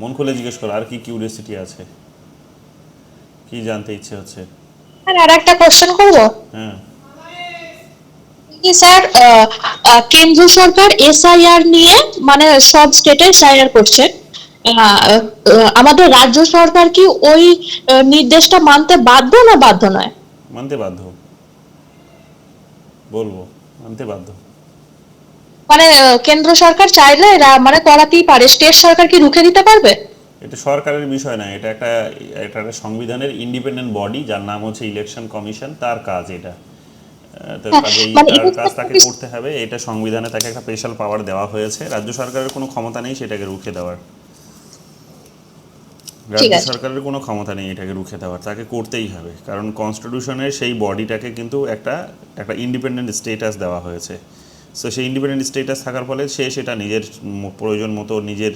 মন খুলে জিজ্ঞেস করো, আর কি কিউরিয়াসিটি আছে, কি জানতে ইচ্ছে হচ্ছে? আর একটা কোশ্চেন করবো হ্যাঁ। কি স্যার, কেন্দ্র সরকার এসআইআর নিয়ে মানে সব স্টেটে এসআইআর করছে, আমাদের রাজ্য সরকার কি ওই নির্দেশটা মানতে বাধ্য না বাধ্য নয়? মানতে বাধ্য, বলবো মানতে বাধ্য। মানে কেন্দ্র সরকার চাইলে এরা মানে করাতেই পারে, স্টেট সরকার কি রুখে দিতে পারবে? এটা সরকারের বিষয় না, এটা একটা সংবিধানের ইন্ডিপেন্ডেন্ট বডি যার নাম হচ্ছে ইলেকশন কমিশন, তার কাজ এটা। তো হ্যাঁ, কাজেই মানে তার এটা কাজ তাকে করতে হবে, এটা সংবিধানে তাকে একটা স্পেশাল পাওয়ার দেওয়া হয়েছে। রাজ্য সরকারের কোনো ক্ষমতা নেই সেটাকে রুখে দেওয়ার। ঠিক রাজ্য আছে। সরকারের কোনো ক্ষমতা নেই এটাকে রুখে দেওয়ার, তাকে করতেই হবে, কারণ কনস্টিটিউশনের সেই বডিটাকে কিন্তু একটা একটা ইন্ডিপেন্ডেন্ট স্টেটাস দেওয়া হয়েছে। সো সেই ইন্ডিপেন্ডেন্ট স্টেটাস থাকার ফলে সে সেটা নিজের প্রয়োজন মতো নিজের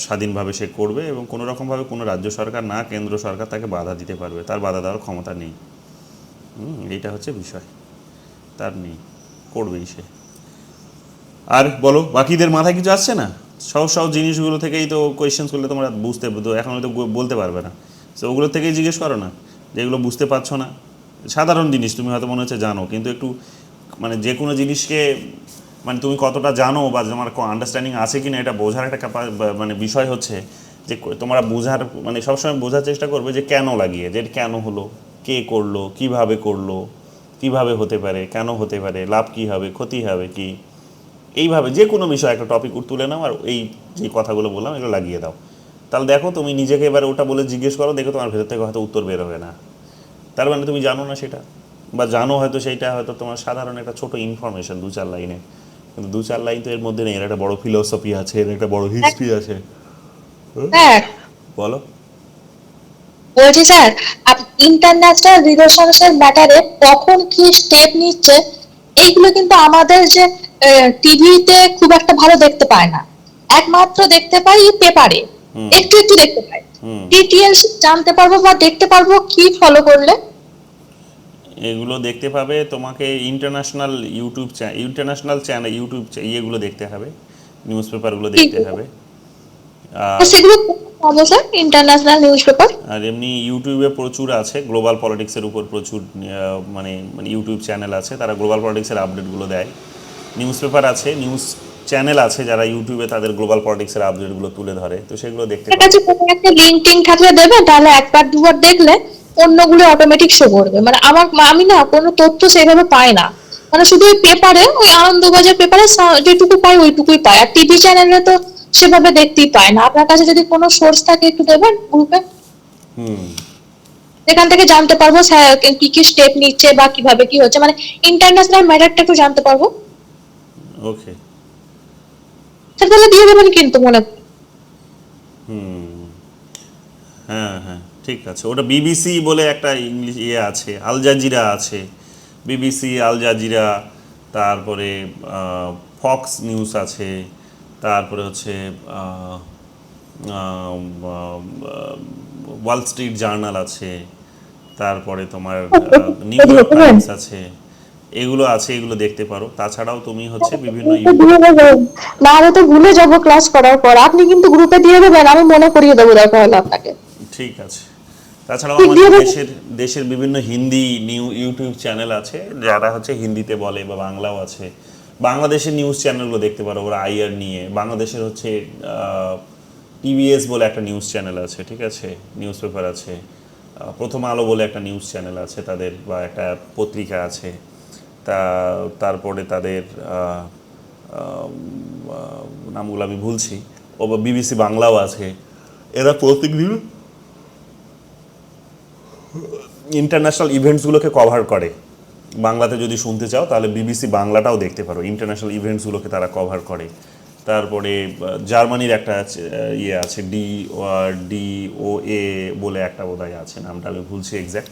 স্বাধীনভাবে সে করবে, এবং কোনো রকমভাবে কোনো রাজ্য সরকার না কেন্দ্র সরকার তাকে বাধা দিতে পারবে, তার বাধা দেওয়ার ক্ষমতা নেই। এইটা হচ্ছে বিষয়, তার নেই, করবেই সে। আর বলো, বাকিদের মাথায় কিছু আসছে না? সহজ সহজ জিনিসগুলো থেকেই তো কোয়েশ্চেন্স করলে তোমরা বুঝতে তো এখন হয়তো বলতে পারবে না। তো ওগুলো থেকেই জিজ্ঞেস করো না, যেগুলো বুঝতে পারছো না। সাধারণ জিনিস তুমি হয়তো মনে হচ্ছে জানো, কিন্তু একটু মানে যে কোনো জিনিসকে মানে তুমি কতটা জানো বা তোমার আন্ডারস্ট্যান্ডিং আছে কি না এটা বোঝার একটা মানে বিষয় হচ্ছে যে তোমরা বোঝার মানে সবসময় বোঝার চেষ্টা করবে যে কেন লাগিয়ে, যে কেন হলো, কে করলো, কিভাবে করলো, কিভাবে হতে পারে, কেন হতে পারে, লাভ কী হবে, ক্ষতি হবে কি, এইভাবে যে কোনো বিষয় একটা টপিক তুলে নাও আর এই যে কথাগুলো বললাম এগুলো লাগিয়ে দাও। তাহলে দেখো তুমি নিজেকে এবার ওটা বলে জিজ্ঞেস করো, দেখো তোমার ভেতর থেকে হয়তো উত্তর বেরোবে না। তার মানে তুমি জানো না সেটা, বা জানো হয়তো সেইটা হয়তো তোমার সাধারণ একটা ছোট ইনফরমেশন 2-4 লাইনে, কিন্তু 2-4 লাইন তো এর মধ্যে নেই, এর একটা বড় ফিলোসফি আছে, এর একটা বড় হিস্ট্রি আছে। স্যার বলো। বলছি স্যার, ইন্টারন্যাশনাল রিলেশনস এর ব্যাটারে কখন কি স্টেপ নিচ্ছে এইগুলো কিন্তু আমাদের যে টিভিতে খুব একটা ভালো দেখতে পায় না, একমাত্র দেখতে পাই পেপারে, একটু একটু দেখতে পাই। ডিটেইলস জানতে পারবো বা দেখতে পারবো কি ফলো করলে? এগুলো দেখতে পাবে তোমাকে ইন্টারন্যাশনাল ইন্টারন্যাশনাল চ্যানেল ইউটিউব ইয়েগুলো দেখতে হবে, নিউজ পেপারগুলো কি দেখতে হবে। আর সেগুলো পাবো স্যার, ইন্টারন্যাশনাল নিউজ পেপার? আর এমনি ইউটিউবে প্রচুর আছে গ্লোবাল পলিটিক্সের উপর প্রচুর মানে মানে ইউটিউব চ্যানেল আছে, তারা গ্লোবাল পলিটিক্সের আপডেটগুলো দেয়। নিউজ পেপার আছে, নিউজ চ্যানেল আছে যারা ইউটিউবে তাদের গ্লোবাল পলিটিক্সের আপডেটগুলো তুলে ধরে, তো সেগুলো দেখতে আপনার পারো। কাছে কোনো একটা লিঙ্ক টিঙ্ক থাকলে দেবেন, তাহলে একবার দুবার দেখলে অন্যগুলো অটোমেটিক শো করবে। মানে আমি না কোনো তথ্য সেভাবে পাই না, মানে শুধু ওই পেপারে, ওই আনন্দবাজার পেপারে যেটুকু পাই ওইটুকুই পাই, আর টিভি চ্যানেলে তো সেভাবে দেখতেই পাই না। আপনার কাছে যদি কোনো সোর্স থাকে একটু দেবেন গ্রুপে, যেখান থেকে জানতে পারবো স্যার কি কি স্টেপ নিচ্ছে বা কিভাবে কি হচ্ছে, মানে ইন্টারন্যাশনাল ম্যাটারটা একটু জানতে পারবো। ওকে। স্যার তাহলে দিয়ে দেবেন কিন্তু মনে করি। হ্যাঁ হ্যাঁ, ঠিক আছে। ওটা বিবিসি বলে একটা ইংলিশ ইয়ে আছে, আল জাজিরা আছে, বিবিসি, আল জাজিরা, তারপরে ফক্স নিউজ আছে, তারপরে হচ্ছে ওয়াল স্ট্রিট জার্নাল আছে, তারপরে তোমার নিউ ইয়র্ক দেবেন টাইমস আছে, এগুলো আছে, এগুলো দেখতে পারো। তাছাড়াও তুমি হচ্ছে বিভিন্ন গ্রুপে দিয়ে দেবেন, নাহলে তো ভুলে যাবো ক্লাস করার পর। আপনি কিন্তু গ্রুপে দিয়ে দেবেন, আমি মনে করিয়ে দেবো দরকার হলে আপনাকে। ঠিক আছে। তাছাড়াও ঠিক আমাদের দিয়ে দেবেন। দেশের দেশের বিভিন্ন হিন্দি ইউটিউব চ্যানেল আছে যারা হচ্ছে হিন্দিতে বলে, বা বাংলাও আছে। বাংলাদেশের নিউজ চ্যানেলগুলো দেখতে পারো, ওরা আইআর নিয়ে। বাংলাদেশের হচ্ছে টিভিএস বলে একটা নিউজ চ্যানেল আছে, ঠিক আছে, নিউজ পেপার আছে। প্রথম আলো বলে একটা নিউজ চ্যানেল আছে তাদের, বা একটা পত্রিকা আছে। তা তারপরে তাদের নামগুলো আমি ভুলছি, ও বিবিসি বাংলাও আছে। এরা প্রত্যেকদিন ইন্টারন্যাশনাল ইভেন্টসগুলোকে কভার করে। বাংলাতে যদি শুনতে চাও তাহলে বিবিসি বাংলাটাও দেখতে পারো, ইন্টারন্যাশনাল ইভেন্টসগুলোকে তারা কভার করে। তারপরে জার্মানির একটা ইয়ে আছে, DOA বলে একটা বোধহয় আছে, নামটা আমি ভুলছি এক্স্যাক্ট।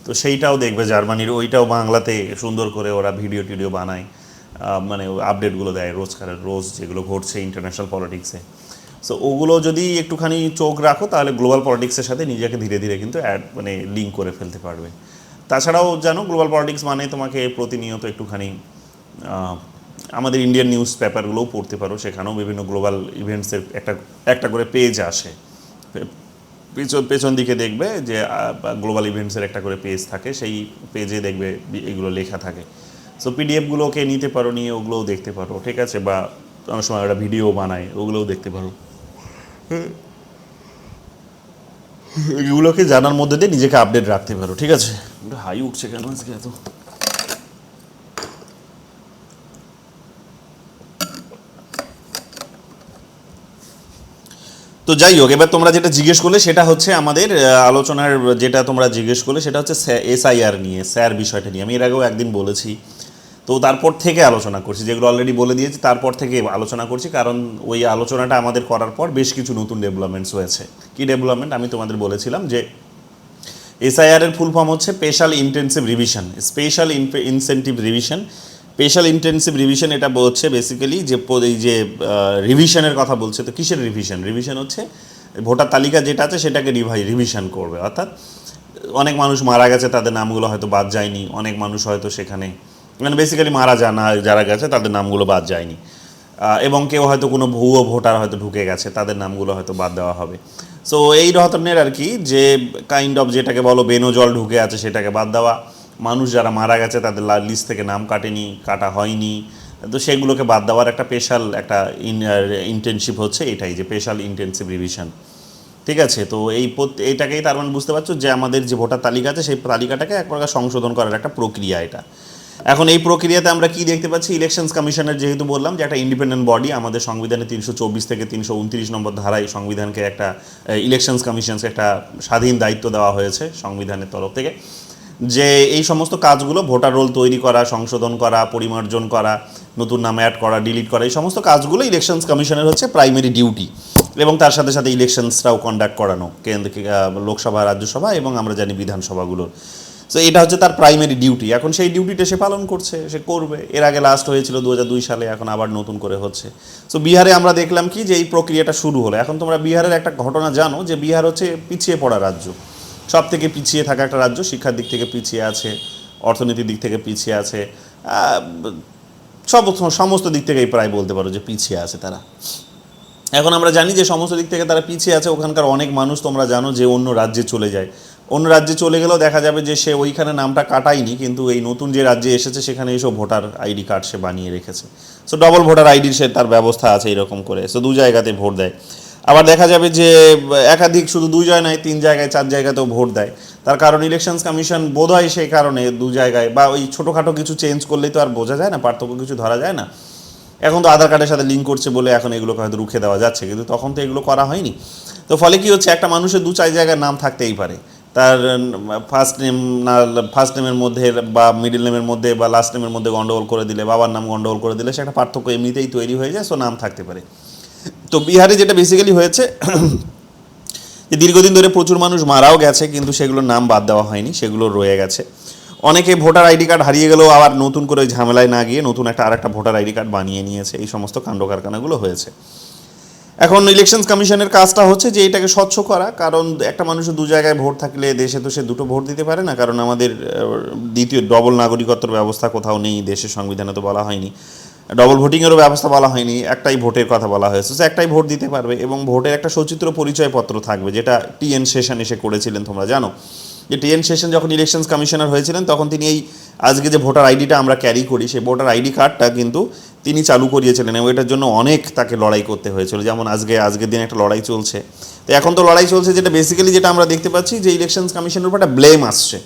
তো সেইটাও দেখবে জার্মানির, ওইটাও বাংলাতে সুন্দর করে ওরা ভিডিও টিডিও বানায়, মানে আপডেটগুলো দেয় রোজ যেগুলো ঘটছে ইন্টারন্যাশনাল পলিটিক্সে। সো ওগুলো যদি একটুখানি চোখ রাখো তাহলে গ্লোবাল পলিটিক্সের সাথে নিজেকে ধীরে ধীরে কিন্তু মানে লিঙ্ক করে ফেলতে পারবে। তাছাড়াও জানো গ্লোবাল পলিটিক্স মানে তোমাকে প্রতিনিয়ত একটুখানি আমাদের ইন্ডিয়ান নিউজ পেপারগুলোও পড়তে পারো, সেখানেও বিভিন্ন গ্লোবাল ইভেন্টসের একটা করে পেজ আসে। পেছন দিকে দেখবে যে গ্লোবাল ইভেন্টসের একটা করে পেজ থাকে, সেই পেজে দেখবে এগুলো লেখা থাকে। সো পিডিএফগুলোকে নিতে পারো, নিয়ে ওগুলোও দেখতে পারো, ঠিক আছে, বা অনেক সময় ওরা ভিডিও বানায়, ওগুলোও দেখতে পারো। এগুলোকে জানার মধ্যে দিয়ে নিজেকে আপডেট রাখতে পারো, ঠিক আছে। হাই উঠছে কেন আজকে এত? তো যাই হোক, এবার তোমরা যেটা জিজ্ঞেস করলে সেটা হচ্ছে আমাদের আলোচনার, যেটা তোমরা জিজ্ঞেস করলে সেটা হচ্ছে এসআইআর নিয়ে, স্যার বিষয়টা নিয়ে। আমি এর আগেও একদিন বলেছি, তো তারপর থেকে আলোচনা করছি, যেগুলো অলরেডি বলে দিয়েছি তারপর থেকে আলোচনা করছি, কারণ ওই আলোচনাটা আমাদের করার পর বেশ কিছু নতুন ডেভেলপমেন্টস হয়েছে। কি ডেভেলপমেন্ট? আমি তোমাদের বলেছিলাম যে এসআইআর এর ফুল ফর্ম হচ্ছে special intensive revision. Special incentive revision, special intensive revision, এটা হচ্ছে বেসিক্যালি যে এই যে রিভিশনের কথা বলছে। তো কিসের রিভিশন? রিভিশন হচ্ছে ভোটার তালিকা যেটা আছে সেটাকে রিভিশন করবে। অর্থাৎ অনেক মানুষ মারা গেছে, তাদের নামগুলো হয়তো বাদ যায়নি, অনেক মানুষ হয়তো সেখানে মানে বেসিক্যালি মারা না যারা গেছে তাদের নামগুলো বাদ যায়নি, এবং কেউ হয়তো কোনো ভুয়ো ভোটার হয়তো ঢুকে গেছে, তাদের নামগুলো হয়তো বাদ দেওয়া হবে। সো এই ধরনের আর কি, যে কাইন্ড অফ যেটাকে বলো বেনো জল ঢুকে আছে সেটাকে বাদ দেওয়া, মানুষ যারা মারা গেছে তাদের লিস্ট থেকে নাম কাটা হয়নি, তো সেগুলোকে বাদ দেওয়ার একটা স্পেশাল একটা ইন্টেনশিপ হচ্ছে এটাই, যে স্পেশাল ইন্টেনসিভ রিভিশন, ঠিক আছে। তো এইটাকেই তার মানে বুঝতে পারছো যে আমাদের যে ভোটার তালিকা আছে সেই তালিকাটাকে এক প্রকার সংশোধন করার একটা প্রক্রিয়া এটা। এখন এই প্রক্রিয়াতে আমরা কি দেখতে পাচ্ছি? ইলেকশনস কমিশনের, যেহেতু বললাম যে একটা ইন্ডিপেন্ডেন্ট বডি, আমাদের সংবিধানে 324 থেকে 329 নম্বর ধারায় সংবিধানকে একটা ইলেকশনস কমিশনকে একটা স্বাধীন দায়িত্ব দেওয়া হয়েছে সংবিধানের তরফ থেকে, যে এই সমস্ত কাজগুলো ভোটার রোল তৈরি করা, সংশোধন করা, পরিমার্জন করা, নতুন নাম অ্যাড করা, ডিলিট করা, এই সমস্ত কাজগুলো ইলেকশনস কমিশনের হচ্ছে প্রাইমারি ডিউটি। এবং তার সাথে সাথে ইলেকশনসটাও কন্ডাক্ট করানো, লোকসভা, রাজ্যসভা এবং আমরা জানি বিধানসভাগুলোর। সো এটা হচ্ছে তার প্রাইমারি ডিউটি। এখন সেই ডিউটিটা সে পালন করছে, সে করবে। এর আগে লাস্ট হয়েছিল 2002 সালে, এখন আবার নতুন করে হচ্ছে। সো বিহারে আমরা দেখলাম কি, যে এই প্রক্রিয়াটা শুরু হলো। এখন তোমরা বিহারের একটা ঘটনা জানো, যে বিহার হচ্ছে পিছিয়ে পড়া রাজ্য, সব থেকে পিছিয়ে থাকা একটা রাজ্য, শিক্ষার দিক থেকে পিছিয়ে আছে, অর্থনীতির দিক থেকে পিছিয়ে আছে, সমস্ত দিক থেকেই প্রায় বলতে পারো যে পিছিয়ে আছে তারা। এখন আমরা জানি যে সমস্ত দিক থেকে তারা পিছিয়ে আছে। ওখানকার অনেক মানুষ তোমরা জানো যে অন্য রাজ্যে চলে যায়, অন্য রাজ্যে চলে গেলেও দেখা যাবে যে সে ওইখানে নামটা কাটায়নি, কিন্তু এই নতুন যে রাজ্যে এসেছে সেখানে এসব ভোটার আইডি কার্ড সে বানিয়ে রেখেছে। সো ডবল ভোটার আইডির সে তার ব্যবস্থা আছে এরকম করে। সো 2 জায়গাতে ভোট দেয়। আবার দেখা যাবে যে একাধিক, শুধু 2 জায়গায় নয়, 3 জায়গায় 4 জায়গাতেও ভোট দেয়। তার কারণ ইলেকশনস কমিশন বোধহয় সেই কারণে 2 জায়গায়, বা ওই ছোটোখাটো কিছু চেঞ্জ করলেই তো আর বোঝা যায় না, পার্থক্য কিছু ধরা যায় না। এখন তো আধার কার্ডের সাথে লিঙ্ক করছে বলে এখন এগুলোকে হয়তো রুখে দেওয়া যাচ্ছে, কিন্তু তখন তো এগুলো করা হয়নি। তো ফলে কি হচ্ছে, একটা মানুষের 2-4 জায়গায় নাম থাকতেই পারে। তার ফার্স্ট নেমের মধ্যে বা মিডল নেমের মধ্যে বা লাস্ট নেমের মধ্যে গন্ডগোল করে দিলে, বাবার নাম গন্ডগোল করে দিলে, সে একটা পার্থক্য এমনিতেই তৈরি হয়ে যায়। সো নাম থাকতে পারে। তো বিহারে যেটা বেসিক্যালি হয়েছে, যে দীর্ঘদিন ধরে প্রচুর মানুষ মারাও গেছে, কিন্তু সেগুলোর নাম বাদ দেওয়া হয়নি, সেগুলো রয়ে গেছে। অনেকে ভোটার আইডি কার্ড হারিয়ে গেলেও আবার নতুন করে ঝামেলায় না গিয়ে নতুন আরেকটা ভোটার আইডি কার্ড বানিয়ে নিয়েছে। এই সমস্ত কাণ্ড কারখানাগুলো হয়েছে। এখন ইলেকশনস কমিশনের কাজটা হচ্ছে যে এটাকে স্বচ্ছ করা, কারণ একটা মানুষের 2 জায়গায় ভোট থাকলে দেশে তো সে 2টো ভোট দিতে পারে না, কারণ আমাদের দ্বিতীয় ডবল নাগরিকত্বের ব্যবস্থা কোথাও নেই, দেশের সংবিধানে তো বলা হয়নি। ডবল ভোটিংয়েরও ব্যবস্থা বলা হয়নি, একটাই ভোটের কথা বলা হয়েছে। সে একটাই ভোট দিতে পারবে, এবং ভোটের একটা সচিত্র পরিচয়পত্র থাকবে, যেটা টিএন সেশন এসে করেছিলেন। তোমরা জানো যে টিএন সেশন যখন ইলেকশনস কমিশনার হয়েছিলেন, তখন তিনি এই আজকে যে ভোটার আইডিটা আমরা ক্যারি করি, সেই ভোটার আইডি কার্ডটা কিন্তু তিনি চালু করিয়েছিলেন, এবং এটার জন্য অনেক তাকে লড়াই করতে হয়েছিল। যেমন আজকের দিনে একটা লড়াই চলছে। তো এখন তো লড়াই চলছে, যেটা বেসিক্যালি যেটা আমরা দেখতে পাচ্ছি, যে ইলেকশনস কমিশনের উপর একটা ব্লেম আসছে।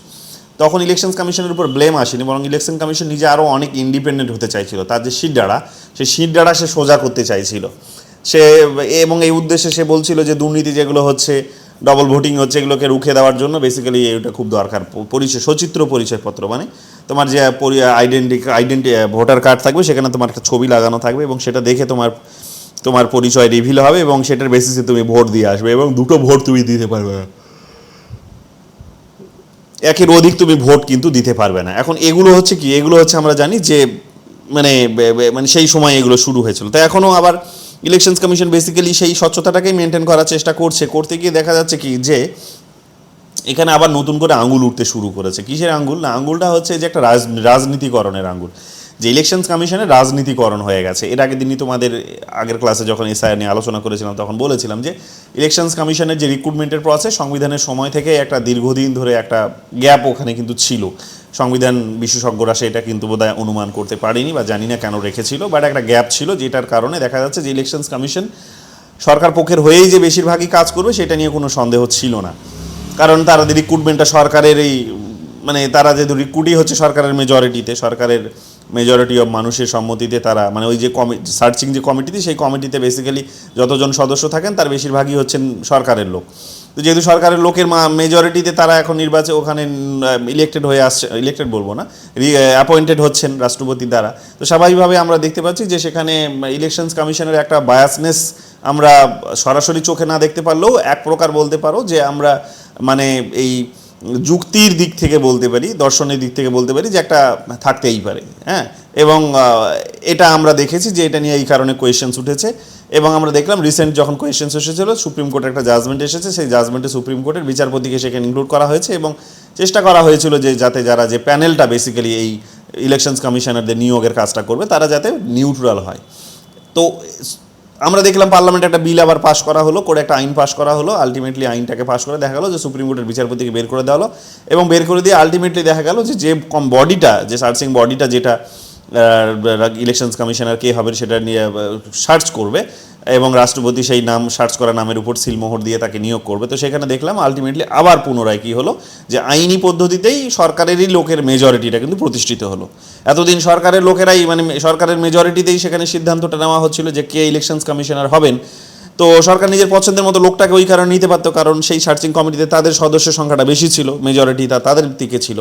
তখন ইলেকশনস কমিশনের উপর ব্লেম আসেনি, বরং ইলেকশন কমিশন নিজে আরও অনেক ইন্ডিপেন্ডেন্ট হতে চাইছিল। তার যে শিরডাঁড়া, সেই শিরডাঁড়া সে সোজা করতে চাইছিল সে, এবং এই উদ্দেশ্যে সে বলছিল যে দুর্নীতি যেগুলো হচ্ছে, ডবল ভোটিং হচ্ছে, এগুলোকে রুখে দেওয়ার জন্য বেসিক্যালি এটা খুব দরকার। সচিত্র পরিচয়পত্র মানে তোমার যে আইডেন্টি ভোটার কার্ড থাকবে, সেখানে তোমার একটা ছবি লাগানো থাকবে, এবং সেটা দেখে তোমার পরিচয় রিভিল হবে, এবং সেটার বেসিসে তুমি ভোট দিয়ে আসবে, এবং 2টো ভোট তুমি দিতে পারবে না, একের অধিক তুমি ভোট কিন্তু দিতে পারবে না। এখন এগুলো হচ্ছে কি, এগুলো হচ্ছে আমরা জানি যে মানে সেই সময় এগুলো শুরু হয়েছিল। তো এখনও আবার ইলেকশনস কমিশন বেসিক্যালি সেই স্বচ্ছতাটাকেই মেনটেন করার চেষ্টা করতে গিয়ে দেখা যাচ্ছে কি, যে এখানে আবার নতুন করে আঙুল উঠতে শুরু করেছে। কিসের আঙুল? না, আঙুলটা হচ্ছে যে একটা রাজনীতিকরণের আঙুল। যে ইলেকশনস কমিশনের রাজনীতিকরণ হয়ে গেছে। এর আগের দিনই তোমাদের আগের ক্লাসে যখন এসআইআর নিয়ে আলোচনা করেছিলাম তখন বলেছিলাম যে ইলেকশনস কমিশনের যে রিক্রুটমেন্টের প্রসেস সংবিধানের সময় থেকে একটা দীর্ঘদিন ধরে একটা গ্যাপ ওখানে কিন্তু ছিল। সংবিধান বিশেষজ্ঞরা সেটা কিন্তু বোধহয় অনুমান করতে পারেনি বা জানি না কেন রেখেছিল, বাট একটা গ্যাপ ছিল যেটার কারণে দেখা যাচ্ছে যে ইলেকশনস কমিশন সরকার পক্ষের হয়েই যে বেশিরভাগই কাজ করবে সেটা নিয়ে কোনো সন্দেহ ছিল না। কারণ তারা রিক্রুটমেন্টটা সরকারের এই মানে তারা যেহেতু রিক্রুটই হচ্ছে সরকারের মেজরিটিতে, সরকারের মেজরিটি অফ মানুষের সম্মতিতে তারা মানে ওই যে সার্চিং যে কমিটিতে সেই কমিটিতে বেসিক্যালি যতজন সদস্য থাকেন তার বেশিরভাগই হচ্ছেন সরকারের লোক। তো যেহেতু সরকারের লোকের মেজরিটিতে তারা এখন নির্বাচন ওখানে ইলেক্টেড হয়ে আসছে, ইলেক্টেড বলবো না, অ্যাপয়েন্টেড হচ্ছেন রাষ্ট্রপতির দ্বারা। তো স্বাভাবিকভাবে আমরা দেখতে পাচ্ছি যে সেখানে ইলেকশনস কমিশনের একটা বায়াসনেস আমরা সরাসরি চোখে না দেখতে পারলেও এক প্রকার বলতে পারো যে আমরা মানে এই যুক্তির দিক থেকে বলতে পারি, দর্শনের দিক থেকে বলতে পারি যে একটা থাকতেই পারে। হ্যাঁ, এবং এটা আমরা দেখেছি যে এটা নিয়ে এই কারণে কোয়েশ্চেন্স উঠেছে। এবং আমরা দেখলাম রিসেন্ট যখন কোয়েশ্চেন্স এসেছিল সুপ্রিম কোর্টের একটা জাজমেন্ট এসেছে, সেই জাজমেন্টে সুপ্রিম কোর্টের বিচারপতিকে সেখানে ইনক্লুড করা হয়েছে এবং চেষ্টা করা হয়েছিল যে যাতে যারা যে প্যানেলটা বেসিক্যালি এই ইলেকশনস কমিশনারদের নিয়োগের কাজটা করবে তারা যাতে নিউট্রাল হয়। তো আমরা দেখলাম পার্লামেন্টে একটা বিল আবার পাস করা হলো, করে একটা আইন পাস করা হলো। আলটিমেটলি আইনটাকে পাস করে দেখা গেলো যে সুপ্রিম কোর্টের বিচারপতিকে বের করে দেওয়া হলো এবং বের করে দিয়ে আলটিমেটলি দেখা গেল যে বডিটা যে সার্চিং বডিটা যেটা ইলেকশনস কমিশনার কে হবে সেটা নিয়ে সার্চ করবে এবং রাষ্ট্রপতি সেই নাম সার্চ করা নামের উপর সিলমোহর দিয়ে তাকে নিয়োগ করবে। তো সেখানে দেখলাম আলটিমেটলি আবার পুনরায় কী হলো যে আইনি পদ্ধতিতেই সরকারেরই লোকের মেজরিটিটা কিন্তু প্রতিষ্ঠিত হলো। এতদিন সরকারের লোকেরাই মানে সরকারের মেজরিটিতেই সেখানে সিদ্ধান্তটা নেওয়া হচ্ছিল যে কে ইলেকশনস কমিশনার হবেন। তো সরকার নিজের পছন্দের মতো লোকটাকে ওই কারণে নিতে পারতো, কারণ সেই সার্চিং কমিটিতে তাদের সদস্যের সংখ্যাটা বেশি ছিল, মেজরিটি তাদের দিকে ছিল।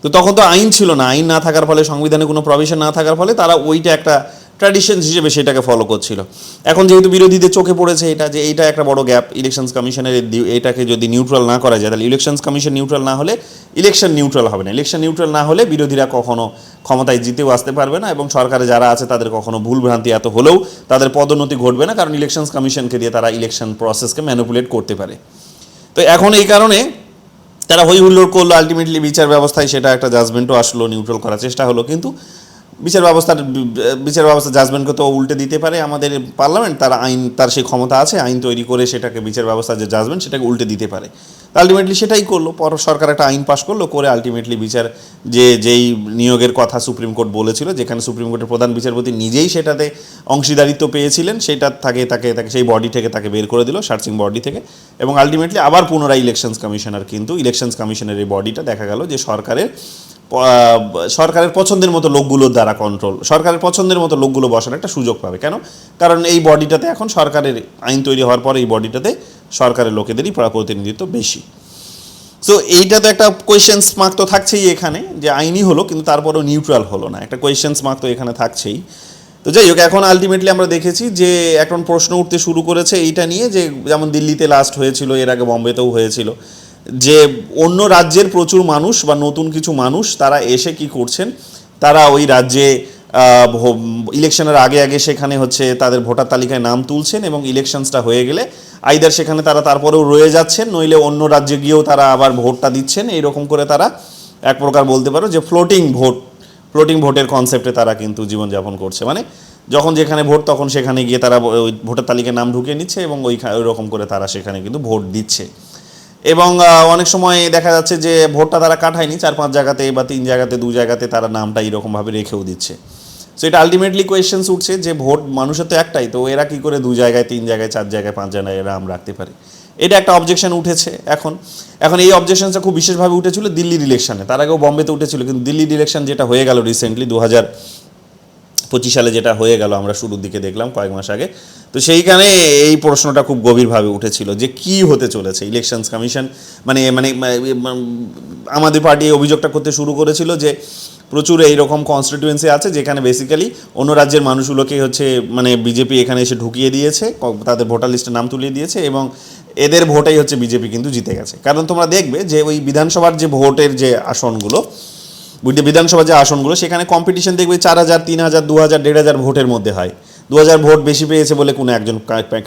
তো তখন তো আইন ছিল না, আইন না থাকার ফলে সংবিধানে কোনো প্রভিশন না থাকার ফলে তারা ওইটা একটা ট্র্যাডিশন হিসেবে সেটাকে ফলো করছিল। এখন যেহেতু বিরোধীদের চোখে পড়েছে এটা যে এইটা একটা বড় গ্যাপ, ইলেকশনস কমিশনের এটাকে যদি নিউট্রাল না করা যায় তাহলে ইলেকশনস কমিশন নিউট্রাল না হলে ইলেকশন নিউট্রাল হবে না, ইলেকশন নিউট্রাল না হলে বিরোধীরা কখনো ক্ষমতায় জিতেও আসতে পারবে না এবং সরকারে যারা আছে তাদের কখনো ভুলভ্রান্তি এত হলেও তাদের পদোন্নতি ঘটবে না, কারণ ইলেকশনস কমিশনকে দিয়ে তারা ইলেকশন প্রসেসকে ম্যানিপুলেট করতে পারে। তো এখন এই কারণে তারা হই হুল্লোড় করলো, আলটিমেটলি বিচার ব্যবস্থায় সেটা একটা জাজমেন্টও আসলো, নিউট্রাল করার চেষ্টা হলো, কিন্তু বিচার ব্যবস্থা জাজমেন্টকে তো উল্টে দিতে পারে আমাদের পার্লামেন্ট, তার আইন তার সেই ক্ষমতা আছে, আইন তৈরি করে সেটাকে বিচার ব্যবস্থার যে জাজমেন্ট সেটাকে উল্টে দিতে পারে। আলটিমেটলি সেটাই করলো, সরকার একটা আইন পাস করলো, করে আলটিমেটলি বিচার যেই নিয়োগের কথা সুপ্রিম কোর্ট বলেছিল, যেখানে সুপ্রিম কোর্টের প্রধান বিচারপতি নিজেই সেটাতে অংশীদারিত্ব পেয়েছিলেন, সেটা তাকে সেই বডি থেকে তাকে বের করে দিল, সার্চিং বডি থেকে, এবং আলটিমেটলি আবার পুনরায় ইলেকশনস কমিশনার কিন্তু ইলেকশনস কমিশনের এই বডিটা দেখা গেল যে সরকারের পছন্দের মতো লোকগুলোর দ্বারা কন্ট্রোল, সরকারের পছন্দের মতো লোকগুলো বসার একটা সুযোগ পাবে। কেন? কারণ এই বডিটাতে এখন সরকারের আইন তৈরি হওয়ার পরে এই বডিটাতে সরকারের লোকেদেরই প্রতিনিধিত্ব বেশি। সো এইটা তো একটা কোয়েশ্চেন্স মার্ক তো থাকছেই এখানে, যে আইনই হলো কিন্তু তারপরেও নিউট্রাল হলো না, একটা কোয়েশ্চেন্স মার্ক তো এখানে থাকছেই। তো যাই হোক, এখন আলটিমেটলি আমরা দেখেছি যে এখন প্রশ্ন উঠতে শুরু করেছে এইটা নিয়ে, যে যেমন দিল্লিতে লাস্ট হয়েছিল, এর আগে বম্বেতেও হয়েছিল, যে অন্য রাজ্যের প্রচুর মানুষ বা নতুন কিছু মানুষ তারা এসে কি করছেন, তারা ওই রাজ্যে ইলেকশনের আগে আগে সেখানে হচ্ছে তাদের ভোটার তালিকায় নাম তুলছেন এবং ইলেকশনসটা হয়ে গেলে আইদার সেখানে তারা তারপরেও রয়ে যাচ্ছেন, নইলে অন্য রাজ্যে গিয়েও তারা আবার ভোটটা দিচ্ছেন। এইরকম করে তারা এক প্রকার বলতে পারো যে ফ্লোটিং ভোটের কনসেপ্টে তারা কিন্তু জীবনযাপন করছে। মানে যখন যেখানে ভোট তখন সেখানে গিয়ে তারা ওই ভোটার তালিকায় নাম ঢুকিয়ে নিচ্ছে এবং ওই রকম করে তারা সেখানে কিন্তু ভোট দিচ্ছে। এবং অনেক সময় দেখা যাচ্ছে যে ভোটটা তারা কাটায়নি, 4-5 জায়গাতে বা 3 জায়গাতে 2 জায়গাতে তারা নামটা এইরকমভাবে রেখেও দিচ্ছে। সো এটা আলটিমেটলি কোয়েশ্চেন্স উঠছে যে ভোট মানুষের তো একটাই, তো এরা কী করে 2 জায়গায় 3 জায়গায় 4 জায়গায় 5 জায়গায় এরা নাম রাখতে পারে। এটা একটা অবজেকশন উঠেছে। এখন এই অবজেকশনটা খুব বিশেষভাবে উঠেছিল দিল্লির ইলেকশনে, তার আগেও বম্বেতে উঠেছিল, কিন্তু দিল্লির ইলেকশন যেটা হয়ে গেল রিসেন্টলি 2025 সালে যেটা হয়ে গেল, আমরা শুরুর দিকে দেখলাম কয়েক মাস আগে, তো সেইখানে এই প্রশ্নটা খুব গভীরভাবে উঠেছিল যে কি হতে চলেছে ইলেকশনস কমিশন। মানে আমাদের পার্টি এই অভিযোগটা করতে শুরু করেছিল যে প্রচুর এইরকম কনস্টিটিউয়েন্সি আছে যেখানে বেসিক্যালি অন্য রাজ্যের মানুষগুলোকে হচ্ছে মানে বিজেপি এখানে এসে ঢুকিয়ে দিয়েছে, তাদের ভোটার লিস্টে নাম তুলিয়ে দিয়েছে এবং এদের ভোটেই হচ্ছে বিজেপি কিন্তু জিতে গেছে। কারণ তোমরা দেখবে যে ওই বিধানসভার যে ভোটের যে আসনগুলো, বিধানসভার যে আসনগুলো সেখানে কম্পিটিশন দেখবে 4000, 3000, 2000, 1500 ভোটের মধ্যে হয়। 2000 ভোট বেশি পেয়েছে বলে কোনো একজন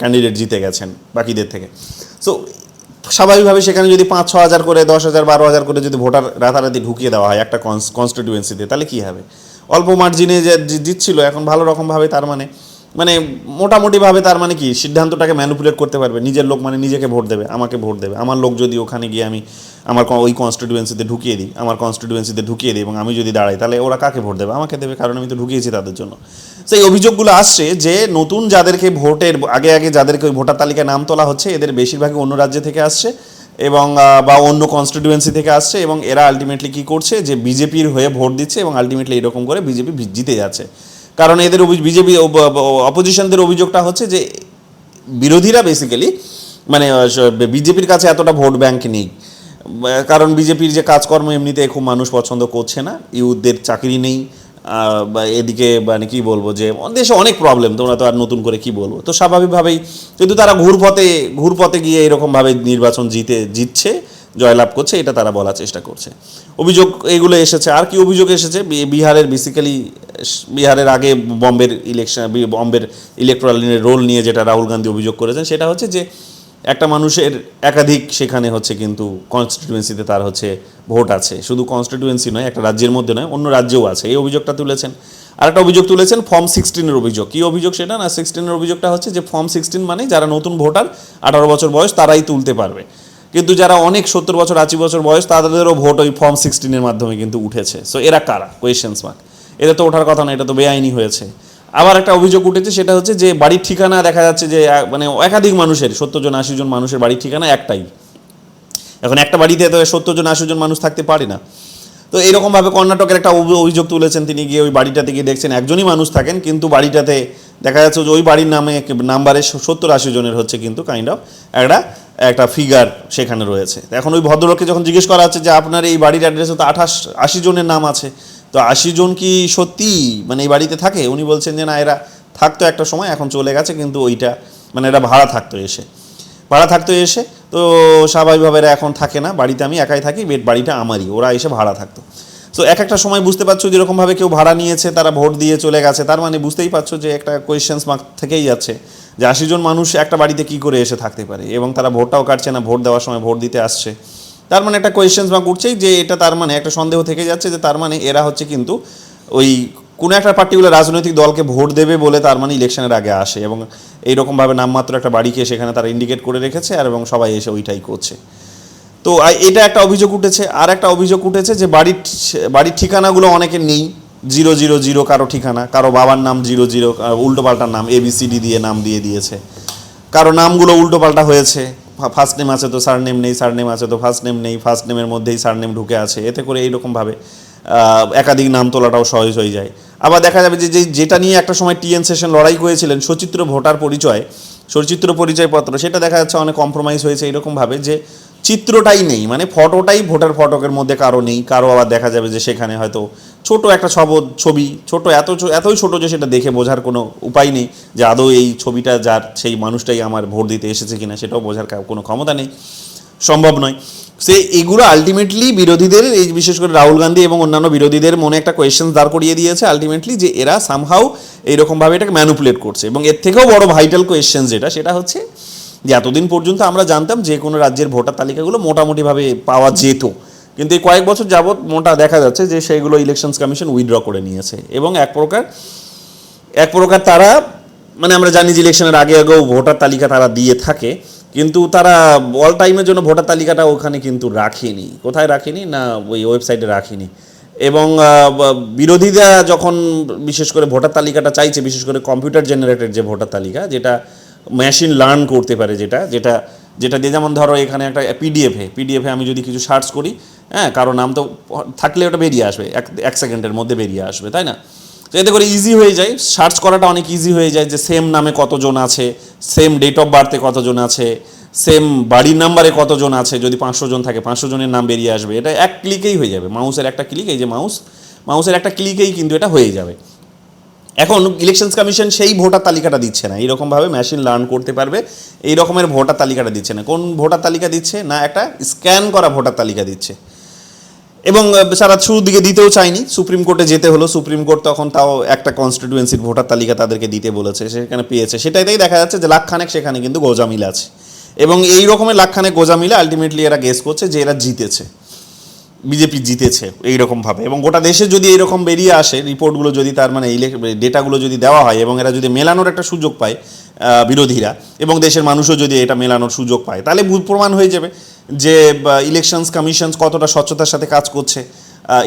ক্যান্ডিডেট জিতে গেছেন বাকিদের থেকে। সো স্বাভাবিকভাবে সেখানে যদি 5-6 হাজার করে, 10,000, 12,000 করে যদি ভোটার রাতারাতি ঢুকিয়ে দেওয়া হয় একটা কনস্টিটিউয়েন্সিতে, তাহলে কী হবে? অল্প মার্জিনে যে জিতছিল এখন ভালো রকমভাবে তার মানে মানে মোটামুটিভাবে তার মানে কি সিদ্ধান্তটাকে ম্যানিপুলেট করতে পারবে, নিজের লোক মানে নিজেকে ভোট দেবে, আমাকে ভোট দেবে, আমার লোক যদি ওখানে গিয়ে আমি আমার ওই কনস্টিটিউয়েন্সিতে ঢুকিয়ে দিই, আমার কনস্টিটিউয়েন্সিতে ঢুকিয়ে দিই এবং আমি যদি দাঁড়াই তাহলে ওরা কাকে ভোট দেবে, আমাকে দেবে, কারণ আমি তো ঢুকিয়েছি তাদের জন্য। সেই অভিযোগগুলো আসছে যে নতুন যাদেরকে ভোটের আগে আগে যাদেরকে ওই ভোটার তালিকায় নাম তোলা হচ্ছে এদের বেশিরভাগই অন্য রাজ্য থেকে আসছে এবং বা অন্য কনস্টিটিউয়েন্সি থেকে আসছে এবং এরা আলটিমেটলি কী করছে যে বিজেপির হয়ে ভোট দিচ্ছে এবং আলটিমেটলি এরকম করে বিজেপি জিতে যাচ্ছে। কারণ এদের বিজেপি অপোজিশনদের অভিযোগটা হচ্ছে যে বিরোধীরা বেসিক্যালি মানে বিজেপির কাছে এতটা ভোট ব্যাংক নেই, কারণ বিজেপির যে কাজকর্ম এমনিতে খুব মানুষ পছন্দ করছে না, ইউথদের চাকরি নেই, বা এদিকে মানে কী বলবো যে দেশে অনেক প্রবলেম, তোমরা তো আর নতুন করে কি বলবো, তো স্বাভাবিকভাবেই কিন্তু তারা ঘুরপথে গিয়ে এরকমভাবে নির্বাচন জিতছে, জয়লাভ করছে, এটা তারা বলার চেষ্টা করছে। অভিযোগ এগুলো এসেছে। আর কি অভিযোগ এসেছে, বিহারের বেসিক্যালি বিহারের আগে বম্বের ইলেকট্রাল রোল নিয়ে যেটা রাহুল গান্ধী অভিযোগ করেছেন সেটা হচ্ছে যে একটা মানুষের একাধিক সেখানে হচ্ছে কিন্তু কনস্টিটিউয়েন্সিতে তার হচ্ছে ভোট আছে, শুধু কনস্টিটিউয়েন্সি নয়, একটা রাজ্যের মধ্যে নয়, অন্য রাজ্যেও আছে, এই অভিযোগটা তুলেছেন। আর একটা অভিযোগ তুলেছেন ফর্ম 16-এর অভিযোগ। কী অভিযোগ সেটা না, 16-এর অভিযোগটা হচ্ছে যে ফর্ম 16 মানে যারা নতুন ভোটার 18 বছর বয়স তারাই তুলতে পারবে, কিন্তু যারা অনেক 70 বছর 80 বছর বয়স তাদেরও ভোট ওই ফর্ম 16-এর মাধ্যমে কিন্তু উঠেছে। সো এরা কারা, কোয়েশ্চেন্স মার্ক, এদের তো ওঠার কথা না, এটা তো বেআইনি হয়েছে। আবার একটা অভিযোগ উঠেছে সেটা হচ্ছে যে বাড়ির ঠিকানা দেখা যাচ্ছে যে মানে একাধিক মানুষের 70 জন 80 জন মানুষের বাড়ির ঠিকানা একটাই, এখন একটা বাড়িতে তো 70 জন 80 জন মানুষ থাকতে পারে না। তো এরকমভাবে কর্ণাটকের একটা অভিযোগ তুলেছেন, তিনি গিয়ে ওই বাড়িটাতে গিয়ে দেখছেন একজনই মানুষ থাকেন, কিন্তু বাড়িটাতে দেখা যাচ্ছে যে ওই বাড়ির নাম্বারে 70-80 জনের হচ্ছে কিন্তু কাইন্ড অফ একটা ফিগার সেখানে রয়েছে। এখন ওই ভদ্রলোককে যখন জিজ্ঞেস করা হচ্ছে যে আপনার এই বাড়ির অ্যাড্রেসে তো 80 জনের নাম আছে, তো 80 জন কি সত্যি মানে এই বাড়িতে থাকে, উনি বলছেন যে না, এরা থাকতো একটা সময়, এখন চলে গেছে, কিন্তু ওইটা মানে এরা ভাড়া থাকতো এসে, তো স্বাভাবিকভাবে এরা এখন থাকে না, বাড়িতে আমি একাই থাকি, বাড়িটা আমারই, ওরা এসে ভাড়া থাকতো। সো একটা সময় বুঝতে পারছো যেরকমভাবে কেউ ভাড়া নিয়েছে, তারা ভোট দিয়ে চলে গেছে, তার মানে বুঝতেই পারছো যে একটা কোয়েশ্চেন্স মার্ক থেকেই যাচ্ছে যে 80 জন মানুষ একটা বাড়িতে কী করে এসে থাকতে পারে, এবং তারা ভোটটাও কাটছে না, ভোট দেওয়ার সময় ভোট দিতে আসছে, তার মানে একটা কোয়েশ্চেন্স মার্ক উঠছেই যে এটা, তার মানে একটা সন্দেহ থেকে যাচ্ছে যে তার মানে এরা হচ্ছে কিন্তু ওই কোনো একটা পার্টিকুলার রাজনৈতিক দলকে ভোট দেবে বলে তার মানে ইলেকশনের আগে আসে, এবং এইরকমভাবে নামমাত্র একটা বাড়িকে সেখানে তারা ইন্ডিকেট করে রেখেছে আর এবং সবাই এসে ওইটাই করছে। তো এটা একটা অভিযোগ উঠেছে। আর একটা অভিযোগ উঠেছে যে বাড়ির ঠিকানাগুলো অনেকের নেই, 000 কারো ঠিকানা, কারো বাবার নাম 00, উল্টোপাল্টার নাম ABCD দিয়ে নাম দিয়ে দিয়েছে, কারো নামগুলো উল্টোপাল্টা হয়েছে, ফার্স্ট নেম আছে তো সারনেম নেই, সারনেম আছে তো ফার্স্ট নেম নেই, ফার্স্ট নেমের মধ্যেই সারনেম ঢুকে আছে, এতে করে এইরকমভাবে একাধিক নাম তোলাটাও সহজ হয়ে যায়। আবার দেখা যাবে যে যেটা নিয়ে একটা সময় TN সেশন লড়াই করেছিলেন, সচিত্র পরিচয়পত্র, সেটা দেখা যাচ্ছে অনেক কম্প্রোমাইজ হয়েছে এরকমভাবে যে চিত্রটাই নেই, মানে ফটোটাই ভোটার ফটকের মধ্যে কারো নেই, কারো আবার দেখা যাবে যে সেখানে হয়তো ছোট একটা ছবি, এতই ছোট যে সেটা দেখে বোঝার কোনো উপায় নেই যে আদৌ এই ছবিটা যার সেই মানুষটাই আমার ভোট দিতে এসেছে কিনা, সেটাও বোঝার কোনো ক্ষমতা নেই, সম্ভব নয়। এগুলো আলটিমেটলি বিরোধীদের, এই বিশেষ করে রাহুল গান্ধী এবং অন্যান্য বিরোধীদের মনে একটা কোয়েশ্চেন দাঁড় করিয়ে দিয়েছে আলটিমেটলি, যে এরা সামহাউ এইরকমভাবে এটাকে ম্যানুপুলেট করছে। এবং এর থেকেও বড় ভাইটাল কোয়েশ্চেন সেটা হচ্ছে যে এতদিন পর্যন্ত আমরা জানতাম যে কোনো রাজ্যের ভোটার তালিকাগুলো মোটামুটিভাবে পাওয়া যেত, কিন্তু এই কয়েক বছর যাবৎ দেখা যাচ্ছে যে সেইগুলো ইলেকশনস কমিশন উইথড্র করে নিয়েছে, এবং এক প্রকার তারা মানে আমরা জানি যে ইলেকশনের আগেও ভোটার তালিকা তারা দিয়ে থাকে, কিন্তু তারা অল টাইমের জন্য ভোটার তালিকাটা ওখানে কিন্তু রাখেনি। কোথায় রাখেনি না, ওই ওয়েবসাইটে রাখেনি। এবং বিরোধীরা যখন বিশেষ করে ভোটার তালিকাটা চাইছে, বিশেষ করে কম্পিউটার জেনারেটেড যে ভোটার তালিকা, যেটা মেশিন লার্ন করতে পারে, যেটা দিয়ে, যেমন ধরো এখানে একটা পিডিএফে আমি যদি কিছু সার্চ করি, হ্যাঁ, কারো নাম তো থাকলে ওটা বেরিয়ে আসবে, এক সেকেন্ডের মধ্যে বেরিয়ে আসবে, তাই না? তো এতে করে ইজি হয়ে যায়, সার্চ করাটা অনেক ইজি হয়ে যায় যে সেম নামে কতজন আছে, সেম ডেট অফ বার্থে কতজন আছে, সেম বাড়ির নাম্বারে কতজন আছে, যদি 500 জন থাকে 500 জনের নাম বেরিয়ে আসবে, এটা এক ক্লিকেই হয়ে যাবে, মাউসের একটা ক্লিক, এই যে মাউসের একটা ক্লিকেই কিন্তু এটা হয়ে যাবে। এখন ইলেকশনস কমিশন সেই ভোটার তালিকাটা দিচ্ছে না, এইরকমভাবে মেশিন লার্ন করতে পারবে এই রকমের ভোটার তালিকাটা দিচ্ছে না। কোন ভোটার তালিকা দিচ্ছে না, একটা স্ক্যান করা ভোটার তালিকা দিচ্ছে, এবং সারা শুরুর দিকে দিতেও চায়নি, সুপ্রিম কোর্টে যেতে হলো, সুপ্রিম কোর্ট তখন তাও একটা কনস্টিটিউয়েন্সির ভোটার তালিকা তাদেরকে দিতে বলেছে, সেখানে পেয়েছে, সেটাইতেই দেখা যাচ্ছে যে লাখখানেক সেখানে কিন্তু গোজামিল আছে, এবং এই রকমের লাখখানেক গোজামিলে আলটিমেটলি এরা গেস করছে যে এরা জিতেছে। বিজেপি জিতেছে এইরকমভাবে, এবং গোটা দেশে যদি এইরকম বেরিয়ে আসে রিপোর্টগুলো, যদি তার মানে ডেটাগুলো যদি দেওয়া হয় এবং এরা যদি মেলানোর একটা সুযোগ পায় বিরোধীরা, এবং দেশের মানুষও যদি এটা মেলানোর সুযোগ পায়, তাহলে প্রমাণ হয়ে যাবে যে ইলেকশনস কমিশনস কতটা স্বচ্ছতার সাথে কাজ করছে।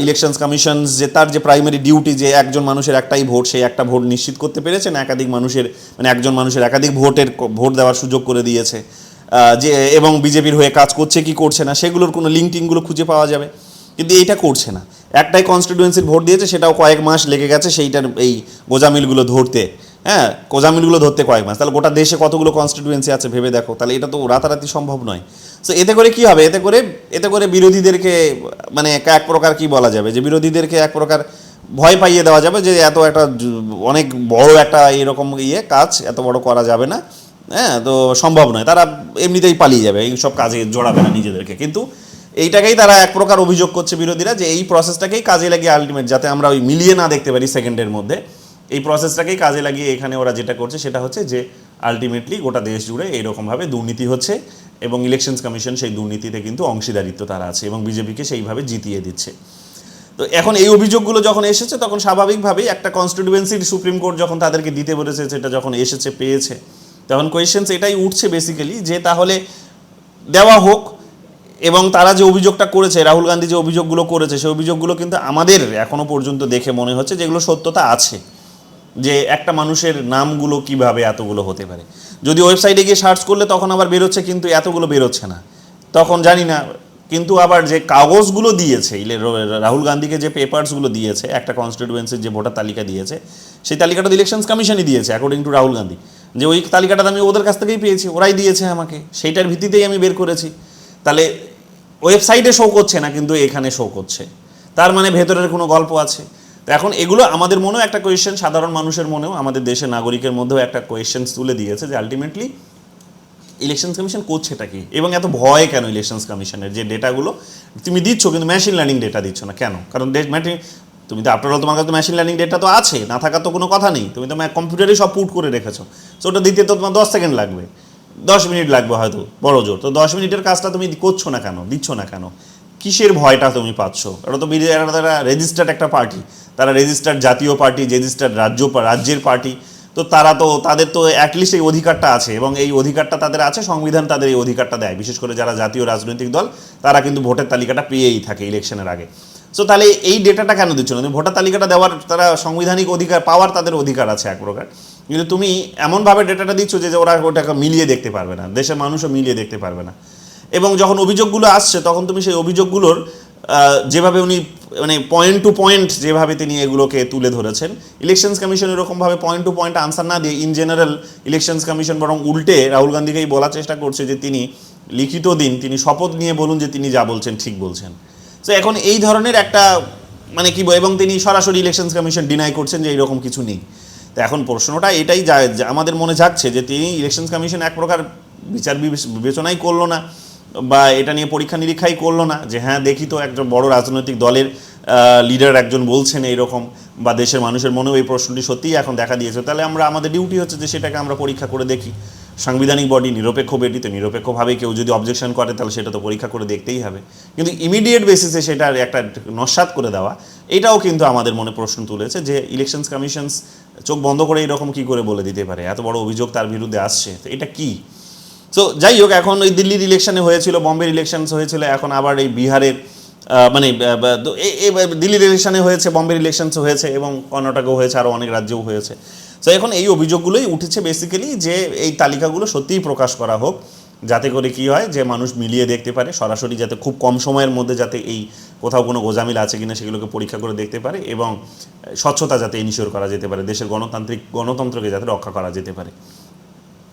ইলেকশনস কমিশন যে তার যে প্রাইমারি ডিউটি, যে একজন মানুষের একটাই ভোট, সেই একটা ভোট নিশ্চিত করতে পেরেছে না একাধিক মানুষের, মানে একজন মানুষের একাধিক ভোট দেওয়ার সুযোগ করে দিয়েছে। যে এবং বিজেপির হয়ে কাজ করছে কি করছে না সেগুলোর কোনো লিঙ্ক টিঙ্কগুলো খুঁজে পাওয়া যাবে, কিন্তু এইটা করছে না। একটাই কনস্টিটিউয়েন্সির ভোট দিয়েছে, সেটাও কয়েক মাস লেগে গেছে সেইটার এই গোজামিলগুলো ধরতে। হ্যাঁ, গোজামিলগুলো ধরতে কয়েক মাস, তাহলে গোটা দেশে কতগুলো কনস্টিটিউয়েন্সি আছে ভেবে দেখো, তাহলে এটা তো রাতারাতি সম্ভব নয়। সো এতে করে কি হবে, এতে করে বিরোধীদেরকে মানে এক প্রকার কি বলা যাবে, যে বিরোধীদেরকে এক প্রকার ভয় পাইয়ে দেওয়া যাবে যে এত একটা অনেক বড় একটা এরকম কাজ এত বড় করা যাবে না, হ্যাঁ, তো সম্ভব নয়, তারা এমনিতেই পালিয়ে যাবে, এই সব কাজে জড়াবে না নিজেদেরকে। কিন্তু এইটাকেই তারা এক প্রকার অভিযোগ করছে বিরোধীরা, যে এই প্রসেসটাকেই কাজে লাগিয়ে আলটিমেট যাতে আমরা ওই মিলিয়ে না দেখতে পারি সেকেন্ডের মধ্যে, এই প্রসেসটাকেই কাজে লাগিয়ে এখানে ওরা যেটা করছে সেটা হচ্ছে যে আলটিমেটলি গোটা দেশ জুড়ে এইরকমভাবে দুর্নীতি হচ্ছে, এবং ইলেকশনস কমিশন সেই দুর্নীতিতে কিন্তু অংশীদারিত্ব তারা আছে এবং বিজেপিকে সেইভাবে জিতিয়ে দিচ্ছে। তো এখন এই অভিযোগগুলো যখন এসেছে, তখন স্বাভাবিকভাবেই একটা কনস্টিটিউয়েন্সির সুপ্রিম কোর্ট যখন তাদেরকে দিতে বলেছে, সেটা যখন এসেছে পেয়েছে, তখন কোয়েশ্চেন্স এটাই উঠছে বেসিক্যালি যে তাহলে দেওয়া হোক। এবং তারা যে অভিযোগটা করেছে, রাহুল গান্ধী যে অভিযোগগুলো করেছে, সেই অভিযোগগুলো কিন্তু আমাদের এখনও পর্যন্ত দেখে মনে হচ্ছে যেগুলো সত্যতা আছে, যে একটা মানুষের নামগুলো কিভাবে এতগুলো হতে পারে। যদি ওয়েবসাইটে গিয়ে সার্চ করলে তখন আবার বেরোচ্ছে, কিন্তু এতগুলো বেরোচ্ছে না, তখন জানি না। কিন্তু আবার যে কাগজগুলো দিয়েছে রাহুল গান্ধীকে, যে পেপারসগুলো দিয়েছে, একটা কনস্টিটিউয়েন্সির যে ভোটার তালিকা দিয়েছে, সেই তালিকাটা ইলেকশনস কমিশনই দিয়েছে অ্যাকর্ডিং টু রাহুল গান্ধী, যে ওই তালিকাটা আমি ওদের কাছ থেকেই পেয়েছি, ওরাই দিয়েছে আমাকে, সেইটার ভিত্তিতেই আমি বের করেছি। তাহলে ওয়েবসাইটে শো করছে না, কিন্তু এখানে শো করছে, তার মানে ভেতরের কোনো গল্প আছে। তো এখন এগুলো আমাদের মনেও একটা কোয়েশ্চেন, সাধারণ মানুষের মনেও, আমাদের দেশের নাগরিকের মধ্যেও একটা কোয়েশ্চেন তুলে দিয়েছে যে আলটিমেটলি ইলেকশনস কমিশন করছেটা কি, এবং এত ভয় কেন ইলেকশনস কমিশনের, যে ডেটাগুলো তুমি দিচ্ছ কিন্তু মেশিন লার্নিং ডেটা দিচ্ছ না কেন? কারণ তুমি তো আফটার অল তোমার কাছে মেশিন লার্নিং ডেটা তো আছে, না থাকার তো কোনো কথা নেই, তুমি তো কম্পিউটারে সব পুট করে রেখেছো, সো ওটা দিতে তো তোমার 10 সেকেন্ড লাগবে, 10 মিনিট লাগবে হয়তো বড় জোর, তো 10 মিনিটের কাজটা তুমি করছো না কেন, দিচ্ছ না কেন? কিসের ভয়টা তুমি পাচ্ছ? এটা তো তারা রেজিস্টার্ড একটা পার্টি, তারা রেজিস্টার্ড জাতীয় পার্টি, রেজিস্টার্ড রাজ্যের পার্টি, তো তাদের তো অ্যাটলিস্ট এই অধিকারটা আছে, এবং এই অধিকারটা তাদের আছে, সংবিধান তাদের এই অধিকারটা দেয়। বিশেষ করে যারা জাতীয় রাজনৈতিক দল, তারা কিন্তু ভোটের তালিকাটা পেয়েই থাকে ইলেকশনের আগে। সো তাহলে এই ডেটাটা কেন দিচ্ছ না? তুমি ভোটার তালিকাটা দেওয়ার তারা সাংবিধানিক অধিকার পাওয়ার তাদের অধিকার আছে এক প্রকার, কিন্তু তুমি এমনভাবে ডেটাটা দিচ্ছ যে ওরা ওটাকে মিলিয়ে দেখতে পারবে না, দেশের মানুষও মিলিয়ে দেখতে পারবে না। এবং যখন অভিযোগগুলো আসছে, তখন তুমি সেই অভিযোগগুলোর যেভাবে উনি মানে পয়েন্ট টু পয়েন্ট যেভাবে তিনি এগুলোকে তুলে ধরেছেন, ইলেকশনস কমিশন এরকমভাবে পয়েন্ট টু পয়েন্ট আনসার না দিয়ে ইন জেনারেল ইলেকশনস কমিশন বরং উল্টে রাহুল গান্ধীকেই বলার চেষ্টা করছে যে তিনি লিখিত দিন, তিনি শপথ নিয়ে বলুন যে তিনি যা বলছেন ঠিক বলছেন। তো এখন এই ধরনের একটা মানে কি, এবং তিনি সরাসরি ইলেকশনস কমিশন ডিনাই করছেন যে এইরকম কিছু নেই। তো এখন প্রশ্নটা এটাই আমাদের মনে জাগছে যে তিনি ইলেকশনস কমিশন এক প্রকার বিচার বিবেচনাই করলো না, বা এটা নিয়ে পরীক্ষা নিরীক্ষাই করলো না, যে হ্যাঁ দেখি তো একজন বড় রাজনৈতিক দলের লিডার একজন বলছেন এইরকম, বা দেশের মানুষের মনেও এই প্রশ্নটি সত্যিই এখন দেখা দিয়েছে, তাহলে আমাদের ডিউটি হচ্ছে যে সেটাকে আমরা পরীক্ষা করে দেখি। সাংবিধানিক বডি, নিরপেক্ষ বডি, তো নিরপেক্ষভাবে কেউ যদি অবজেকশন করে তাহলে সেটা তো পরীক্ষা করে দেখতেই হবে, কিন্তু ইমিডিয়েট বেসিসে সেটার একটা নস্যাৎ করে দেওয়া, এটাও কিন্তু আমাদের মনে প্রশ্ন তুলেছে যে ইলেকশনস কমিশনস চোখ বন্ধ করে এরকম কী করে বলে দিতে পারে, এত বড় অভিযোগ তার বিরুদ্ধে আসছে, তো এটা কী? সো যাই হোক, এখন ওই দিল্লির ইলেকশনে হয়েছিল, বম্বের ইলেকশনস হয়েছিল, এখন আবার এই বিহারের মানে দিল্লির ইলেকশনে হয়েছে, বম্বের ইলেকশনস হয়েছে, এবং কর্ণাটকেও হয়েছে, আরও অনেক রাজ্যেও হয়েছে। সো এখন এই অভিযোগগুলোই উঠেছে বেসিক্যালি, যে এই তালিকাগুলো সত্যিই প্রকাশ করা হোক, যাতে করে কি হয় যে মানুষ মিলিয়ে দেখতে পারে সরাসরি, যাতে খুব কম সময়ের মধ্যে যাতে এই কোথাও কোনো গোজামিল আছে কিনা সেগুলোকে পরীক্ষা করে দেখতে পারে, এবং স্বচ্ছতা যাতে ইনশিওর করা যেতে পারে, দেশের গণতন্ত্রকে যাতে রক্ষা করা যেতে পারে।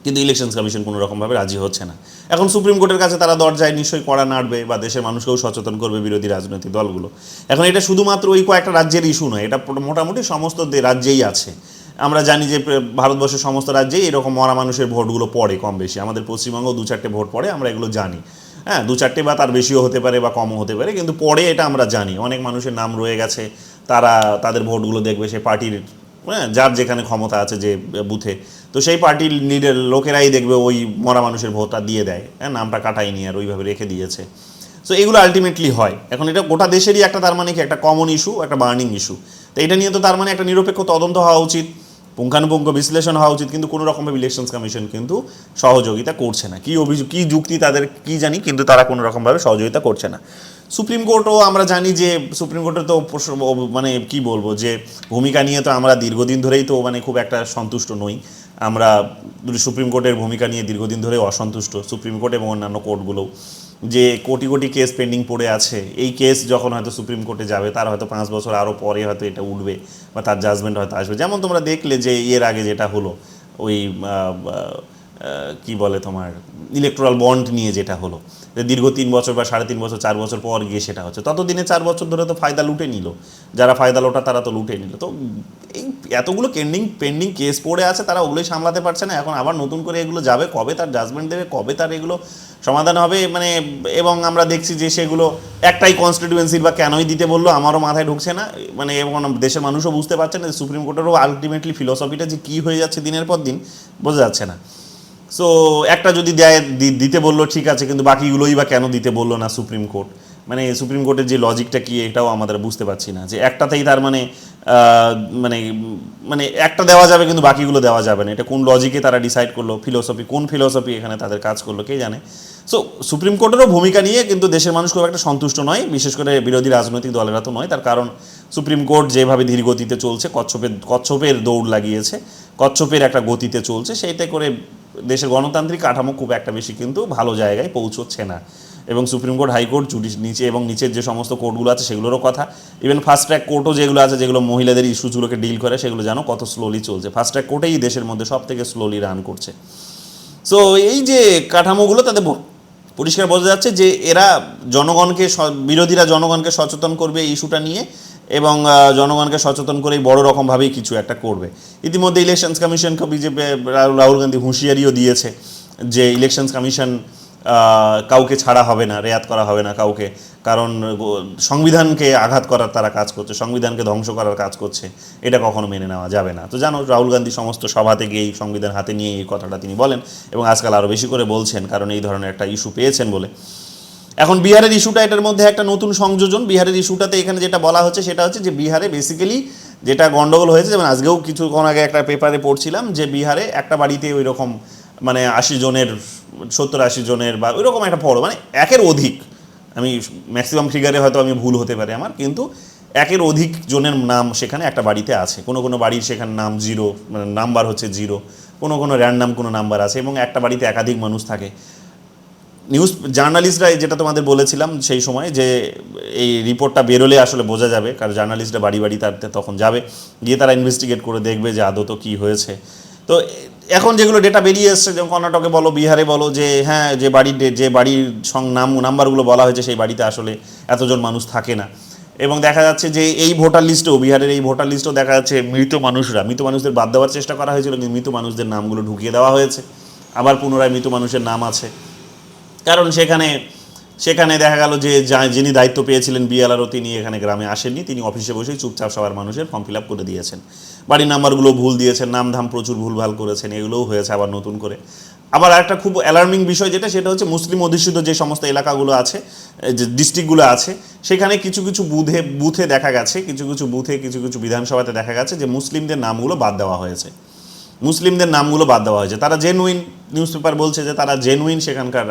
কিন্তু ইলেকশনস কমিশন কোনো রকমভাবে রাজি হচ্ছে না। এখন সুপ্রিম কোর্টের কাছে তারা দরজায় নিশ্চয়ই কড়া নাড়বে, বা দেশের মানুষকেও সচেতন করবে বিরোধী রাজনৈতিক দলগুলো। এখন এটা শুধুমাত্র ওই কয়েকটা রাজ্যের ইস্যু নয়, এটা মোটামুটি সমস্ত রাজ্যেই আছে। আমরা জানি যে ভারতবর্ষের সমস্ত রাজ্যেই এরকম মরা মানুষের ভোটগুলো পড়ে কম বেশি, আমাদের পশ্চিমবঙ্গেও 2-4টে ভোট পড়ে, আমরা এগুলো জানি। হ্যাঁ, 2-4টে বা তার বেশিও হতে পারে বা কমও হতে পারে, কিন্তু পড়ে এটা আমরা জানি। অনেক মানুষের নাম রয়ে গেছে, তাদের ভোটগুলো দেখবে সেই পার্টির, হ্যাঁ, যার যেখানে ক্ষমতা আছে যে বুথে, তো সেই পার্টির লোকেরাই দেখবে ওই মরা মানুষের ভোটটা দিয়ে দেয়, হ্যাঁ, নামটা কাটায়নি আর ওইভাবে রেখে দিয়েছে। সো এগুলো আলটিমেটলি হয়। এখন এটা গোটা দেশেরই একটা তার মানে কি একটা কমন ইস্যু, একটা বার্নিং ইস্যু। তো এটা নিয়ে তো তার মানে একটা নিরপেক্ষ তদন্ত হওয়া উচিত, পুঙ্খানুপুঙ্খ বিশ্লেষণ হওয়া উচিত, কিন্তু কোনো রকমভাবে ইলেকশনস কমিশন কিন্তু সহযোগিতা করছে না। কী অভিযোগ, কী যুক্তি তাদের কী জানি, কিন্তু তারা কোনো রকমভাবে সহযোগিতা করছে না। সুপ্রিম কোর্টও আমরা জানি যে সুপ্রিম কোর্টের তো মানে কি বলবো, যে ভূমিকা নিয়ে তো আমরা দীর্ঘদিন ধরেই তো মানে খুব একটা সন্তুষ্ট নই। আমরা সুপ্রিম কোর্টের ভূমিকা নিয়ে দীর্ঘদিন ধরে অসন্তুষ্ট, সুপ্রিম কোর্ট এবং অন্যান্য কোর্টগুলোও, যে কোটি কোটি কেস পেন্ডিং পড়ে আছে। এই কেস যখন হয়তো সুপ্রিম কোর্টে যাবে, তার হয়তো 5 বছর আরও পরে হয়তো এটা উঠবে বা তার জাজমেন্ট হয়তো আসবে। যেমন তোমরা দেখলে যে এর আগে যেটা হলো ওই কি বলে তোমার ইলেকট্রাল বন্ড নিয়ে যেটা হলো, যে দীর্ঘ 3 বছর বা 3.5 বছর 4 বছর পর গিয়ে সেটা হচ্ছে, ততদিনে 4 বছর ধরে তো ফায়দা লুটে নিল, যারা ফায়দা লোটা তারা তো লুটে নিল। তো এই এতগুলো পেন্ডিং কেস পড়ে আছে, তারা ওগুলোই সামলাতে পারছে না। এখন আবার নতুন করে এগুলো যাবে, কবে তার জাজমেন্ট দেবে, কবে তার এগুলো সমাধান হবে, মানে এবং আমরা দেখছি যে সেগুলো একটাই কনস্টিটিউয়েন্সির বা কেনই দিতে বললো আমারও মাথায় ঢুকছে না, মানে এবং দেশের মানুষও বুঝতে পারছে না যে সুপ্রিম কোর্টেরও আলটিমেটলি ফিলসফিটা যে কী হয়ে যাচ্ছে দিনের পর দিন বোঝা যাচ্ছে না। সো একটা যদি দেয় দিতে বললো ঠিক আছে, কিন্তু বাকিগুলোই বা কেন দিতে বললো না সুপ্রিম কোর্ট, মানে সুপ্রিম কোর্টের যে লজিকটা কি এটাও আমাদের বুঝতে পারছি না, যে একটাতেই তার মানে মানে মানে একটা দেওয়া যাবে কিন্তু বাকিগুলো দেওয়া যাবে না, এটা কোন লজিকে তারা ডিসাইড করলো, কোন ফিলসফি এখানে তাদের কাজ করলো কে জানে। সো সুপ্রিম কোর্টেরও ভূমিকা নিয়ে কিন্তু দেশের মানুষ খুব একটা সন্তুষ্ট নয়, বিশেষ করে বিরোধী রাজনৈতিক দলেরা তো নয়। তার কারণ সুপ্রিম কোর্ট যেভাবে ধীর গতিতে চলছে, কচ্ছপের দৌড় লাগিয়েছে, কচ্ছপের একটা গতিতে চলছে, সেইটা করে দেশের গণতান্ত্রিক কাঠামো খুব একটা বেশি কিন্তু ভালো জায়গায় পৌঁছচ্ছে না। এবং সুপ্রিম কোর্ট, হাইকোর্ট, নিচে এবং নিচের যে সমস্ত কোর্টগুলো আছে সেগুলোরও কথা, ইভেন ফাস্ট ট্র্যাক কোর্টও যেগুলো আছে, যেগুলো মহিলাদের ইস্যুগুলোকে ডিল করে, সেগুলো জানো কত স্লোলি চলছে। ফাস্ট ট্র্যাক কোর্টেই দেশের মধ্যে সব থেকে স্লোলি রান করছে। সো এই যে কাঠামোগুলো তাদের পরিষ্কার বোঝা যাচ্ছে যে এরা জনগণকে, বিরোধীরা জনগণকে সচেতন করবে এই ইস্যুটা নিয়ে, এবং জনগণকে সচেতন করেই বড় রকমভাবেই কিছু একটা করবে। ইতিমধ্যে ইলেকশনস কমিশনকে বিজেপি রাহুল গান্ধী হুঁশিয়ারিও দিয়েছে যে ইলেকশনস কমিশন কাউকে ছাড়া হবে না, রেয়াত করা হবে না কাউকে, কারণ সংবিধানকে আঘাত করার তারা কাজ করছে, সংবিধানকে ধ্বংস করার কাজ করছে, এটা কখনো মেনে নেওয়া যাবে না। তো জানো রাহুল গান্ধী সমস্ত সভাতে গিয়ে এই সংবিধান হাতে নিয়ে এই কথাটা তিনি বলেন, এবং আজকাল আরও বেশি করে বলছেন, কারণ এই ধরনের একটা ইস্যু পেয়েছেন বলে। এখন বিহারের ইস্যুটা এটার মধ্যে একটা নতুন সংযোজন। বিহারের ইস্যুটাতে এখানে যেটা বলা হচ্ছে সেটা হচ্ছে যে বিহারে বেসিক্যালি যেটা গন্ডগোল হয়েছে, যেমন আজকেও কিছুক্ষণ আগে একটা পেপারে পড়ছিলাম যে বিহারে একটা বাড়িতে ওই রকম মানে 80 জনের 70-80 জনের বা ওই রকম একটা বড় মানে একের অধিক, আমি ম্যাক্সিমাম ফিগারে হয়তো আমি ভুল হতে পারে আমার, কিন্তু একের অধিক জনের নাম সেখানে একটা বাড়িতে আছে। কোনো কোনো বাড়ির সেখানে নাম 0, মানে নাম্বার হচ্ছে 0, কোনো কোনো র্যান্ডাম কোনো নাম্বার আছে, এবং একটা বাড়িতে একাধিক মানুষ থাকে। নিউজ জার্নালিস্টরা যেটা তোমাদের বলেছিলাম সেই সময়, যে এই রিপোর্টটা বেরোলে আসলে বোঝা যাবে, কারণ জার্নালিস্টরা বাড়ি বাড়ি তার তখন যাবে, গিয়ে তারা ইনভেস্টিগেট করে দেখবে যে আদৌ তো কী হয়েছে। তো এখন যেগুলো ডেটা বেরিয়ে এসছে, যেমন কর্ণাটকে বলো, বিহারে বলো, যে হ্যাঁ যে বাড়ির নাম্বারগুলো বলা হয়েছে সেই বাড়িতে আসলে এতজন মানুষ থাকে না। এবং দেখা যাচ্ছে যে এই ভোটার লিস্টেও, বিহারের এই ভোটার লিস্টেও দেখা যাচ্ছে মৃত মানুষদের বাদ দেওয়ার চেষ্টা করা হয়েছিল, কিন্তু মৃত মানুষদের নামগুলো ঢুকিয়ে দেওয়া হয়েছে, আবার পুনরায় মৃত মানুষের নাম আছে। কারণ সেখানে দেখা গেল যে যিনি দায়িত্ব পেয়েছিলেন বিএলআরও, তিনি এখানে গ্রামে আসেননি, তিনি অফিসে বসেই চুপচাপ সবার মানুষের ফর্ম ফিল আপ করে দিয়েছেন, বাড়ির নাম্বারগুলো ভুল দিয়েছেন, নামধাম প্রচুর ভুলভাল করেছেন, এগুলোও হয়েছে আবার নতুন করে। আবার একটা খুব অ্যালার্মিং বিষয় যেটা, সেটা হচ্ছে মুসলিম অধ্যুষিত যে সমস্ত এলাকাগুলো আছে, যে ডিস্ট্রিক্টগুলো আছে, সেখানে কিছু কিছু বুথে দেখা গেছে, কিছু কিছু বিধানসভাতে দেখা গেছে যে মুসলিমদের নামগুলো বাদ দেওয়া হয়েছে। তারা জেনুইন, নিউজ পেপার বলছে যে তারা জেনুইন সেখানকার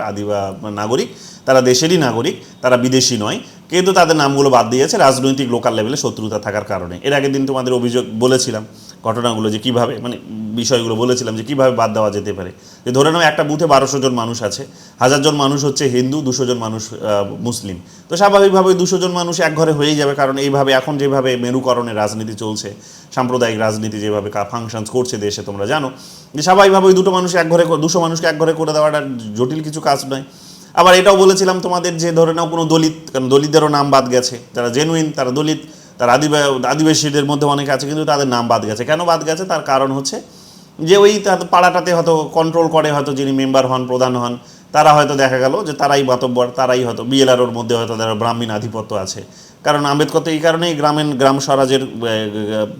নাগরিক, তারা দেশেরই নাগরিক, তারা বিদেশি নয়, কিন্তু তাদের নামগুলো বাদ দিয়েছে রাজনৈতিক লোকাল লেভেলে শত্রুতা থাকার কারণে। এর আগের দিন তোমাদের অভিযোগ বলেছিলাম ঘটনাগুলো, যে কীভাবে মানে বিষয়গুলো বলেছিলাম যে কীভাবে বাদ দেওয়া যেতে পারে। যে ধরে নাও একটা বুথে 1200 জন মানুষ আছে, 1000 জন মানুষ হচ্ছে হিন্দু, 200 জন মানুষ মুসলিম, তো স্বাভাবিকভাবে 200 জন মানুষ এক ঘরে হয়েই যাবে, কারণ এইভাবে এখন যেভাবে মেরুকরণের রাজনীতি চলছে, সাম্প্রদায়িক রাজনীতি যেভাবে ফাংশনস করছে দেশে, তোমরা জানো যে স্বাভাবিকভাবে ওই 200 মানুষকে এক ঘরে করে দেওয়াটা জটিল কিছু কাজ নয়। আবার এটাও বলেছিলাম তোমাদের যে ধরে নাও কোনো দলিত, কারণ দলিতদেরও নাম বাদ গেছে, যারা জেনুইন তারা দলিত, তারা আদিবাসীদের মধ্যে অনেকে আছে, কিন্তু তাদের নাম বাদ গেছে। কেন বাদ গেছে? তার কারণ হচ্ছে যে ওই পাড়াটাতে হয়তো কন্ট্রোল করে, হয়তো যিনি মেম্বার হন, প্রধান হন, তারা হয়তো দেখা গেল যে তারাই মাতব্বর, তারাই হয়তো বিএলআরওর মধ্যে হয়তো তারা ব্রাহ্মণ আধিপত্য আছে। কারণ আম্বেদকর তো এই কারণেই গ্রাম স্বরাজের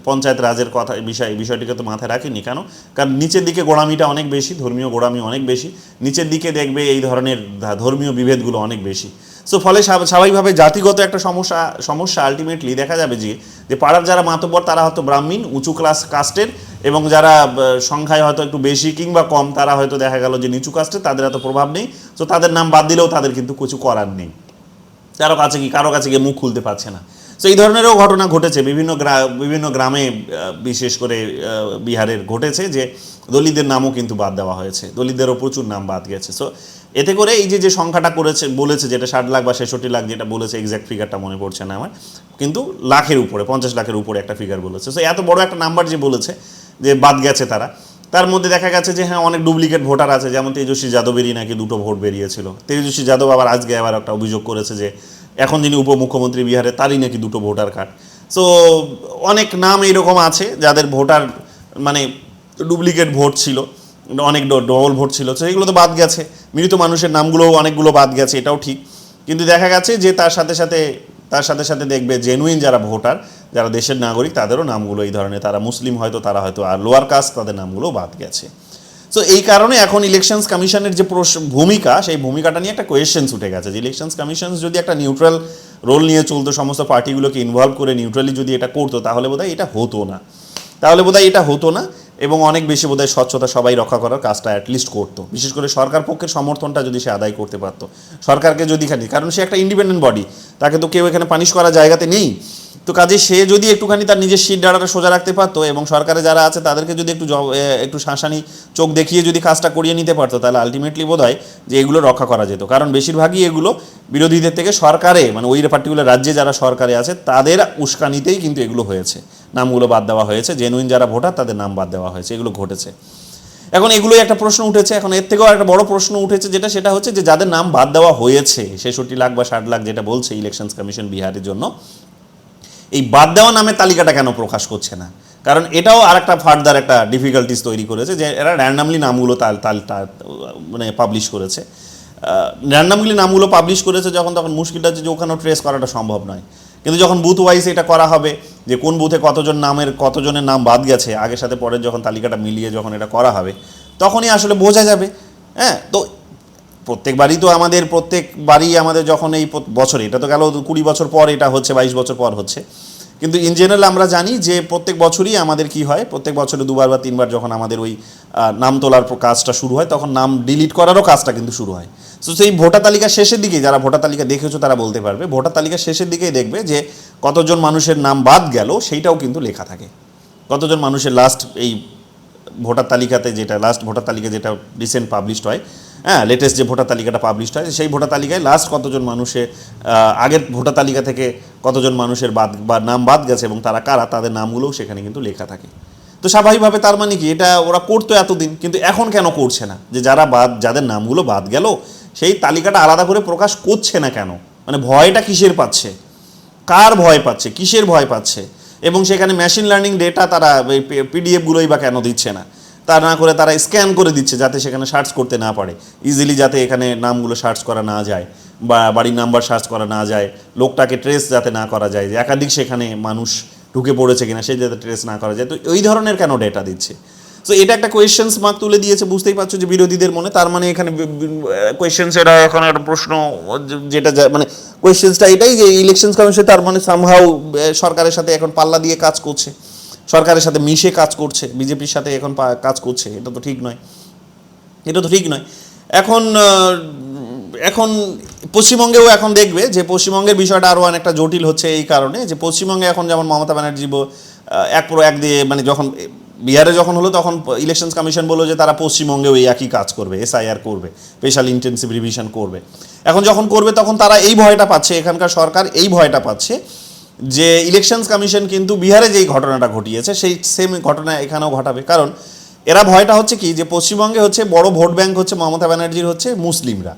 পঞ্চায়েত রাজের বিষয়টিকে তো মাথায় রাখেনি। কারণ নিচের দিকে গোড়ামিটা অনেক বেশি, ধর্মীয় গোড়ামি অনেক বেশি, নিচের দিকে দেখবে এই ধরনের ধর্মীয় বিভেদগুলো অনেক বেশি। সো ফলে স্বাভাবিকভাবে জাতিগত একটা সমস্যা আলটিমেটলি দেখা যাবে যে পাড়ার যারা মাতব্বর তারা হয়তো ব্রাহ্মণ উঁচু ক্লাস কাস্টের, এবং যারা সংখ্যায় হয়তো একটু বেশি কিংবা কম তারা হয়তো দেখা গেল যে নিচু কাস্টের, তাদের এত প্রভাব নেই। সো তাদের নাম বাদ দিলেও তাদের কিন্তু কিছু করার নেই, কারো কাছে গিয়ে মুখ খুলতে পারছে না। সো এই ধরনেরও ঘটনা ঘটেছে বিভিন্ন গ্রামে, বিশেষ করে বিহারের ঘটেছে যে দলিতদের নামও কিন্তু বাদ দেওয়া হয়েছে, দলিতদেরও প্রচুর নাম বাদ গেছে। সো এতে করে এই যে সংখ্যাটা বলেছে যেটা 60 লাখ বা 66 লাখ যেটা বলেছে, এক্স্যাক্ট ফিগারটা মনে পড়ছে না আমার, কিন্তু লাখের উপরে 50 লাখের উপরে একটা ফিগার বলেছে। সো এত বড় একটা নাম্বার যে বলেছে যে বাদ গেছে তার মধ্যে দেখা গেছে যে হ্যাঁ অনেক ডুপ্লিকেট ভোটার আছে, যেমন তেজস্বী যাদবেরই নাকি 2টো ভোট বেরিয়েছিল। তেজস্বী যাদব আবার আজকে আবার একটা অভিযোগ করেছে যে এখন যিনি উপমুখ্যমন্ত্রী বিহারে তারই নাকি 2টো ভোটার কার্ড। সো অনেক নাম এইরকম আছে যাদের ভোটার মানে ডুপ্লিকেট ভোট ছিল, অনেক ডবল ভোট ছিল, তো এগুলো তো বাদ গেছে। মৃত মানুষের নামগুলোও অনেকগুলো বাদ গেছে, এটাও ঠিক। কিন্তু দেখা গেছে যে তার সাথে সাথে দেখবে জেনুইন যারা ভোটার, যারা দেশের নাগরিক, তাদেরও নামগুলো এই ধরনের, তারা মুসলিম হয়তো, তারা হয়তো আর লোয়ার কাস্ট, তাদের নামগুলো বাদ গেছে। সো এই কারণে এখন ইলেকশনস কমিশনের যে ভূমিকা, সেই ভূমিকাটা নিয়ে একটা কোয়েশ্চেন্স উঠে গেছে যে ইলেকশনস কমিশন যদি একটা নিউট্রাল রোল নিয়ে চলতো, সমস্ত পার্টিগুলোকে ইনভলভ করে নিউট্রালি যদি এটা করতো, তাহলে বোধহয় এটা হতো না, এবং অনেক বেশি বোধহয় স্বচ্ছতা সবাই রক্ষা করার কাজটা অ্যাটলিস্ট করতো। বিশেষ করে সরকার পক্ষের সমর্থনটা যদি সে আদায় করতে পারতো, সরকারকে যদি কারণ সে একটা ইন্ডিপেন্ডেন্ট বডি, তাকে তো কেউ এখানে পানিশ করার জায়গাতে নেই। তো কাজে সে যদি একটুখানি তার নিজের সিট ডাঁড়াটা সোজা রাখতে পারতো, এবং সরকারে যারা আছে তাদেরকে যদি একটু শাঁসানি চোখ দেখিয়ে যদি কাজটা করিয়ে নিতে পারতো, তাহলে আলটিমেটলি বোধ হয় যে এগুলো রক্ষা করা যেত। কারণ বেশিরভাগই এগুলো বিরোধীদের থেকে সরকারে, মানে ওই পার্টিকুলার রাজ্যে যারা সরকারে আছে তাদের উস্কানিতেই কিন্তু এগুলো হয়েছে, নামগুলো বাদ দেওয়া হয়েছে, জেনুইন যারা ভোটার তাদের নাম বাদ দেওয়া হয়েছে, এগুলো ঘটেছে। এখন এগুলোই একটা প্রশ্ন উঠেছে, এখন এর থেকেও একটা বড় প্রশ্ন উঠেছে, সেটা হচ্ছে যে যাদের নাম বাদ দেওয়া হয়েছে 66 লাখ বা 60 লাখ যেটা বলছে ইলেকশনস কমিশন বিহারের জন্য, এই বাদ দেওয়া নামের তালিকাটা কেন প্রকাশ করছে না? কারণ এটাও আর একটা ফার্দার একটা ডিফিকাল্টিস তৈরি করেছে যে এরা র্যান্ডামলি নামগুলো মানে পাবলিশ করেছে। র্যান্ডামলি নামগুলো পাবলিশ করেছে যখন, তখন মুশকিলটা হচ্ছে যে ওখানেও ট্রেস করাটা সম্ভব নয়। কিন্তু যখন বুথ ওয়াইজ এটা করা হবে যে কোন বুথে কতজনের নাম বাদ গেছে, আগের সাথে পরের যখন তালিকাটা মিলিয়ে যখন এটা করা হবে, তখনই আসলে বোঝা যাবে। হ্যাঁ, তো প্রত্যেকবারই আমাদের যখন এই বছরে, এটা তো গেল 20 বছর পর এটা হচ্ছে, 22 বছর পর হচ্ছে, কিন্তু ইন জেনারেল আমরা জানি যে প্রত্যেক বছরই আমাদের কি হয়, প্রত্যেক বছরে 2বার বা 3বার যখন আমাদের ওই নাম তোলার কাজটা শুরু হয়, তখন নাম ডিলিট করারও কাজটা কিন্তু শুরু হয়। সো সেই ভোটার তালিকার শেষের দিকেই, যারা ভোটার তালিকা দেখেছো তারা বলতে পারবে, ভোটার তালিকার শেষের দিকেই দেখবে যে কতজন মানুষের নাম বাদ গেল সেইটাও কিন্তু লেখা থাকে। কতজন মানুষের লাস্ট ভোটার তালিকা যেটা রিসেন্ট পাবলিশড হয়, হ্যাঁ, লেটেস্ট যে ভোটার তালিকাটা পাবলিশড হয়, সেই ভোটার তালিকায় লাস্ট কতজন মানুষের আগের ভোটার তালিকা থেকে কতজন মানুষের নাম বাদ গেছে এবং তারা কারা, তাদের নামগুলোও সেখানে কিন্তু লেখা থাকে। তো স্বাভাবিকভাবে তার মানে কি, এটা ওরা করতো এতদিন, কিন্তু এখন কেন করছে না? যে যাদের নামগুলো বাদ গেল সেই তালিকাটা আলাদা করে প্রকাশ করছে না কেন? মানে ভয়টা কিসের পাচ্ছে, কার ভয় পাচ্ছে, কিসের ভয় পাচ্ছে? এবং সেখানে মেশিন লার্নিং ডেটা তারা পিডিএফগুলোই বা কেন দিচ্ছে না? তা না করে তারা স্ক্যান করে দিচ্ছে যাতে সেখানে সার্চ করতে না পারে, ইজিলি যাতে এখানে নামগুলো সার্চ করা না যায়, বা বাড়ির নাম্বার সার্চ করা না যায়, লোকটাকে ট্রেস যাতে না করা যায়, যে একাধিক সেখানে মানুষ ঢুকে পড়েছে কিনা সেই যাতে ট্রেস না করা যায়। তো ওই ধরনের কেন ডেটা দিচ্ছে? সো এটা একটা কোয়েশ্চেন্স মার্ক তুলে দিয়েছে, বুঝতেই পারছো যে বিরোধীদের মনে। তার মানে এখানে কোয়েশ্চেন্স, এটা এখন একটা প্রশ্ন, যেটা মানে কোয়েশ্চেন্সটা এটাই যে ইলেকশনস কমিশন তার মানে সামহাউ সরকারের সাথে এখন পাল্লা দিয়ে কাজ করছে, সরকারের সাথে মিশে কাজ করছে, বিজেপির সাথে এখন কাজ করছে। এটা তো ঠিক নয়। এখন পশ্চিমবঙ্গেও এখন দেখবে যে পশ্চিমবঙ্গের বিষয়টা আরও অনেকটা জটিল হচ্ছে এই কারণে যে পশ্চিমবঙ্গে এখন যেমন মমতা ব্যানার্জি এক দিয়ে, মানে যখন বিহারে যখন হলো তখন ইলেকশনস কমিশন বললো যে তারা পশ্চিমবঙ্গেও এই একই কাজ করবে, SIR করবে, স্পেশাল ইন্টেন্সিভ রিভিশন করবে। এখন যখন করবে তখন তারা এই ভয়টা পাচ্ছে, এখানকার সরকার এই ভয়টা পাচ্ছে যে ইলেকশনস কমিশন কিন্তু বিহারে যেই ঘটনাটা ঘটিয়েছে সেই সেম ঘটনা এখানেও ঘটাবে। কারণ এরা ভয়টা হচ্ছে কি, যে পশ্চিমবঙ্গে হচ্ছে বড় ভোট ব্যাংক হচ্ছে মমতা ব্যানার্জির হচ্ছে মুসলিমরা,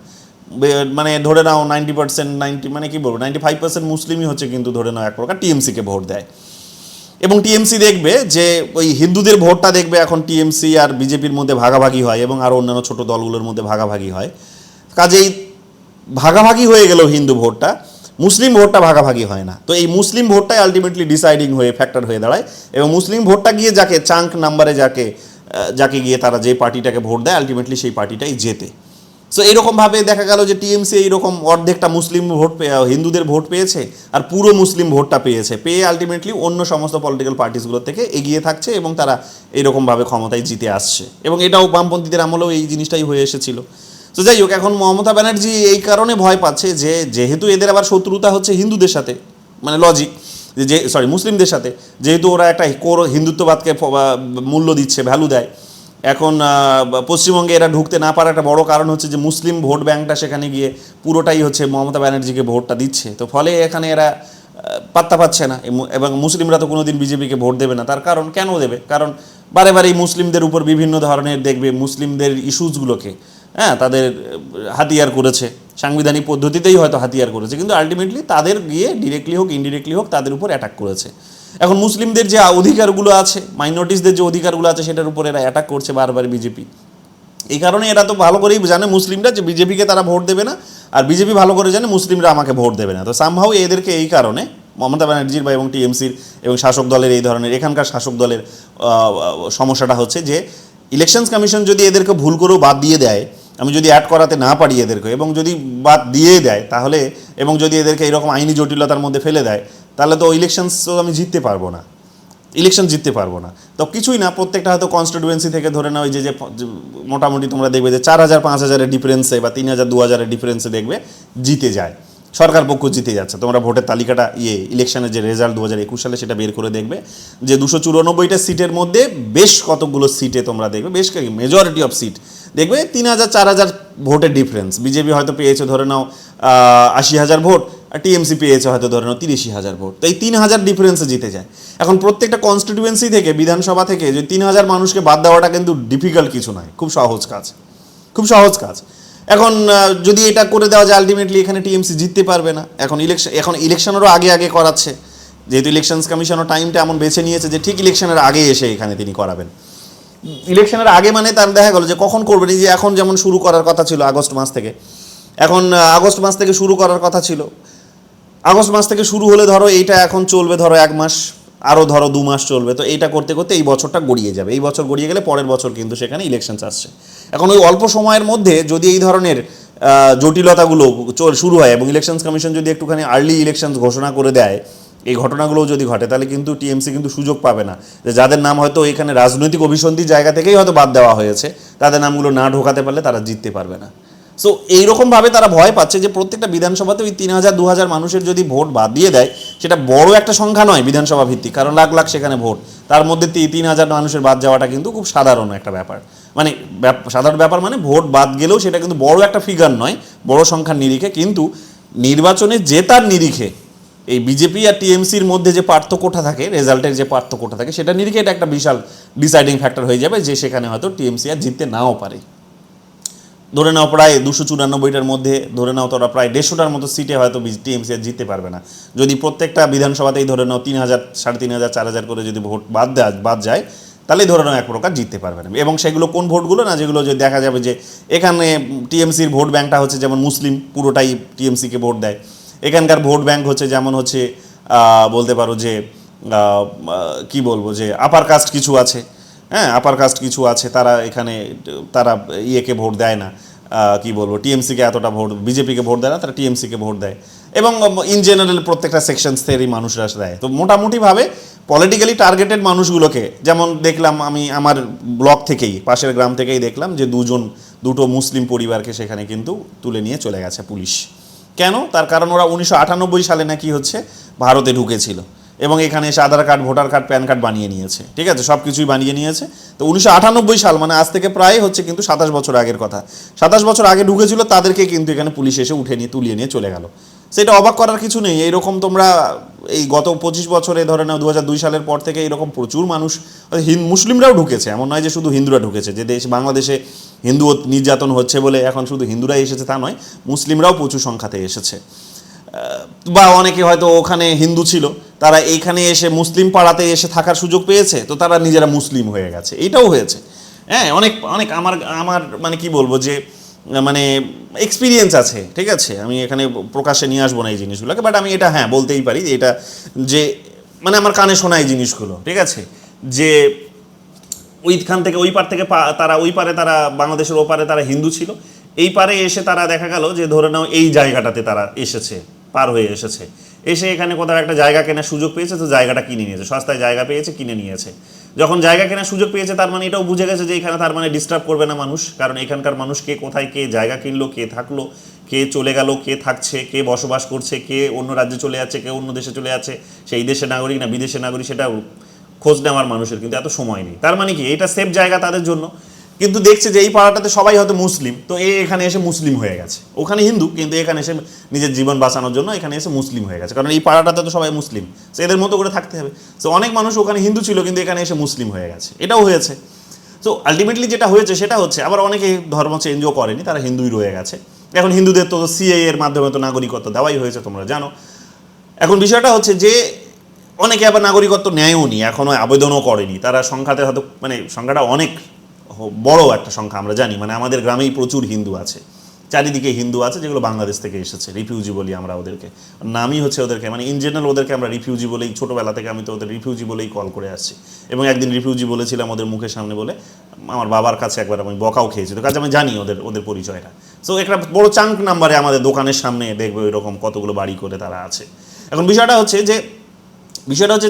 মানে ধরে নাও 90% মানে কি বলবো 95% মুসলিমই হচ্ছে কিন্তু ধরে নাও এক প্রকার টিএমসিকে ভোট দেয়। এবং টিএমসি দেখবে যে ওই হিন্দুদের ভোটটা দেখবে এখন টিএমসি আর বিজেপির মধ্যে ভাগাভাগি হয় এবং আরও অন্যান্য ছোট দলগুলোর মধ্যে ভাগাভাগি হয়। কাজেই ভাগাভাগি হয়ে গেল হিন্দু ভোটটা, মুসলিম ভোটটা ভাগাভাগি হয় না। তো এই মুসলিম ভোটটাই আলটিমেটলি ডিসাইডিং ফ্যাক্টর হয়ে দাঁড়ায়, এবং মুসলিম ভোটটা গিয়ে যাকে চাঙ্ক নাম্বারে যাকে গিয়ে তারা যে পার্টিটাকে ভোট দেয় আলটিমেটলি সেই পার্টিটাই জেতে। সো এইরকমভাবে দেখা গেল যে টিএমসি এইরকম অর্ধেকটা মুসলিম ভোট হিন্দুদের ভোট পেয়েছে আর পুরো মুসলিম ভোটটা পেয়ে আলটিমেটলি অন্য সমস্ত পলিটিক্যাল পার্টিসগুলোর থেকে এগিয়ে থাকছে এবং তারা এইরকমভাবে ক্ষমতায় জিতে আসছে, এবং এটাও বামপন্থীদের আমলেও এই জিনিসটাই হয়ে এসেছিল। তো যাই হোক, এখন মমতা ব্যানার্জি এই কারণে ভয় পাচ্ছে যে যেহেতু এদের আবার শত্রুতা হচ্ছে হিন্দুদের সাথে, মানে লজিক যে মুসলিমদের সাথে, যেহেতু ওরা একটা কোর হিন্দুত্ববাদকে মূল্য দিচ্ছে, ভ্যালু দেয়। এখন পশ্চিমবঙ্গে এরা ঢুকতে না পারার একটা বড় কারণ হচ্ছে যে মুসলিম ভোট ব্যাঙ্কটা সেখানে গিয়ে পুরোটাই হচ্ছে মমতা ব্যানার্জিকে ভোটটা দিচ্ছে, তো ফলে এখানে এরা পাত্তা পাচ্ছে না। এবং মুসলিমরা তো কোনোদিন বিজেপিকে ভোট দেবে না, তার কারণ কেন দেবে? কারণ বারে বারেই মুসলিমদের উপর বিভিন্ন ধরনের দেখবে মুসলিমদের ইস্যুসগুলোকে তাদের হাতিয়ার করেছে, সাংবিধানিক পদ্ধতিতেই হয়তো হাতিয়ার করেছে, কিন্তু আলটিমেটলি তাদের গিয়ে ডিরেক্টলি হোক ইনডিরেক্টলি হোক তাদের উপর অ্যাটাক করেছে। এখন মুসলিমদের যে অধিকারগুলো আছে, মাইনরিটিসদের যে অধিকারগুলো আছে, সেটার উপর এরা অ্যাটাক করছে বারবার বিজেপি। এই কারণে এরা তো ভালো করেই জানে মুসলিমরা যে বিজেপিকে তারা ভোট দেবে না, আর বিজেপি ভালো করে জানে মুসলিমরা আমাকে ভোট দেবে না। তো সামহাউ এদেরকে এই কারণে মমতা ব্যানার্জির বা এবং টিএমসির এবং শাসক দলের এই ধরনের এখানকার শাসক দলের সমস্যাটা হচ্ছে যে ইলেকশনস কমিশন যদি এদেরকে ভুল করেও বাদ দিয়ে দেয়, আমি যদি অ্যাড করাতে না পারি এদেরকে, এবং যদি বাদ দিয়ে দেয় তাহলে, এবং যদি এদেরকে এরকম আইনি জটিলতার মধ্যে ফেলে দেয়, তাহলে তো ইলেকশনস তো আমি জিততে পারবো না, তো কিছুই না। প্রত্যেকটা হয়তো কনস্টিটিউয়েন্সি থেকে ধরে নাও যে মোটামুটি তোমরা দেখবে যে 4000 5000-এর ডিফারেন্সে বা 3000 2000-এর ডিফারেন্সে দেখবে জিতে যায়, সরকার পক্ষ জিতে যাচ্ছে। তোমরা ভোটের তালিকাটা ইলেকশনের যে রেজাল্ট 2021 সালে সেটা বের করে দেখবে যে 294টা সিটের মধ্যে বেশ কতগুলো সিটে তোমরা দেখবে, বেশ মেজরিটি অফ সিট দেখবে 3000 4000 ভোটের ডিফারেন্স। বিজেপি হয়তো পেয়েছে ধরে নাও 80,000 ভোট, আর টিএমসি পেয়েছে হয়তো ধরে নাও 83,000 ভোট, তো এই 3000 ডিফারেন্সে জিতে যায়। এখন প্রত্যেকটা কনস্টিটিউয়েন্সি থেকে, বিধানসভা থেকে যে 3000 মানুষকে বাদ দেওয়াটা কিন্তু ডিফিকাল্ট কিছু নয়, খুব সহজ কাজ। এখন যদি এটা করে দেওয়া যায় আলটিমেটলি এখানে টিএমসি জিততে পারবে না। এখন ইলেকশনেরও আগে করাচ্ছে, যেহেতু ইলেকশনস কমিশনও টাইমটা এমন বেছে নিয়েছে যে ঠিক ইলেকশনের আগে এসে এখানে তিনি করাবেন। ইলেকশনের আগে মানে তার দেখা গেল যে কখন করবেন, এই যে এখন যেমন শুরু করার কথা ছিল আগস্ট মাস থেকে, এখন আগস্ট মাস থেকে শুরু করার কথা ছিল। আগস্ট মাস থেকে শুরু হলে ধরো এইটা এখন চলবে ধরো 1 মাস, আরও ধরো 2 মাস চলবে, তো এইটা করতে করতে এই বছরটা গড়িয়ে যাবে। এই বছর গড়িয়ে গেলে পরের বছর কিন্তু সেখানে ইলেকশনস আসছে। এখন ওই অল্প সময়ের মধ্যে যদি এই ধরনের জটিলতাগুলো শুরু হয় এবং ইলেকশনস কমিশন যদি একটুখানি আর্লি ইলেকশনস ঘোষণা করে দেয়, এই ঘটনাগুলোও যদি ঘটে, তাহলে কিন্তু টিএমসি কিন্তু সুযোগ পাবে না যে যাদের নাম হয়তো এখানে রাজনৈতিক অভিসন্ধির জায়গা থেকেই হয়তো বাদ দেওয়া হয়েছে, তাদের নামগুলো না ঢোকাতে পারলে তারা জিততে পারবে না। সো এইরকমভাবে তারা ভয় পাচ্ছে যে প্রত্যেকটা বিধানসভাতে ওই 3000 2000 মানুষের যদি ভোট বাদ দিয়ে দেয়, সেটা বড় একটা সংখ্যা নয় বিধানসভা ভিত্তিক, কারণ লাখ লাখ সেখানে ভোট, তার মধ্যে 3000 মানুষের বাদ যাওয়াটা কিন্তু খুব সাধারণ একটা ব্যাপার। মানে সাধারণ ব্যাপার মানে ভোট বাদ গেলেও সেটা কিন্তু বড় একটা ফিগার নয়, বড় সংখ্যার নিরিখে। কিন্তু নির্বাচনে জেতার নিরিখে এই বিজেপি আর টিএমসির মধ্যে যে পার্থক্যটা থাকে, রেজাল্টের যে পার্থক্যটা থাকে, সেটা নিরিখে এটা একটা বিশাল ডিসাইডিং ফ্যাক্টর হয়ে যাবে যে সেখানে হয়তো টিএমসি আর জিততে নাও পারে। ধরে নাও প্রায় 294টার মধ্যে ধরে নাও তোরা প্রায় 150টার মতো সিটে হয়তো টিএমসি আর জিততে পারবে না। যদি প্রত্যেকটা বিধানসভাতেই ধরে নাও 3000 3500 4000 করে যদি ভোট বাদ যায়, তাহলে ধরে নাও এক প্রকার জিততে পারবে না। এবং সেগুলো কোন ভোটগুলো না, যেগুলো যে দেখা যাবে যে এখানে টিএমসির ভোট ব্যাঙ্কটা হচ্ছে যেমন মুসলিম পুরোটাই টিএমসিকে ভোট দেয়, এখানকার ভোট ব্যাঙ্ক হচ্ছে যেমন হচ্ছে বলতে পারো যে কি বলবো যে আপার কাস্ট কিছু আছে, আপার কাস্ট কিছু আছে, তারা এখানে তারা ইয়েকে ভোট দেয় না, কি বলবো টিএমসিকে এতটা ভোট, বিজেপিকে ভোট দেয় না, তারা টিএমসিকে ভোট দেয়। এবং ইন জেনারেল প্রত্যেকটা সেকশনসেরই মানুষরা দেয়। তো মোটামুটিভাবে পলিটিক্যালি টার্গেটেড মানুষগুলোকে যেমন দেখলাম আমি আমার ব্লক থেকেই, পাশের গ্রাম থেকেই দেখলাম যে দুটো মুসলিম পরিবারকে সেখানে কিন্তু তুলে নিয়ে চলে গেছে পুলিশ। কেন? তার কারণ ওরা 1998 সালে নাকি হচ্ছে ভারতে ঢুকেছিল এবং এখানে এসে Aadhaar card, voter card, PAN card বানিয়ে নিয়েছে, ঠিক আছে, সব কিছুই বানিয়ে নিয়েছে। তো 1998 সাল মানে আজ থেকে প্রায় হচ্ছে কিন্তু 27 বছর আগের কথা, 27 বছর আগে ঢুকেছিল, তাদেরকে কিন্তু এখানে পুলিশ এসে তুলিয়ে নিয়ে চলে গেল। সেটা অবাক করার কিছু নেই। এইরকম তোমরা এই গত 25 বছরে ধরে নাও 2002 সালের পর থেকে এইরকম প্রচুর মানুষ, মুসলিমরাও ঢুকেছে, এমন নয় যে শুধু হিন্দুরা ঢুকেছে। যে বাংলাদেশে হিন্দু নির্যাতন হচ্ছে বলে এখন শুধু হিন্দুরাই এসেছে তা নয়, মুসলিমরাও প্রচুর সংখ্যাতে এসেছে। বা অনেকে হয়তো ওখানে হিন্দু ছিল, তারা এইখানে এসে মুসলিম পাড়াতে এসে থাকার সুযোগ পেয়েছে, তো তারা নিজেরা মুসলিম হয়ে গেছে, এইটাও হয়েছে। অনেক অনেক আমার মানে কি বলবো যে মানে এক্সপিরিয়েন্স আছে, ঠিক আছে, আমি এখানে প্রকাশ্যে নিয়ে আসবো না এই জিনিসগুলোকে, বাট আমি এটা বলতেই পারি এটা যে মানে আমার কানে শোনা এই জিনিসগুলো, ঠিক আছে, যে ওইখান থেকে ওই পার থেকে তারা ওই পারে, তারা বাংলাদেশের ওপারে তারা হিন্দু ছিল, এই পারে এসে তারা দেখা গেল যে ধরে নাও এই জায়গাটাতে তারা এসেছে, পার হয়ে এসেছে, এসে এখানে কোথাও একটা জায়গা কেনার সুযোগ পেয়েছে, তো জায়গাটা কিনে নিয়েছে, সস্তায় জায়গা পেয়েছে, কিনে নিয়েছে। যখন জায়গা কেনার সুযোগ পেয়েছে তার মানে এটাও বুঝে গেছে যে এখানে তার মানে ডিস্টার্ব করবে না মানুষ, কারণ এখানকার মানুষ কে কোথায়, কে জায়গা কিনলো, কে থাকলো, কে চলে গেল, কে থাকছে, কে বসবাস করছে, কে অন্য রাজ্যে চলে যাচ্ছে, কে অন্য দেশে চলে যাচ্ছে, সেই দেশের নাগরিক না বিদেশের নাগরিক, সেটা খোঁজ নেওয়ার মানুষের কিন্তু এত সময় নেই। তার মানে কি এটা সেফ জায়গা তাদের জন্য। কিন্তু দেখছে যে এই পাড়াটাতে সবাই হয়তো মুসলিম, তো এখানে এসে মুসলিম হয়ে গেছে, ওখানে হিন্দু, কিন্তু এখানে এসে নিজের জীবন বাঁচানোর জন্য এখানে এসে মুসলিম হয়ে গেছে, কারণ এই পাড়াটাতে তো সবাই মুসলিম, সো এদের মতো করে থাকতে হবে। সো অনেক মানুষ ওখানে হিন্দু ছিল কিন্তু এখানে এসে মুসলিম হয়ে গেছে, এটাও হয়েছে। সো আলটিমেটলি যেটা হয়েছে সেটা হচ্ছে, আবার অনেকে ধর্ম চেঞ্জও করেনি, তারা হিন্দুই রয়ে গেছে। এখন হিন্দুদের তো সিএএ এর মাধ্যমে তো নাগরিকত্ব দেওয়াই হয়েছে, তোমরা জানো। এখন বিষয়টা হচ্ছে যে অনেকে আবার নাগরিকত্ব নেয়ও নি, এখনও আবেদনও করেনি, তারা সংখ্যাতে হয়তো মানে সংখ্যাটা অনেক বড় একটা সংখ্যা আমরা জানি, মানে আমাদের গ্রামেই প্রচুর হিন্দু আছে, চারিদিকে হিন্দু আছে যেগুলো বাংলাদেশ থেকে এসেছে, রিফিউজি বলি আমরা ওদেরকে, নামই হচ্ছে ওদেরকে, মানে ইন জেনারেল ওদেরকে আমরা রিফিউজি বলেই, ছোটোবেলা থেকে আমি তো ওদের রিফিউজি বলেই কল করে আসছি। এবং একদিন রিফিউজি বলেছিলাম ওদের মুখের সামনে বলে আমার বাবার কাছে একবার আমি বকাও খেয়েছি, তো কাজে আমি জানি ওদের পরিচয়টা। সো একটা বড় চাঙ্ক নাম্বারে আমাদের দোকানের সামনে দেখবে এরকম কতগুলো বাড়ি করে তারা আছে। এখন বিষয়টা হচ্ছে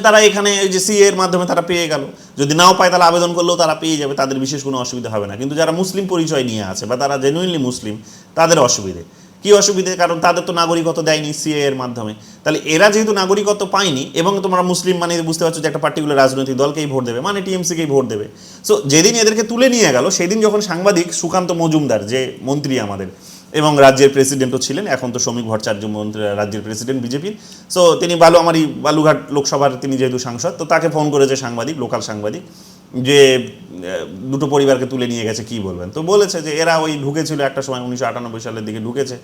তারা এখানে এই যে সিএ এর মাধ্যমে তারা পেয়ে গেল, যদি নাও পায় তাহলে আবেদন করলেও তারা পেয়ে যাবে, তাদের বিশেষ কোনো অসুবিধা হবে না। কিন্তু যারা মুসলিম পরিচয় নিয়ে আছে বা তারা জেনুইনলি মুসলিম, তাদের অসুবিধে কী অসুবিধে, কারণ তাদের তো নাগরিকত্ব দেয়নি সিএ এর মাধ্যমে। তাহলে এরা যেহেতু নাগরিকত্ব পায়নি, এবং তোমরা মুসলিম মানে বুঝতে পারছো যে একটা পার্টিকুলার রাজনৈতিক দলকেই ভোট দেবে, মানে টিএমসিকেই ভোট দেবে। সো যেদিন এদেরকে তুলে নিয়ে গেল, সেদিন যখন সাংবাদিক সুকান্ত মজুমদার, যে মন্ত্রী আমাদের এবং রাজ্যের প্রেসিডেন্টও ছিলেন, এখন তো শ্রমিক ভট্টাচার্য মন্ত্রী রাজ্যের প্রেসিডেন্ট বিজেপির, সো তিনি আমারই বালুঘাট লোকসভার তিনি যেহেতু সাংসদ, তো তাকে ফোন করেছে সাংবাদিক, লোকাল সাংবাদিক, যে দুটো পরিবারকে তুলে নিয়ে গেছে, কি বলবেন। তো বলেছে যে এরা ওই ঢুকেছিল একটা সময় 1998 সালের দিকে ঢুকেছে,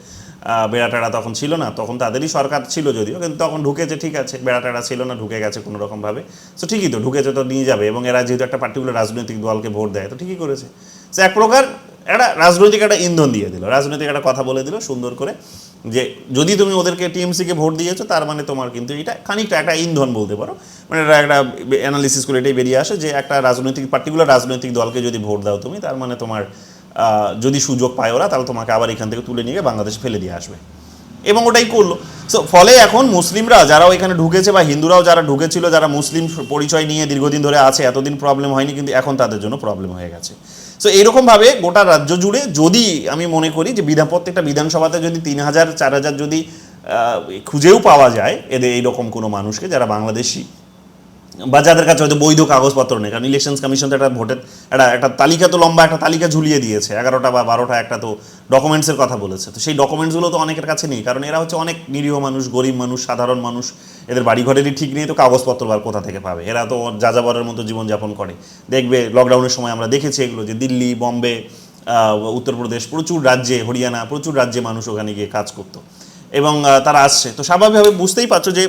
বেড়াটেড়া তখন ছিল না, তখন তাদেরই সরকার ছিল যদিও, কিন্তু তখন ঢুকেছে, ঠিক আছে, বেড়াটেড়া ছিল না, ঢুকে গেছে কোনো রকমভাবে, সো ঠিকই তো ঢুকেছে, তো নিয়ে যাবে। এবং এরা যেহেতু একটা পার্টিকুলার রাজনৈতিক দলকে ভোট দেয়, তো ঠিকই করেছে। সো এক প্রকার একটা রাজনৈতিক একটা ইন্ধন দিয়ে দিল, রাজনৈতিক একটা কথা বলে দিল সুন্দর করে, যে যদি তুমি ওদেরকে টিএমসিকে ভোট দিয়েছো তার মানে তোমার কিন্তু এটা খানিকটা একটা ইন্ধন বলতে পারো, মানে এটা একটা অ্যানালিসিস করে এটাই বেরিয়ে আসে যে একটা পার্টিকুলার রাজনৈতিক দলকে যদি ভোট দাও তুমি, তার মানে তোমার যদি সুযোগ পায় ওরা, তাহলে তোমাকে আবার এখান থেকে তুলে নিয়ে বাংলাদেশে ফেলে দিয়ে আসবে, এবং ওটাই করলো। সো ফলে এখন মুসলিমরা যারাও এখানে ঢুকেছে বা হিন্দুরাও যারা ঢুকেছিল, যারা মুসলিম পরিচয় নিয়ে দীর্ঘদিন ধরে আছে, এতদিন প্রবলেম হয়নি, কিন্তু এখন তাদের জন্য প্রবলেম হয়ে গেছে। সো এইরকমভাবে গোটা রাজ্য জুড়ে যদি আমি মনে করি যে প্রত্যেকটা বিধানসভাতে যদি 3000 4000 যদি খুঁজেও পাওয়া যায় এদের এইরকম কোনো মানুষকে যারা বাংলাদেশি বা যাদের কাছে হয়তো বৈধ কাগজপত্র নেই, কারণ ইলেকশনস কমিশন তো একটা ভোটের একটা তালিকা, তো লম্বা একটা তালিকা ঝুলিয়ে দিয়েছে, 11টা বা 12টা একটা তো ডকুমেন্টসের কথা বলেছে, তো সেই ডকুমেন্টসগুলো তো অনেকের কাছে নেই, কারণ এরা হচ্ছে অনেক নিরীহ মানুষ, গরিব মানুষ, সাধারণ মানুষ, এদের বাড়িঘরেরই ঠিক নেই, তো কাগজপত্র আর কোথা থেকে পাবে, এরা তো যাযাবরের মতো জীবনযাপন করে। দেখবে লকডাউনের সময় আমরা দেখেছি এগুলো, যে দিল্লি, বম্বে, উত্তরপ্রদেশ, প্রচুর রাজ্যে, হরিয়ানা, প্রচুর রাজ্যে মানুষ ওখানে গিয়ে কাজ করতো, এবং তারা আসছে। তো স্বাভাবিকভাবে বুঝতেই পারছো যে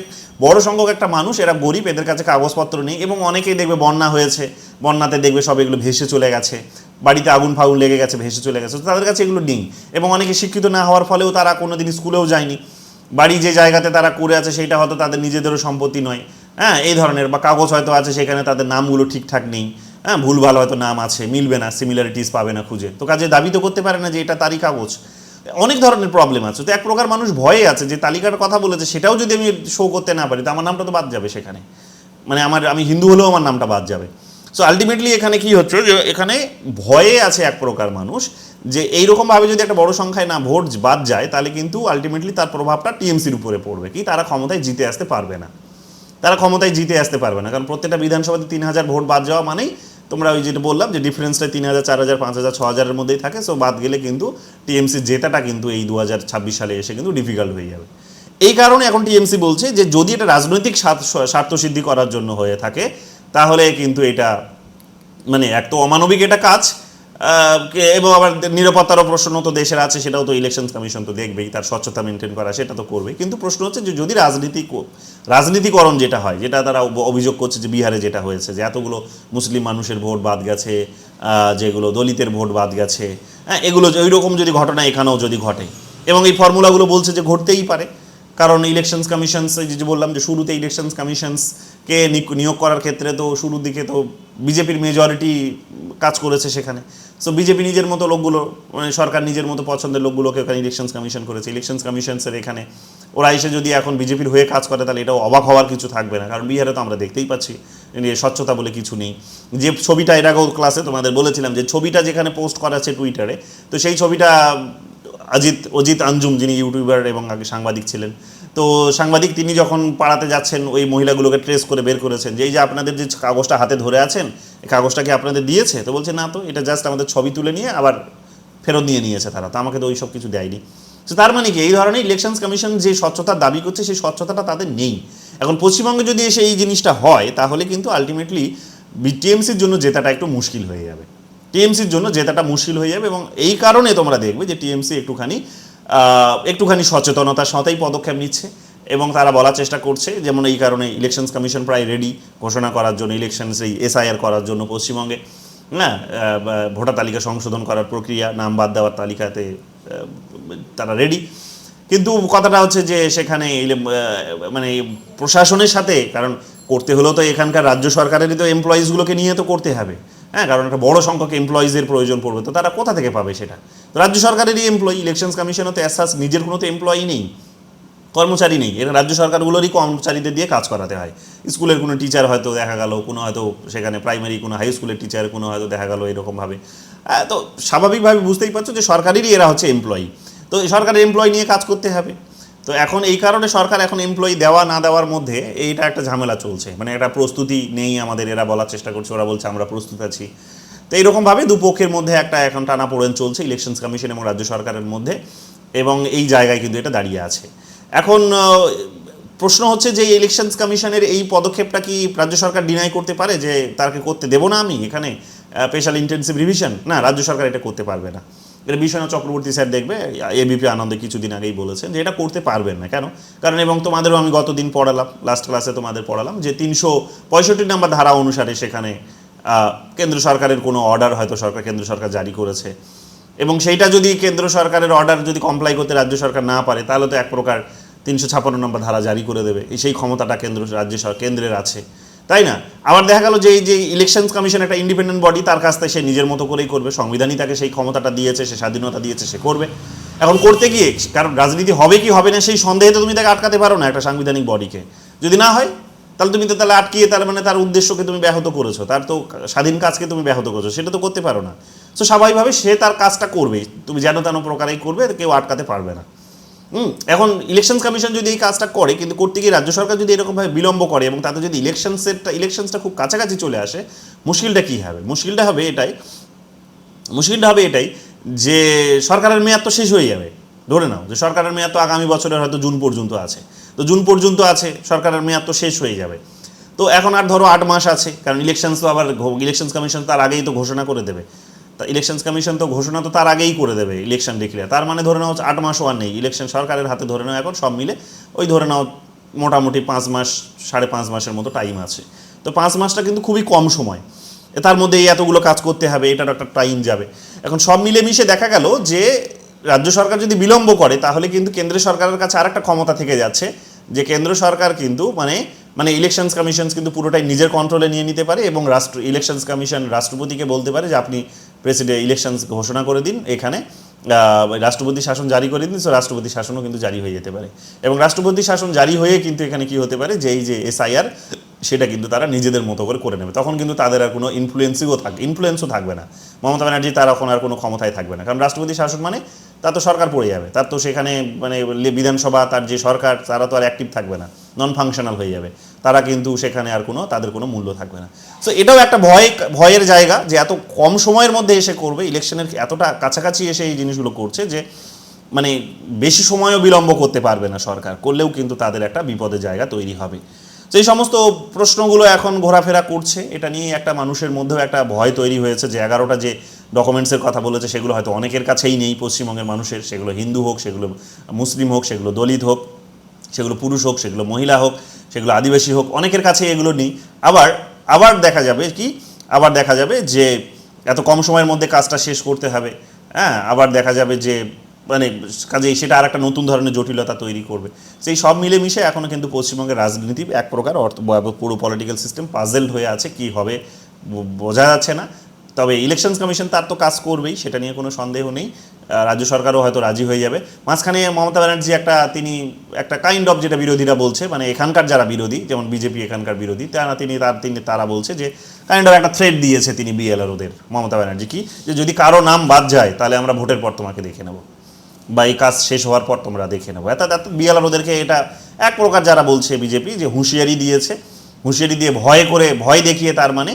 বড় সংখ্যক একটা মানুষ, এরা গরিব, এদের কাছে কাগজপত্র নেই, এবং অনেকেই দেখবে বন্যা হয়েছে, বন্যাতে দেখবে সব এগুলো ভেসে চলে গেছে, বাড়িতে আগুন ফাগুন লেগে গেছে, ভেসে চলে গেছে, তো তাদের কাছে এগুলো নেই। এবং অনেকে শিক্ষিত না হওয়ার ফলেও তারা কোনো দিন স্কুলেও যায়নি, বাড়ি যে জায়গাতে তারা করে আছে সেইটা হয়তো তাদের নিজেদেরও সম্পত্তি নয়, হ্যাঁ, এই ধরনের, বা কাগজ হয়তো আছে সেখানে তাদের নামগুলো ঠিকঠাক নেই, হ্যাঁ, ভুলভাল হয়তো নাম আছে, মিলবে না, সিমিলারিটিস পাবে না খুঁজে, তো কাজে দাবি তো করতে পারে না যে এটা তারই কাগজ। অনেক ধরনের প্রবলেম আছে। তো এক প্রকার মানুষ ভয়ে আছে যে তালিকার কথা বলেছে সেটাও যদি আমি শো করতে না পারি, তো আমার নামটা তো বাদ যাবে সেখানে, মানে আমি হিন্দু হলেও আমার নামটা বাদ যাবে। সো আলটিমেটলি এখানে কি হচ্ছে যে এখানে ভয়ে আছে এক প্রকার মানুষ, যে এইরকমভাবে যদি একটা বড় সংখ্যায় না ভোট বাদ যায়, তাহলে কিন্তু আলটিমেটলি তার প্রভাবটা টিএমসির উপরে পড়বে, কি তারা ক্ষমতায় জিতে আসতে পারবে না, কারণ প্রত্যেকটা বিধানসভাতে 3000 ভোট বাদ যাওয়া মানেই তোমরা ওই যেটা বললাম যে ডিফারেন্সটা 3000 4000 5000 6000-এর মধ্যেই থাকে। সো বাদ গেলে কিন্তু টিএমসি জেতাটা কিন্তু এই 2026 সালে এসে কিন্তু ডিফিকাল্ট হয়ে যাবে। এই কারণে এখন টিএমসি বলছে যে যদি এটা রাজনৈতিক স্বার্থসিদ্ধি করার জন্য হয়ে থাকে, তাহলে কিন্তু এটা মানে এক তো অমানবিক এটা কাজ, এবং আবার নিরাপত্তারও প্রশ্ন তো দেশের আছে, সেটাও তো ইলেকশন কমিশন তো দেখবেই, তার স্বচ্ছতা মেনটেন করা সেটা তো করবে। কিন্তু প্রশ্ন হচ্ছে যে যদি রাজনীতিকরণ যেটা হয়, যেটা তারা অভিযোগ করছে যে বিহারে যেটা হয়েছে, যে এতগুলো মুসলিম মানুষের ভোট বাদ গেছে, যেগুলো দলিতের ভোট বাদ গেছে, হ্যাঁ, এগুলো ওই রকম যদি ঘটনা এখানেও যদি ঘটে, এবং এই ফর্মুলাগুলো বলছে যে ঘটতেই পারে, কারণ ইলেকশনস কমিশনস যে বললাম যে শুরুতে ইলেকশনস কমিশনসকে নিয়োগ করার ক্ষেত্রে তো শুরুর দিকে তো বিজেপির মেজরিটি কাজ করেছে সেখানে। সো বিজেপি নিজের মতো লোকগুলো, মানে সরকার নিজের মতো পছন্দের লোকগুলোকে ওখানে ইলেকশনস কমিশন করেছে। ইলেকশনস কমিশনসের এখানে ওরা এসে যদি এখন বিজেপির হয়ে কাজ করে তাহলে এটাও অবাক হওয়ার কিছু থাকবে না, কারণ বিহারে তো আমরা দেখতেই পাচ্ছি স্বচ্ছতা বলে কিছু নেই। যে ছবিটা এর আগেও ক্লাসে তোমাদের বলেছিলাম যে ছবিটা যেখানে পোস্ট করা আছে টুইটারে, তো সেই ছবিটা অজিত আঞ্জুম যিনি ইউটিউবার এবং আগে সাংবাদিক ছিলেন, তো সাংবাদিক তিনি যখন পাড়াতে যাচ্ছেন ওই মহিলাগুলোকে ট্রেস করে বের করেছেন যে এই যে আপনাদের যে কাগজটা হাতে ধরে আছেন এই কাগজটা কি আপনাদের দিয়েছে, তো বলছে না, তো এটা জাস্ট আমাদের ছবি তুলে নিয়ে আবার ফেরত নিয়ে নিয়েছে তারা, তো আমাকে তো ওই সব কিছু দেয়নি। তো তার মানে কি এই ধরনের ইলেকশনস কমিশন যে স্বচ্ছতার দাবি করছে সেই স্বচ্ছতাটা তাদের নেই। এখন পশ্চিমবঙ্গে যদি এসে এই জিনিসটা হয় তাহলে কিন্তু আলটিমেটলি টিএমসির জন্য জেতাটা একটু মুশকিল হয়ে যাবে, টিএমসির জন্য জেতাটা মুশকিল হয়ে যাবে। এবং এই কারণে তোমরা দেখবে যে টিএমসি একটুখানি সচেতনতার সাথেই পদক্ষেপ নিচ্ছে এবং তারা বলার চেষ্টা করছে, যেমন এই কারণে ইলেকশনস কমিশন প্রায় রেডি ঘোষণা করার জন্য, ইলেকশনস এই এসআইআর করার জন্য পশ্চিমবঙ্গে, হ্যাঁ, ভোটার তালিকা সংশোধন করার প্রক্রিয়া, নাম বাদ দেওয়ার তালিকাতে তারা রেডি। কিন্তু কথাটা হচ্ছে যে সেখানে মানে প্রশাসনের সাথে, কারণ করতে হলেও তো এখানকার রাজ্য সরকারেরই তো এমপ্লয়িজগুলোকে নিয়ে তো করতে হবে, হ্যাঁ, কারণ একটা বড় সংখ্যক এমপ্লয়িজের প্রয়োজন পড়বে, তো তারা কোথা থেকে পাবে সেটা? তো রাজ্য সরকারেরই এমপ্লয়ি, ইলেকশনস কমিশনও তো অ্যাজ সাচ নিজের কোনো তো এমপ্লয়ি নেই, কর্মচারী নেই, এরা রাজ্য সরকারগুলোরই কর্মচারীদের দিয়ে কাজ করাতে হয়। স্কুলের কোনো টিচার হয়তো দেখা গেল, কোনো হয়তো সেখানে প্রাইমারি কোনো হাই স্কুলের টিচার কোনো হয়তো দেখা গেল এরকমভাবে, তো স্বাভাবিকভাবে বুঝতেই পারছো যে সরকারেরই এরা হচ্ছে এমপ্লয়ি, তো সরকারের এমপ্লয়ি নিয়ে কাজ করতে হবে। তো এখন এই কারণে সরকার এখন এমপ্লয়ি দেওয়া না দেওয়ার মধ্যে এইটা একটা ঝামেলা চলছে, মানে একটা প্রস্তুতি নেই আমাদের, এরা বলার চেষ্টা করছে, ওরা বলছে আমরা প্রস্তুত আছি। তো এইরকমভাবে দুপক্ষের মধ্যে একটা এখন টানাপোড়েন চলছে ইলেকশনস কমিশন এবং রাজ্য সরকারের মধ্যে, এবং এই জায়গায় কিন্তু এটা দাঁড়িয়ে আছে। এখন প্রশ্ন হচ্ছে যে ইলেকশনস কমিশনের এই পদক্ষেপটা কি রাজ্য সরকার ডিনাই করতে পারে যে তাকে করতে দেবো না আমি এখানে স্পেশাল ইন্টেনসিভ রিভিশন? না, রাজ্য সরকার এটা করতে পারবে না। এটা বিশ্বনাথ চক্রবর্তী স্যার দেখবে এবিপি আনন্দে কিছুদিন আগেই বলেছেন যে এটা করতে পারবেন না। কেন? কারণ এবং তোমাদেরও আমি গতদিন পড়ালাম, লাস্ট ক্লাসে তোমাদের পড়ালাম যে 365 নম্বর ধারা অনুসারে সেখানে কেন্দ্র সরকারের কোনো অর্ডার হয়তো কেন্দ্র সরকার জারি করেছে, এবং সেইটা যদি কেন্দ্র সরকারের অর্ডার যদি কমপ্লাই করতে রাজ্য সরকার না পারে তাহলে তো এক প্রকার 356 নম্বর ধারা জারি করে দেবে, সেই ক্ষমতাটা কেন্দ্রের আছে, তাই না? আবার দেখা গেল যে এই যে ইলেকশনস কমিশন একটা ইন্ডিপেন্ডেন্ট বডি, তার কাছ থেকে সে নিজের মতো করেই করবে, সংবিধানই তাকে সেই ক্ষমতাটা দিয়েছে, সে স্বাধীনতা দিয়েছে, সে করবে। এখন করতে গিয়ে, কারণ রাজনীতি হবে কি হবে না সেই সন্দেহে তো তুমি তাকে আটকাতে পারো না একটা সাংবিধানিক বডিকে, যদি না হয় তাহলে তুমি তো তাহলে আটকিয়ে তার মানে তার উদ্দেশ্যকে তুমি ব্যাহত করেছো, তার তো স্বাধীন কাজকে তুমি ব্যাহত করেছো, সেটা তো করতে পারো না। তো স্বাভাবিকভাবে সে তার কাজটা করবে, তুমি যেন তেন প্রকারেই করবে, কেউ আটকাতে পারবে না। এখন ইলেকশনস কমিশন যদি এই কাজটা করে, কিন্তু করতে গিয়ে রাজ্য সরকার যদি এরকমভাবে বিলম্ব করে এবং তাতে যদি ইলেকশনসটা খুব কাছাকাছি চলে আসে, মুশকিলটা কী হবে? মুশকিলটা হবে এটাই যে সরকারের মেয়াদ তো শেষ হয়ে যাবে। ধরে নাও যে সরকারের মেয়াদ তো আগামী বছরের হয়তো জুন পর্যন্ত আছে, তো জুন পর্যন্ত আছে, সরকারের মেয়াদ তো শেষ হয়ে যাবে। তো এখন আর ধরো 8 মাস আছে, কারণ ইলেকশনস তো আবার ইলেকশনস কমিশন তার আগেই তো ঘোষণা করে দেবে, তা ইলেকশনস কমিশন তো ঘোষণা তো তার আগেই করে দেবে ইলেকশন ডিক্লেয়ার, তার মানে ধরে নাও 8 মাসও আর নেই ইলেকশন সরকারের হাতে, ধরে নাও এখন সব মিলে ওই ধরে নাও মোটামুটি 5 মাস 5.5 মাসের মতো টাইম আছে। তো 5 মাসটা কিন্তু খুবই কম সময়, তার মধ্যে এই এতগুলো কাজ করতে হবে, এটার একটা টাইম যাবে। এখন সব মিলেমিশে দেখা গেল যে রাজ্য সরকার যদি বিলম্ব করে তাহলে কিন্তু কেন্দ্রীয় সরকারের কাছে আর একটা ক্ষমতা থেকে যাচ্ছে, যে কেন্দ্র সরকার কিন্তু মানে ইলেকশনস কমিশন কিন্তু পুরোটাই নিজের কন্ট্রোলে নিয়ে নিতে পারে, এবং ইলেকশনস কমিশন রাষ্ট্রপতিকে বলতে পারে যে আপনি ইলেকশনস ঘোষণা করে দিন, এখানে রাষ্ট্রপতি শাসন জারি করে দিন। সো রাষ্ট্রপতি শাসনও কিন্তু জারি হয়ে যেতে পারে, এবং রাষ্ট্রপতি শাসন জারি হয়ে কিন্তু এখানে কি হতে পারে যে এই যে এসআইআর সেটা কিন্তু তারা নিজেদের মতো করে নেবে, তখন কিন্তু তাদের আর কোনো ইনফ্লুয়েন্সও থাকবে না, মমতা ব্যানার্জি তার এখন আর কোনো ক্ষমতায় থাকবে না, কারণ রাষ্ট্রপতি শাসন মানে তার তো সরকার পড়ে যাবে, তার তো সেখানে মানে বিধানসভা তার যে সরকার তারা তো আর অ্যাক্টিভ থাকবে না, নন ফাংশনাল হয়ে যাবে, তারা কিন্তু সেখানে আর তাদের কোনো মূল্য থাকবে না। সো এটাও একটা ভয়ের জায়গা যে এত কম সময়ের মধ্যে এসে করবে, ইলেকশনের এতটা কাছাকাছি এসে এই জিনিসগুলো করছে যে মানে বেশি সময়ও বিলম্ব করতে পারবে না সরকার, করলেও কিন্তু তাদের একটা বিপদের জায়গা তৈরি হবে। তো এই সমস্ত প্রশ্নগুলো এখন ঘোরাফেরা করছে, এটা নিয়ে একটা মানুষের মধ্যেও একটা ভয় তৈরি হয়েছে যে 11টা যে ডকুমেন্টসের কথা বলেছে সেগুলো হয়তো অনেকের কাছেই নেই পশ্চিমবঙ্গের মানুষের, সেগুলো হিন্দু হোক, সেগুলো মুসলিম হোক, সেগুলো দলিত হোক, সেগুলো পুরুষ হোক, সেগুলো মহিলা হোক, সেগুলো আদিবাসী হোক, অনেকের কাছে এগুলো নেই। আবার দেখা যাবে যে এত কম সময়ের মধ্যে কাজটা শেষ করতে হবে, হ্যাঁ, আবার দেখা যাবে যে মানে কাজেই সেটা আর একটা নতুন ধরনের জটিলতা তৈরি করবে। সেই সব মিলেমিশে এখনও কিন্তু পশ্চিমবঙ্গের রাজনীতি এক প্রকার পুরো পলিটিক্যাল সিস্টেম পাজেলড হয়ে আছে, কী হবে বোঝা যাচ্ছে না। তবে ইলেকশনস কমিশন তার তো কাজ করবেই, সেটা নিয়ে কোনো সন্দেহ নেই। রাজ্য সরকারও হয়তো রাজি হয়ে যাবে। মাঝখানে মমতা ব্যানার্জি তিনি একটা কাইন্ড অফ, যেটা বিরোধীরা বলছে, মানে এখানকার যারা বিরোধী, যেমন বিজেপি এখানকার বিরোধী, তারা বলছে যে কাইন্ড অফ একটা থ্রেট দিয়েছে তিনি বিএলআরওদের, মমতা ব্যানার্জি, কি যে যদি কারো নাম বাদ যায় তাহলে আমরা ভোটের পর তোমাকে দেখে নেব, বা এই কাজ শেষ হওয়ার পর তোমরা দেখে নেবো। বিএলআরওদেরকে এটা এক প্রকার যারা বলছে বিজেপি, যে হুঁশিয়ারি দিয়েছে, হুঁশিয়ারি দিয়ে ভয় দেখিয়ে তার মানে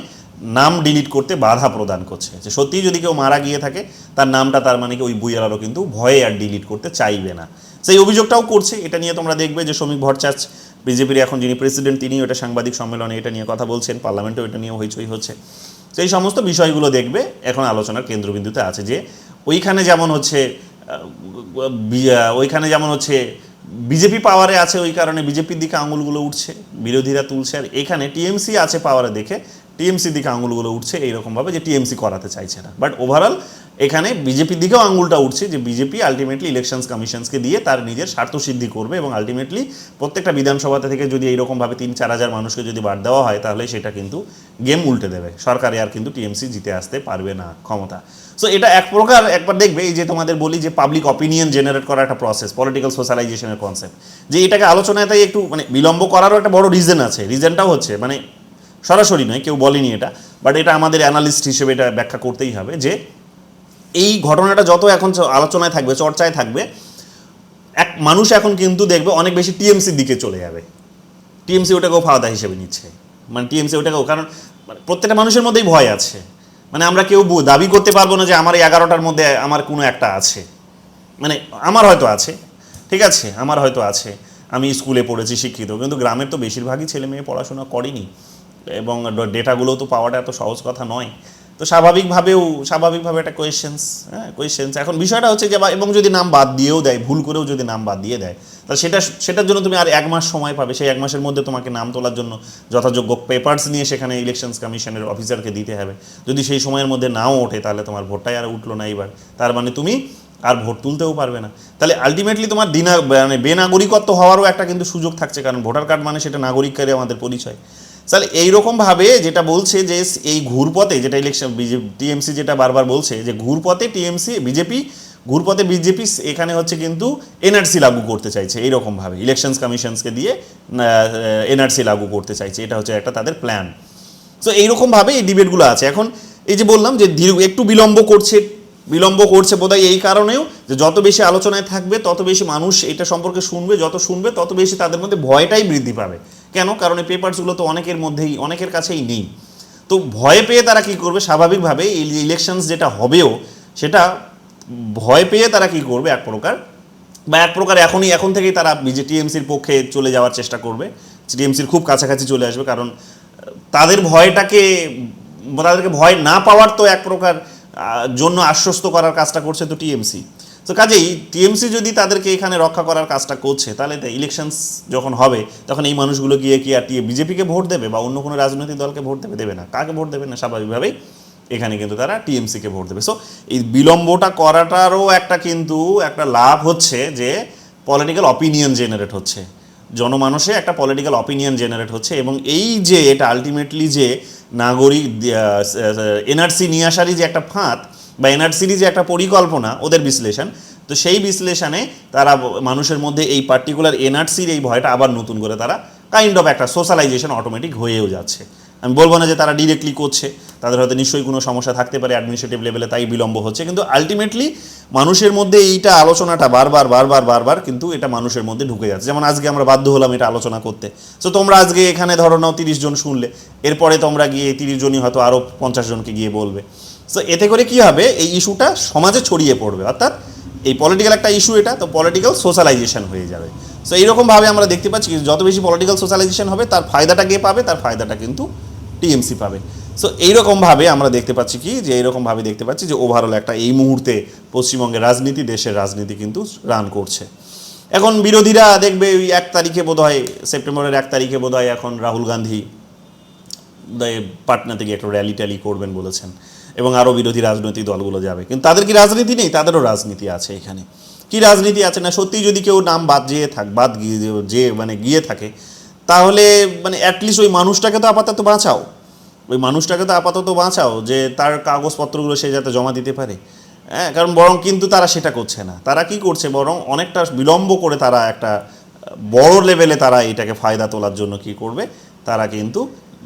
নাম ডিলিট করতে বাধা প্রদান করছে, যে সত্যিই যদি কেউ মারা গিয়ে থাকে তার নামটা, তার মানে কি ওই বিএলআরও কিন্তু ভয়ে আর ডিলিট করতে চাইবে না। সেই অভিযোগটাও করছে। এটা নিয়ে তোমরা দেখবে যে শ্রমিক ভট্টাচার্য, বিজেপির এখন যিনি প্রেসিডেন্ট, তিনিও এটা সাংবাদিক সম্মেলনে এটা নিয়ে কথা বলছেন, পার্লামেন্টেও এটা নিয়ে হইচই হচ্ছে। সেই সমস্ত বিষয়গুলো দেখবে এখন আলোচনার কেন্দ্রবিন্দুতে আছে, যে ওইখানে যেমন হচ্ছে বিজেপি পাওয়ারে আছে, ওই কারণে বিজেপির দিকে আঙুলগুলো উঠছে, বিরোধীরা তুলছে, আর এখানে টিএমসি আছে পাওয়ারে দেখে টিএমসির দিকে আঙুলগুলো উঠছে এইরকমভাবে, যে টিএমসি করাতে চাইছে না। বাট ওভারঅল এখানে বিজেপির দিকেও আঙুলটা উঠছে, যে বিজেপি আলটিমেটলি ইলেকশনস কমিশনসকে দিয়ে তার নিজের স্বার্থসিদ্ধি করবে, এবং আলটিমেটলি প্রত্যেকটা বিধানসভা থেকে যদি এইরকমভাবে 3-4 হাজার মানুষকে যদি বাদ দেওয়া হয়, তাহলে সেটা কিন্তু গেম উল্টে দেবে, সরকারে আর কিন্তু টিএমসি জিতে আসতে পারবে না ক্ষমতা। সো এটা এক প্রকার একবার দেখবে, এই যে তোমাদের বলি যে পাবলিক অপিনিয়ন জেনারেট করা একটা প্রসেস, পলিটিক্যাল সোশ্যালাইজেশনের কনসেপ্ট, যে এটাকে আলোচনায় তাই একটু মানে বিলম্ব করারও একটা বড় রিজন আছে। রিজনটাও হচ্ছে, মানে সরাসরি নয়, কেউ বলেনি এটা, বাট এটা আমাদের অ্যানালিস্ট হিসেবে এটা ব্যাখ্যা করতেই হবে, যে এই ঘটনাটা যত এখন আলোচনায় থাকবে, চর্চায় থাকবে, মানুষ এখন কিন্তু দেখবে অনেক বেশি টিএমসির দিকে চলে যাবে। টিএমসি ওটাকেও ফায়দা হিসেবে নিচ্ছে, মানে টিএমসি ওটাকেও, কারণ প্রত্যেকটা মানুষের মধ্যেই ভয় আছে। মানে আমরা কেউ দাবি করতে পারবো না যে আমার এই 11টার মধ্যে আমার কোনো একটা আছে, মানে আমার হয়তো আছে, ঠিক আছে, আমার হয়তো আছে, আমি স্কুলে পড়েছি, শিক্ষিত, কিন্তু গ্রামের তো বেশিরভাগই ছেলে মেয়ে পড়াশোনা করেনি, এবং ডেটাগুলো তো পাওয়াটা এত সহজ কথা নয়। তো স্বাভাবিকভাবে একটা কোয়েশ্চেন্স। এখন বিষয়টা হচ্ছে যে, এবং যদি নাম বাদ দিয়েও দেয়, ভুল করেও যদি নাম বাদ দিয়ে দেয়, তাহলে সেটার জন্য তুমি আর 1 মাস সময় পাবে। সেই 1 মাসের মধ্যে তোমাকে নাম তোলার জন্য যথাযোগ্য পেপারস নিয়ে সেখানে ইলেকশনস কমিশনের অফিসারকে দিতে হবে। যদি সেই সময়ের মধ্যে নাও ওঠে, তাহলে তোমার ভোটটাই আর উঠলো না এইবার, তার মানে তুমি আর ভোট তুলতেও পারবে না। তাহলে আলটিমেটলি তোমার মানে বেনাগরিকত্ব হওয়ারও একটা কিন্তু সুযোগ থাকছে, কারণ ভোটার কার্ড মানে সেটা নাগরিককারী আমাদের পরিচয়। তাহলে এইরকমভাবে যেটা বলছে যে এই ঘুরপথে, যেটা ইলেকশন টিএমসি যেটা বারবার বলছে, যে ঘুরপথে বিজেপি এখানে হচ্ছে কিন্তু এনআরসি লাগু করতে চাইছে, এইরকমভাবে ইলেকশনস কমিশনসকে দিয়ে এনআরসি লাগু করতে চাইছে, এটা হচ্ছে একটা তাদের প্ল্যান। সো এইরকমভাবে এই ডিবেটগুলো আছে। এখন এই যে বললাম যে একটু বিলম্ব করছে বোধহয় এই কারণেও, যে যত বেশি আলোচনায় থাকবে তত বেশি মানুষ এটা সম্পর্কে শুনবে, যত শুনবে তত বেশি তাদের মধ্যে ভয়টাই বৃদ্ধি পাবে। কেন? কারণ এই পেপারসগুলো তো অনেকের কাছেই নেই। তো ভয় পেয়ে তারা কি করবে, স্বাভাবিকভাবে এই ইলেকশনস যেটা হবেও সেটা ভয় পেয়ে তারা কি করবে, এক প্রকার এখন থেকেই তারা টিএমসির পক্ষে চলে যাওয়ার চেষ্টা করবে, টিএমসির খুব কাছাকাছি চলে আসবে, কারণ তাদেরকে ভয় না পাওয়ার তো এক প্রকার জন্য আশ্বস্ত করার কাজটা করছে তো টিএমসি। তো কাজেই টিএমসি যদি তাদেরকে এখানে রক্ষা করার কাজটা করছে, তাহলে ইলেকশনস যখন হবে তখন এই মানুষগুলো গিয়ে কি আর বিজেপিকে ভোট দেবে বা অন্য কোনো রাজনৈতিক দলকে ভোট দেবে না। কাকে ভোট দেবে না? স্বাভাবিকভাবেই এখানে কিন্তু তারা টিএমসিকে ভোট দেবে। সো এই বিলম্বটা করাটারও একটা লাভ হচ্ছে, যে পলিটিক্যাল অপিনিয়ন জেনারেট হচ্ছে, জনমানসে একটা পলিটিক্যাল অপিনিয়ন জেনারেট হচ্ছে, এবং এই যে এটা আলটিমেটলি যে নাগরিক এনআরসি নিয়ে আসারই যে একটা ফাঁদ, বা এনআরসিরই যে একটা পরিকল্পনা, ওদের বিশ্লেষণ, তো সেই বিশ্লেষণে তারা মানুষের মধ্যে এই পার্টিকুলার এনআরসির এই ভয়টা আবার নতুন করে তারা কাইন্ড অফ একটা সোশ্যালাইজেশন অটোমেটিক হয়েও যাচ্ছে। আমি বলবো না যে তারা ডিরেক্টলি করছে, তাদের হয়তো নিশ্চয়ই কোনো সমস্যা থাকতে পারে অ্যাডমিনিস্ট্রেটিভ লেভেলে, তাই বিলম্ব হচ্ছে, কিন্তু আলটিমেটলি মানুষের মধ্যে এইটা আলোচনাটা বারবার কিন্তু এটা মানুষের মধ্যে ঢুকে যাচ্ছে। যেমন আজকে আমরা বাধ্য হলাম এটা আলোচনা করতে। সো তোমরা আজকে এখানে ধরো নাও 30 জন শুনলে, এরপরে তোমরা গিয়ে 30 জনই হয়তো আরও 50 জনকে গিয়ে বলবে। সো এতে করে কি হবে, এই ইস্যুটা সমাজে ছড়িয়ে পড়বে, অর্থাৎ এই পলিটিক্যাল একটা ইস্যু, এটা তো পলিটিক্যাল সোশ্যালাইজেশন হয়ে যাবে। সো এইরকমভাবে আমরা দেখতে পাচ্ছি যত বেশি পলিটিক্যাল সোশ্যালাইজেশন হবে, তার ফায়দাটা কে পাবে? তার ফায়দাটা কিন্তু টিএমসি পাবে। সো এইরকমভাবে আমরা দেখতে পাচ্ছি যে ওভারঅল একটা এই মুহূর্তে পশ্চিমবঙ্গের রাজনীতি, দেশের রাজনীতি কিন্তু রান করছে। এখন বিরোধীরা দেখবে ওই 1 তারিখে বোধহয়, সেপ্টেম্বরের 1 তারিখে বোধহয় এখন রাহুল গান্ধী পাটনা থেকে একটা র্যালি করবেন বলেছেন, এবং আরও বিরোধী রাজনৈতিক দলগুলো যাবে। কিন্তু তাদের কি রাজনীতি নেই? তাদেরও রাজনীতি আছে এখানে। কি রাজনীতি আছে না? সত্যি যদি কেউ নাম গিয়ে থাকে, তাহলে মানে অ্যাটলিস্ট ওই মানুষটাকে তো আপাতত বাঁচাও, যে তার কাগজপত্রগুলো সে যাতে জমা দিতে পারে। হ্যাঁ, কারণ বরং কিন্তু তারা সেটা করছে না। তারা কি করছে, বরং অনেকটা বিলম্ব করে তারা একটা বড় লেভেলে তারা এটাকে ফায়দা তোলার জন্য কি করবে, তারা কিন্তু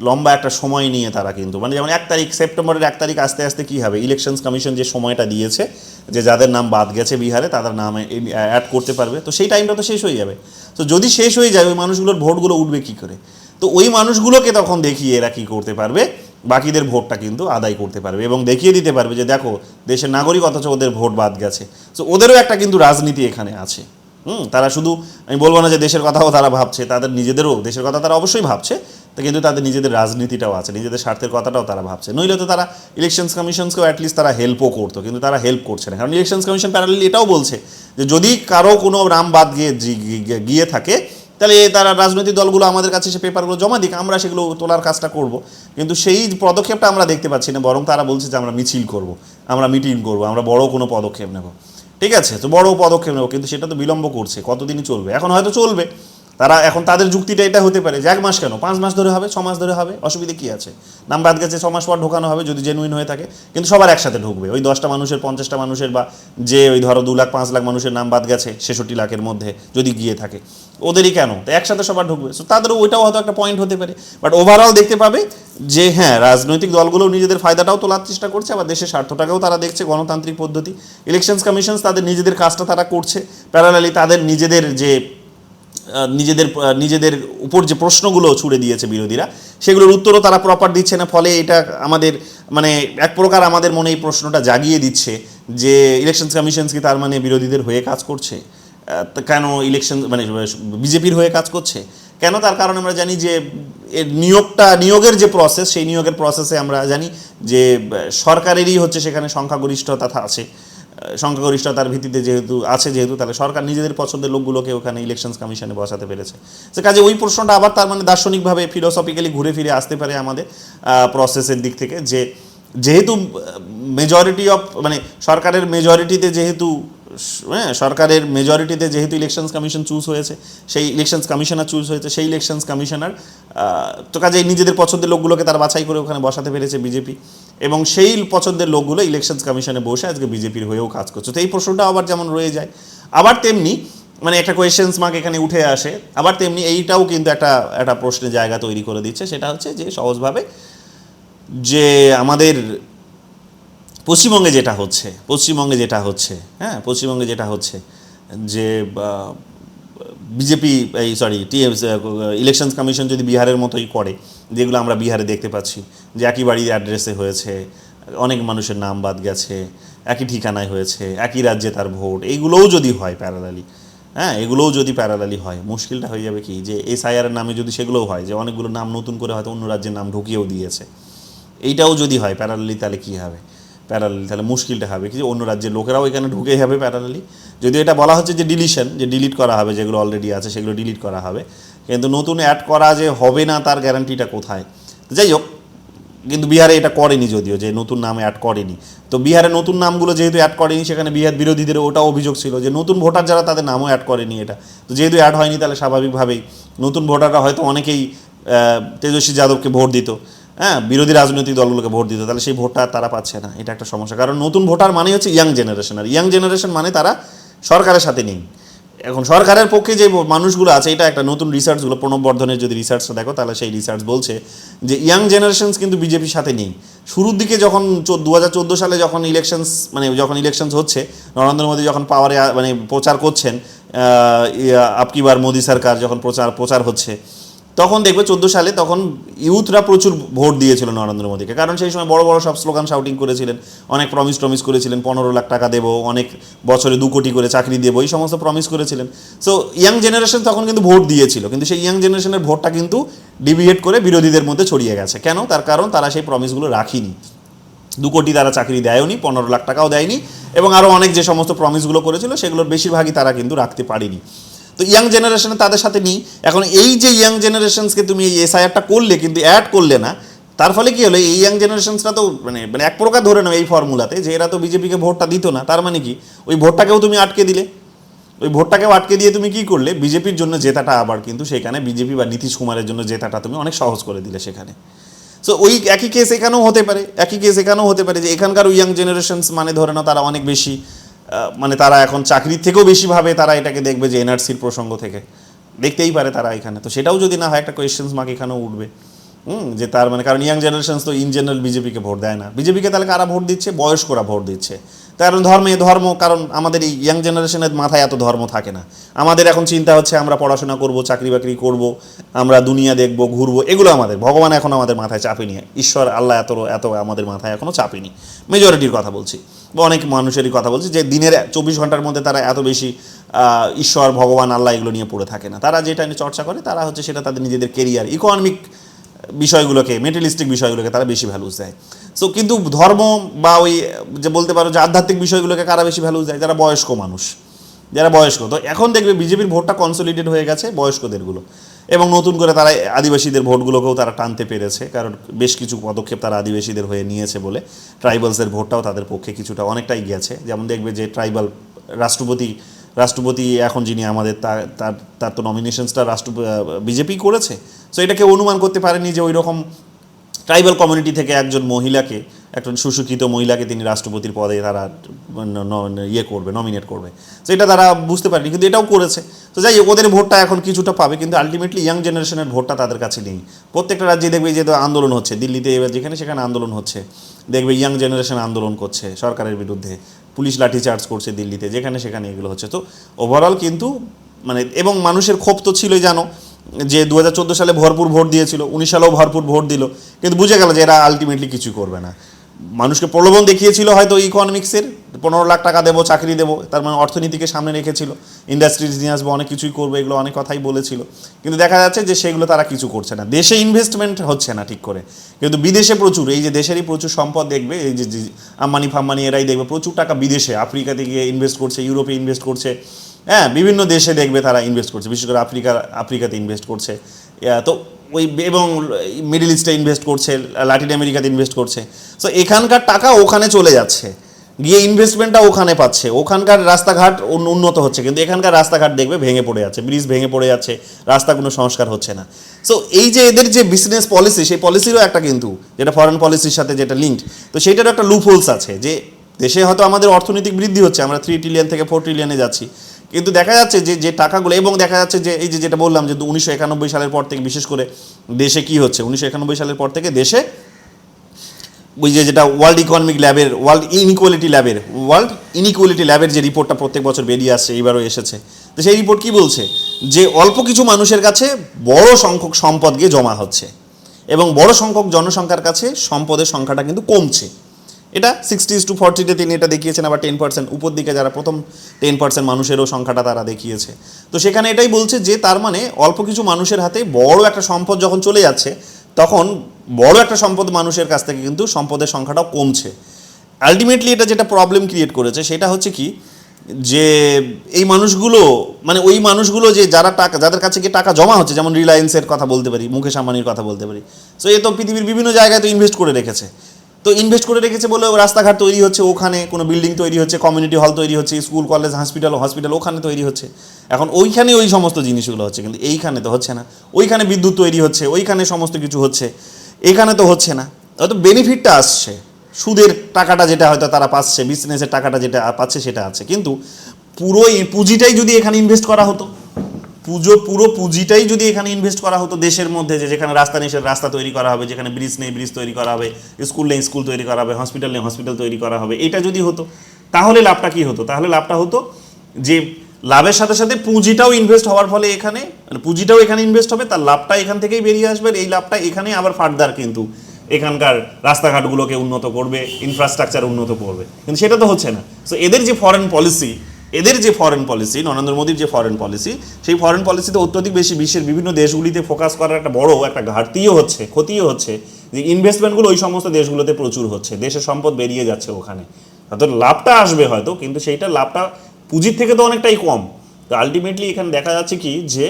লম্বা একটা সময় নিয়ে তারা কিন্তু মানে যেমন 1 তারিখ, সেপ্টেম্বরের 1 তারিখ আস্তে আস্তে কী হবে, ইলেকশনস কমিশন যে সময়টা দিয়েছে যে যাদের নাম বাদ গেছে বিহারে তাদের নামে অ্যাড করতে পারবে, তো সেই টাইমটা তো শেষ হয়ে যাবে। তো যদি শেষ হয়ে যায় ওই মানুষগুলোর ভোটগুলো উঠবে কী করে? তো ওই মানুষগুলোকে তখন দেখিয়ে এরা কী করতে পারবে, বাকিদের ভোটটা কিন্তু আদায় করতে পারবে এবং দেখিয়ে দিতে পারবে যে দেখো দেশের নাগরিক অথচ ওদের ভোট বাদ গেছে। তো ওদেরও একটা কিন্তু রাজনীতি এখানে আছে। তারা শুধু, আমি বলবো না যে দেশের কথাও তারা ভাবছে, তাদের নিজেদেরও দেশের কথা তারা অবশ্যই ভাবছে, তো কিন্তু তাদের নিজেদের রাজনীতিটাও আছে, নিজেদের স্বার্থের কথাটাও তারা ভাবছে। নইলে তো তারা ইলেকশনস কমিশনসকেও অ্যাটলিস্ট তারা হেল্পও করতো, কিন্তু তারা হেল্প করছে না। কারণ ইলেকশনস কমিশন প্যারালালি এটাও বলছে যে যদি কারো কোনো নাম বাদ গিয়ে থাকে তাহলে তারা রাজনৈতিক দলগুলো আমাদের কাছে সে পেপারগুলো জমা দিক, আমরা সেগুলো তোলার কাজটা করব। কিন্তু সেই পদক্ষেপটা আমরা দেখতে পাচ্ছি না, বরং তারা বলছে যে আমরা মিছিল করব, আমরা মিটিং করব, আমরা বড় কোনো পদক্ষেপ নেব। ঠিক আছে, তো বড় পদক্ষেপ নেব, কিন্তু সেটা তো বিলম্ব করছে, কতদিনই চলবে? এখন হয়তো চলবে, তারা এখন তাদের যুক্তিটা এটা হতে পারে যে 1 মাস কেন, 5 মাস ধরে হবে, 6 মাস ধরে হবে, অসুবিধে কী আছে? নাম বাদ গেছে 6 মাস পর ঢোকানো হবে যদি জেনুইন হয়ে থাকে, কিন্তু সবার একসাথে ঢুকবে। ওই 10টা মানুষের, 50টা মানুষের, বা যে ওই ধরো 2 লাখ 5 লাখ মানুষের নাম বাদ গেছে 66 লাখের মধ্যে যদি গিয়ে থাকে, ওদেরই কেন, তো একসাথে সবার ঢুকবে। সো তাদেরও ওইটাও হয়তো একটা পয়েন্ট হতে পারে। বাট ওভারঅল দেখতে পাবে যে হ্যাঁ, রাজনৈতিক দলগুলো নিজেদের ফায়দাটাও তোলার চেষ্টা করছে, আবার দেশের স্বার্থটাকেও তারা দেখছে। গণতান্ত্রিক পদ্ধতি, ইলেকশনস কমিশনস তাদের নিজেদের কাজটা তারা করছে, প্যারালালি তাদের নিজেদের উপর যে প্রশ্নগুলো ছুড়ে দিয়েছে বিরোধীরা, সেগুলোর উত্তরও তারা প্রপার দিচ্ছে না। ফলে এটা আমাদের মানে এক প্রকার আমাদের মনে এই প্রশ্নটা জাগিয়ে দিচ্ছে যে ইলেকশনস কমিশনস কি তার মানে বিরোধীদের হয়ে কাজ করছে? কেন ইলেকশন মানে বিজেপির হয়ে কাজ করছে কেন? তার কারণ আমরা জানি যে নিয়োগের যে প্রসেস, সেই নিয়োগের প্রসেসে আমরা জানি যে সরকারেরই হচ্ছে সেখানে সংখ্যাগরিষ্ঠতা আছে, সংখ্যাগরিষ্ঠতার ভিত্তিতে যেহেতু তাহলে সরকার নিজেদের পছন্দের লোকগুলোকে ওখানে ইলেকশনস কমিশনে বসাতে পেরেছে। সে কাজে ওই প্রশ্নটা আবার তার মানে দার্শনিকভাবে ফিলোসফিক্যালি ঘুরে ফিরে আসতে পারে আমাদের প্রসেসের দিক থেকে, যে যেহেতু সরকারের মেজরিটিতে যেহেতু ইলেকশনস কমিশন চুজ হয়েছে, সেই ইলেকশনস কমিশনার চুজ হয়েছে, সেই ইলেকশনস কমিশনার তো কাজেই নিজেদের পছন্দের লোকগুলোকে তারা বাছাই করে ওখানে বসাতে পেরেছে বিজেপি, এবং সেই পছন্দের লোকগুলো ইলেকশনস কমিশনে বসে আজকে বিজেপির হয়েও কাজ করছে। তো এই প্রশ্নটা আবার যেমন রয়ে যায়, আবার তেমনি মানে একটা কোয়েশ্চেন্স মার্ক এখানে উঠে আসে, আবার তেমনি এইটাও কিন্তু একটা প্রশ্নের জায়গা তৈরি করে দিচ্ছে। সেটা হচ্ছে যে সহজভাবে যে আমাদের পশ্চিমবঙ্গে যেটা হচ্ছে যে বিজেপি ইলেকশনস কমিশন যদি বিহারের মতোই করে, যেগুলো আমরা বিহারে দেখতে পাচ্ছি যে একই বাড়ির অ্যাড্রেসে হয়েছে, অনেক মানুষের নাম বাদ গেছে, একই ঠিকানায় হয়েছে, একই রাজ্যে তার ভোট, এইগুলোও যদি হয় প্যারালালি, মুশকিলটা হয়ে যাবে কি যে এসআইআরের নামে যদি সেগুলোও হয় যে অনেকগুলো নাম নতুন করে হয়তো অন্য রাজ্যের নাম ঢুকিয়েও দিয়েছে, এইটাও যদি হয় প্যারালালি, তাহলে কী হবে? তাহলে মুশকিলটা হবে কি যে অন্য রাজ্যের লোকেরাও এখানে ঢুকে যাবে প্যারালালি। যদিও এটা বলা হচ্ছে যে ডিলিট করা হবে, যেগুলো অলরেডি আছে সেগুলো ডিলিট করা হবে, কিন্তু নতুন অ্যাড করা যে হবে না তার গ্যারান্টিটা কোথায়? যাই হোক, কিন্তু বিহারে এটা করেনি, যদিও যে নতুন নাম অ্যাড করেনি। তো বিহারে নতুন নামগুলো যেহেতু অ্যাড করেনি, সেখানে বিহার বিরোধীদের ওটাও অভিযোগ ছিল যে নতুন ভোটার যারা তাদের নামও অ্যাড করেনি। এটা তো যেহেতু অ্যাড হয়নি, তাহলে স্বাভাবিকভাবেই নতুন ভোটাররা হয়তো অনেকেই তেজস্বী যাদবকে ভোট দিত, বিরোধী রাজনৈতিক দলগুলোকে ভোট দিত, তাহলে সেই ভোটটা তারা পাচ্ছে না। এটা একটা সমস্যা, কারণ নতুন ভোটার মানে হচ্ছে ইয়াং জেনারেশন, আর ইয়াং জেনারেশন মানে তারা সরকারের সাথে নেই। এখন সরকারের পক্ষে যে মানুষগুলো আছে, এটা একটা নতুন রিসার্চগুলো, প্রণব বর্ধনের যদি রিসার্চটা দেখো, তাহলে সেই রিসার্চ বলছে যে ইয়াং জেনারেশনস কিন্তু বিজেপির সাথে নেই। শুরুর দিকে যখন 2014 সালে যখন ইলেকশনস হচ্ছে, নরেন্দ্র মোদী যখন পাওয়ারে প্রচার করছেন, আপকি বার মোদী সরকার যখন প্রচার হচ্ছে, তখন দেখবে 14 সালে তখন ইউথরা প্রচুর ভোট দিয়েছিল নরেন্দ্র মোদীকে, কারণ সেই সময় বড় বড় সব স্লোগান শাউটিং করেছিলেন, অনেক প্রমিস করেছিলেন, 15 লাখ টাকা দেবো, অনেক বছরে 2 কোটি করে চাকরি দেবো, এই সমস্ত প্রমিস করেছিলেন। সো ইয়াং জেনারেশন তখন কিন্তু ভোট দিয়েছিল, কিন্তু সেই ইয়াং জেনারেশনের ভোটটা কিন্তু ডিভিয়েট করে বিরোধীদের মধ্যে ছড়িয়ে গেছে। কেন? তার কারণ তারা সেই প্রমিসগুলো রাখিনি। 2 কোটি তারা চাকরি দেয়নি, 15 লাখ টাকাও দেয়নি, এবং আরও অনেক যে সমস্ত প্রমিসগুলো করেছিল সেগুলোর বেশিরভাগই তারা কিন্তু রাখতে পারেনি। তো ইয়াং জেনারেশনে তাদের সাথে নেই। এখন এই যে ইয়াং জেনারেশনসকে তুমি এই এসআইআরটা করলে কিন্তু অ্যাড করলে না, তার ফলে কি হলো, এই ইয়াং জেনারেশনসরা তো মানে এক প্রকার ধরে নাও এই ফর্মুলাতে যে এরা তো বিজেপিকে ভোটটা দিত না, তার মানে কি ওই ভোটটাকেও তুমি আটকে দিলে। ওই ভোটটাকেও আটকে দিয়ে তুমি কি করলে, বিজেপির জন্য জেতাটা আবার কিন্তু সেখানে বিজেপি বা নীতিশ কুমারের জন্য জেতাটা তুমি অনেক সহজ করে দিলে সেখানে। সো ওই একই কেস এখানেও হতে পারে, যে এখানকার ইয়াং জেনারেশনস মানে ধরে নাও তারা অনেক বেশি মানে তারা এখন চাকরির থেকেও বেশি ভাবে তারা এটাকে দেখবে যে এনআরসির প্রসঙ্গ থেকে দেখতেই পারে তারা এখানে। তো সেটাও যদি না হয় একটা কোয়েশ্চেন্স মার্ক এখানেও উঠবে, যে তার মানে কারণ ইয়াং জেনারেশনস তো ইন জেনারেল বিজেপিকে ভোট দেয় না। বিজেপিকে তাহলে কারা ভোট দিচ্ছে? বয়স্করা ভোট দিচ্ছে। কারণ ধর্ম, কারণ আমাদের এই ইয়াং জেনারেশনের মাথায় এত ধর্ম থাকে না। আমাদের এখন চিন্তা হচ্ছে আমরা পড়াশোনা করব, চাকরি বাকরি করব, আমরা দুনিয়া দেখব, ঘুরবো, এগুলো আমাদের ভগবান এখন আমাদের মাথায় চাপেনি, ঈশ্বর আল্লাহ এত আমাদের মাথায় এখনও চাপেনি। মেজরিটির কথা বলছি বা অনেক মানুষেরই কথা বলছি যে দিনের 24 ঘন্টার মধ্যে তারা এত বেশি ঈশ্বর ভগবান আল্লাহ এগুলো নিয়ে পড়ে থাকে না। তারা যেটা নিয়ে চর্চা করে তারা হচ্ছে সেটা তাদের নিজেদের কেরিয়ার, ইকোনমিক বিষয়গুলোকে, মেটেরিয়ালিস্টিক বিষয়গুলোকে তারা বেশি ভ্যালুস দেয়। সো কিন্তু ধর্ম বা ওই যে বলতে পারো যে আধ্যাত্মিক বিষয়গুলোকে কারা বেশি ভ্যালুস দেয়? যারা বয়স্ক মানুষ, যারা বয়স্ক। তো এখন দেখবে বিজেপির ভোটটা কনসলিডেট হয়ে গেছে বয়স্কদেরগুলো, এবং নতুন করে তারা আদিবাসীদের ভোটগুলোকেও তারা টানতে পেরেছে, কারণ বেশ কিছু পদক্ষেপ তারা আদিবাসীদের হয়ে নিয়েছে বলে ট্রাইবালসের ভোটটাও তাদের পক্ষে কিছুটা অনেকটাই গেছে। যেমন দেখবে যে ট্রাইবাল রাষ্ট্রপতি এখন যিনি আমাদের তার তো নমিনেশনসটা বিজেপি করেছে। সো এটাকে অনুমান করতে পারেনি যে ওই রকম ট্রাইবাল কমিউনিটি থেকে একজন মহিলাকে, একজন সুশিক্ষিত মহিলাকে তিনি রাষ্ট্রপতির পদে তারা নমিনেট করবে। তো এটা তারা বুঝতে পারেনি, কিন্তু এটাও করেছে। তো যাই হোক, ওদের ভোটটা এখন কিছুটা পাবে, কিন্তু আলটিমেটলি ইয়াং জেনারেশনের ভোটটা তাদের কাছে নেই। প্রত্যেকটা রাজ্যে দেখবে যে আন্দোলন হচ্ছে, দিল্লিতে এবার যেখানে সেখানে আন্দোলন হচ্ছে, দেখবে ইয়াং জেনারেশন আন্দোলন করছে সরকারের বিরুদ্ধে, পুলিশ লাঠিচার্জ করছে দিল্লিতে, যেখানে সেখানে এগুলো হচ্ছে। তো ওভারঅল কিন্তু মানে, এবং মানুষের ক্ষোভ তো ছিলই, জানো যে 2014 সালে ভরপুর ভোট দিয়েছিল, 19 সালেও ভরপুর ভোট দিল, কিন্তু বুঝে গেল যে এরা আলটিমেটলি কিছুই করবে না। মানুষকে প্রলোভন দেখিয়েছিল হয়তো ইকোনমিক্সের, 15 লাখ টাকা দেবো, চাকরি দেবো, তার মানে অর্থনীতিকে সামনে রেখেছিল, ইন্ডাস্ট্রিজ নিয়ে আসবো, অনেক কিছুই করবে, এগুলো অনেক কথাই বলেছিল, কিন্তু দেখা যাচ্ছে যে সেগুলো তারা কিছু করছে না। দেশে ইনভেস্টমেন্ট হচ্ছে না ঠিক করে, কিন্তু বিদেশে প্রচুর, এই যে দেশেরই প্রচুর সম্পদ দেখবে, এই যে আম্বানি ফাম্বানি এরাই দেখবে প্রচুর টাকা বিদেশে, আফ্রিকাতে গিয়ে ইনভেস্ট করছে, ইউরোপে ইনভেস্ট করছে, হ্যাঁ বিভিন্ন দেশে দেখবে তারা ইনভেস্ট করছে, বিশেষ করে আফ্রিকাতে ইনভেস্ট করছে, তো ওই এবং মিডল ইস্টে ইনভেস্ট করছে, লাতিন আমেরিকাতে ইনভেস্ট করছে। সো এখানকার টাকা ওখানে চলে যাচ্ছে, গিয়ে ইনভেস্টমেন্টটা ওখানে পাচ্ছে, ওখানকার রাস্তাঘাট উন্নত হচ্ছে, কিন্তু এখানকার রাস্তাঘাট দেখবে ভেঙে পড়ে যাচ্ছে, ব্রিজ ভেঙে পড়ে যাচ্ছে, রাস্তা কোনো সংস্কার হচ্ছে না। সো এই যে এদের যে বিজনেস পলিসি, সেই পলিসিরও একটা কিন্তু যেটা ফরেন পলিসির সাথে যেটা লিঙ্কড, তো সেইটারও একটা লুপ হোলস আছে, যে দেশে হয়তো আমাদের অর্থনৈতিক বৃদ্ধি হচ্ছে, আমরা 3 ট্রিলিয়ন থেকে 4 ট্রিলিয়নে যাচ্ছি, কিন্তু দেখা যাচ্ছে যে টাকাগুলো, এবং দেখা যাচ্ছে যে এই যে যেটা বললাম যে 1991 সালের পর থেকে বিশেষ করে দেশে কি হচ্ছে, 1991 সালের পর থেকে দেশে ওই যেটা ওয়ার্ল্ড ইনইকুয়ালিটি ল্যাবের যে রিপোর্টটা প্রত্যেক বছর বেরিয়ে আসছে, এইবারও এসেছে, তো সেই রিপোর্ট কি বলছে যে অল্প কিছু মানুষের কাছে বড় সংখ্যক সম্পদ গিয়ে জমা হচ্ছে, এবং বড় সংখ্যক জনসংখ্যার কাছে সম্পদের সংখ্যাটা কিন্তু কমছে। এটা 60:40 তিনি এটা দেখিয়েছেন, আবার 10% উপর দিকে যারা প্রথম 10% মানুষেরও সংখ্যাটা তারা দেখিয়েছে। তো সেখানে এটাই বলছে যে তার মানে অল্প কিছু মানুষের হাতে বড় একটা সম্পদ যখন চলে যাচ্ছে, তখন বড় একটা সম্পদ মানুষের কাছ থেকে কিন্তু সম্পদের সংখ্যাটাও কমছে। আলটিমেটলি এটা যেটা প্রবলেম ক্রিয়েট করেছে সেটা হচ্ছে কি, যে এই মানুষগুলো মানে ওই মানুষগুলো যে যাদের কাছে গিয়ে টাকা জমা হচ্ছে, যেমন রিলায়েন্সের কথা বলতে পারি, মুকেশ আম্বানির কথা বলতে পারি, সো এ তো পৃথিবীর বিভিন্ন জায়গায় তো ইনভেস্ট করে রেখেছে, বলে রাস্তাঘাট তৈরি হচ্ছে, ওখানে কোনো বিল্ডিং তৈরি হচ্ছে, কমিউনিটি হল তৈরি হচ্ছে, স্কুল কলেজ হসপিটাল ওখানে তৈরি হচ্ছে, এখন ওইখানে ওই সমস্ত জিনিসগুলো হচ্ছে, কিন্তু এইখানে তো হচ্ছে না। ওইখানে বিদ্যুৎ তৈরি হচ্ছে, ওইখানে সমস্ত কিছু হচ্ছে, এখানে তো হচ্ছে না। হয়তো বেনিফিটটা আসছে, সুদের টাকাটা যেটা হয়তো তারা পাচ্ছে, বিজনেসের টাকাটা যেটা পাচ্ছে সেটা আছে, কিন্তু পুরো পুঁজিটাই যদি এখানে ইনভেস্ট করা হতো, পুরো পুঁজিটাই যদি এখানে ইনভেস্ট করা হতো দেশের মধ্যে, যেখানে রাস্তা নেই রাস্তা তৈরি করা হবে, যেখানে ব্রিজ নেই ব্রিজ তৈরি করা হবে, স্কুল নেই স্কুল তৈরি করা হবে, হসপিটাল নেই হসপিটাল তৈরি করা হবে, এটা যদি হতো, তাহলে লাভটা কি হতো? তাহলে লাভটা হতো যে লাভের সাথে সাথে পুঁজিটাও ইনভেস্ট হওয়ার ফলে এখানে মানে পুঁজিটাও এখানে ইনভেস্ট হবে, তার লাভটা এখান থেকেই বেরিয়ে আসবে, এই লাভটা এখানে আবার ফার্দার কিন্তু এখানকার রাস্তাঘাটগুলোকে উন্নত করবে, ইনফ্রাস্ট্রাকচার উন্নত করবে, কিন্তু সেটা তো হচ্ছে না। সো এদের যে ফরেন পলিসি নরেন্দ্র মোদীর যে ফরেন পলিসি, সেই ফরেন পলিসিতে অত্যধিক বেশি বিশ্বের বিভিন্ন দেশগুলিতে ফোকাস করার একটা বড় একটা ঘাটতিও হচ্ছে, ক্ষতিও হচ্ছে, যে ইনভেস্টমেন্টগুলো ওই সমস্ত দেশগুলোতে প্রচুর হচ্ছে, দেশের সম্পদ বেরিয়ে যাচ্ছে ওখানে, হয়তো লাভটা আসবে হয়তো, কিন্তু সেইটা লাভটা পুঁজির থেকে তো অনেকটাই কম। তো আলটিমেটলি এখানে দেখা যাচ্ছে কি, যে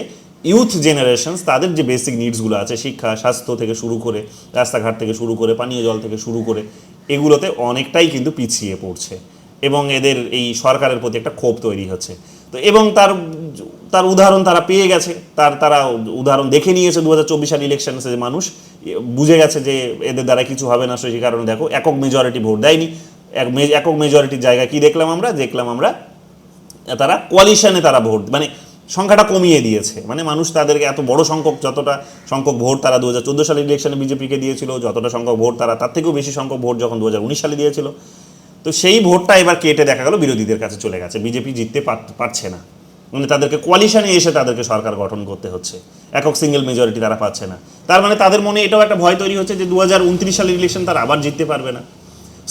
ইউথ জেনারেশনস তাদের যে বেসিক নিডসগুলো আছে, শিক্ষা স্বাস্থ্য থেকে শুরু করে, রাস্তাঘাট থেকে শুরু করে, পানীয় জল থেকে শুরু করে, এগুলোতে অনেকটাই কিন্তু পিছিয়ে পড়ছে, এবং এদের এই সরকারের প্রতি একটা ক্ষোভ তৈরি হচ্ছে। তো এবং তার তার উদাহরণ তারা পেয়ে গেছে, তারা উদাহরণ দেখে নিয়েছে 2024 সাল ইলেকশনসে, যে মানুষ বুঝে গেছে যে এদের দ্বারা কিছু হবে না, সেই কারণে দেখো একক মেজরিটি ভোট দেয়নি। একক মেজরিটির জায়গায় কি দেখলাম আমরা তারা কোয়ালিশনে তারা ভোট, মানে সংখ্যাটা কমিয়ে দিয়েছে, মানে মানুষ তাদেরকে এত বড় সংখ্যক, যতটা সংখ্যক ভোট তারা 2014 সালের ইলেকশনে বিজেপিকে দিয়েছিল, যতটা সংখ্যক ভোট তারা তার থেকেও বেশি সংখ্যক ভোট যখন 2019 সালে দিয়েছিল, তো সেই ভোটটা এবার কেটে দেখা গেল বিরোধীদের কাছে চলে গেছে, বিজেপি জিততে পারছে না, মানে তাদেরকে কোয়ালিশনে এসে তাদেরকে সরকার গঠন করতে হচ্ছে, একক সিঙ্গেল মেজরিটি তারা পাচ্ছে না। তার মানে তাদের মনে এটাও একটা ভয় তৈরি হচ্ছে যে 2029 সালের ইলেকশন তারা আবার জিততে পারবে না।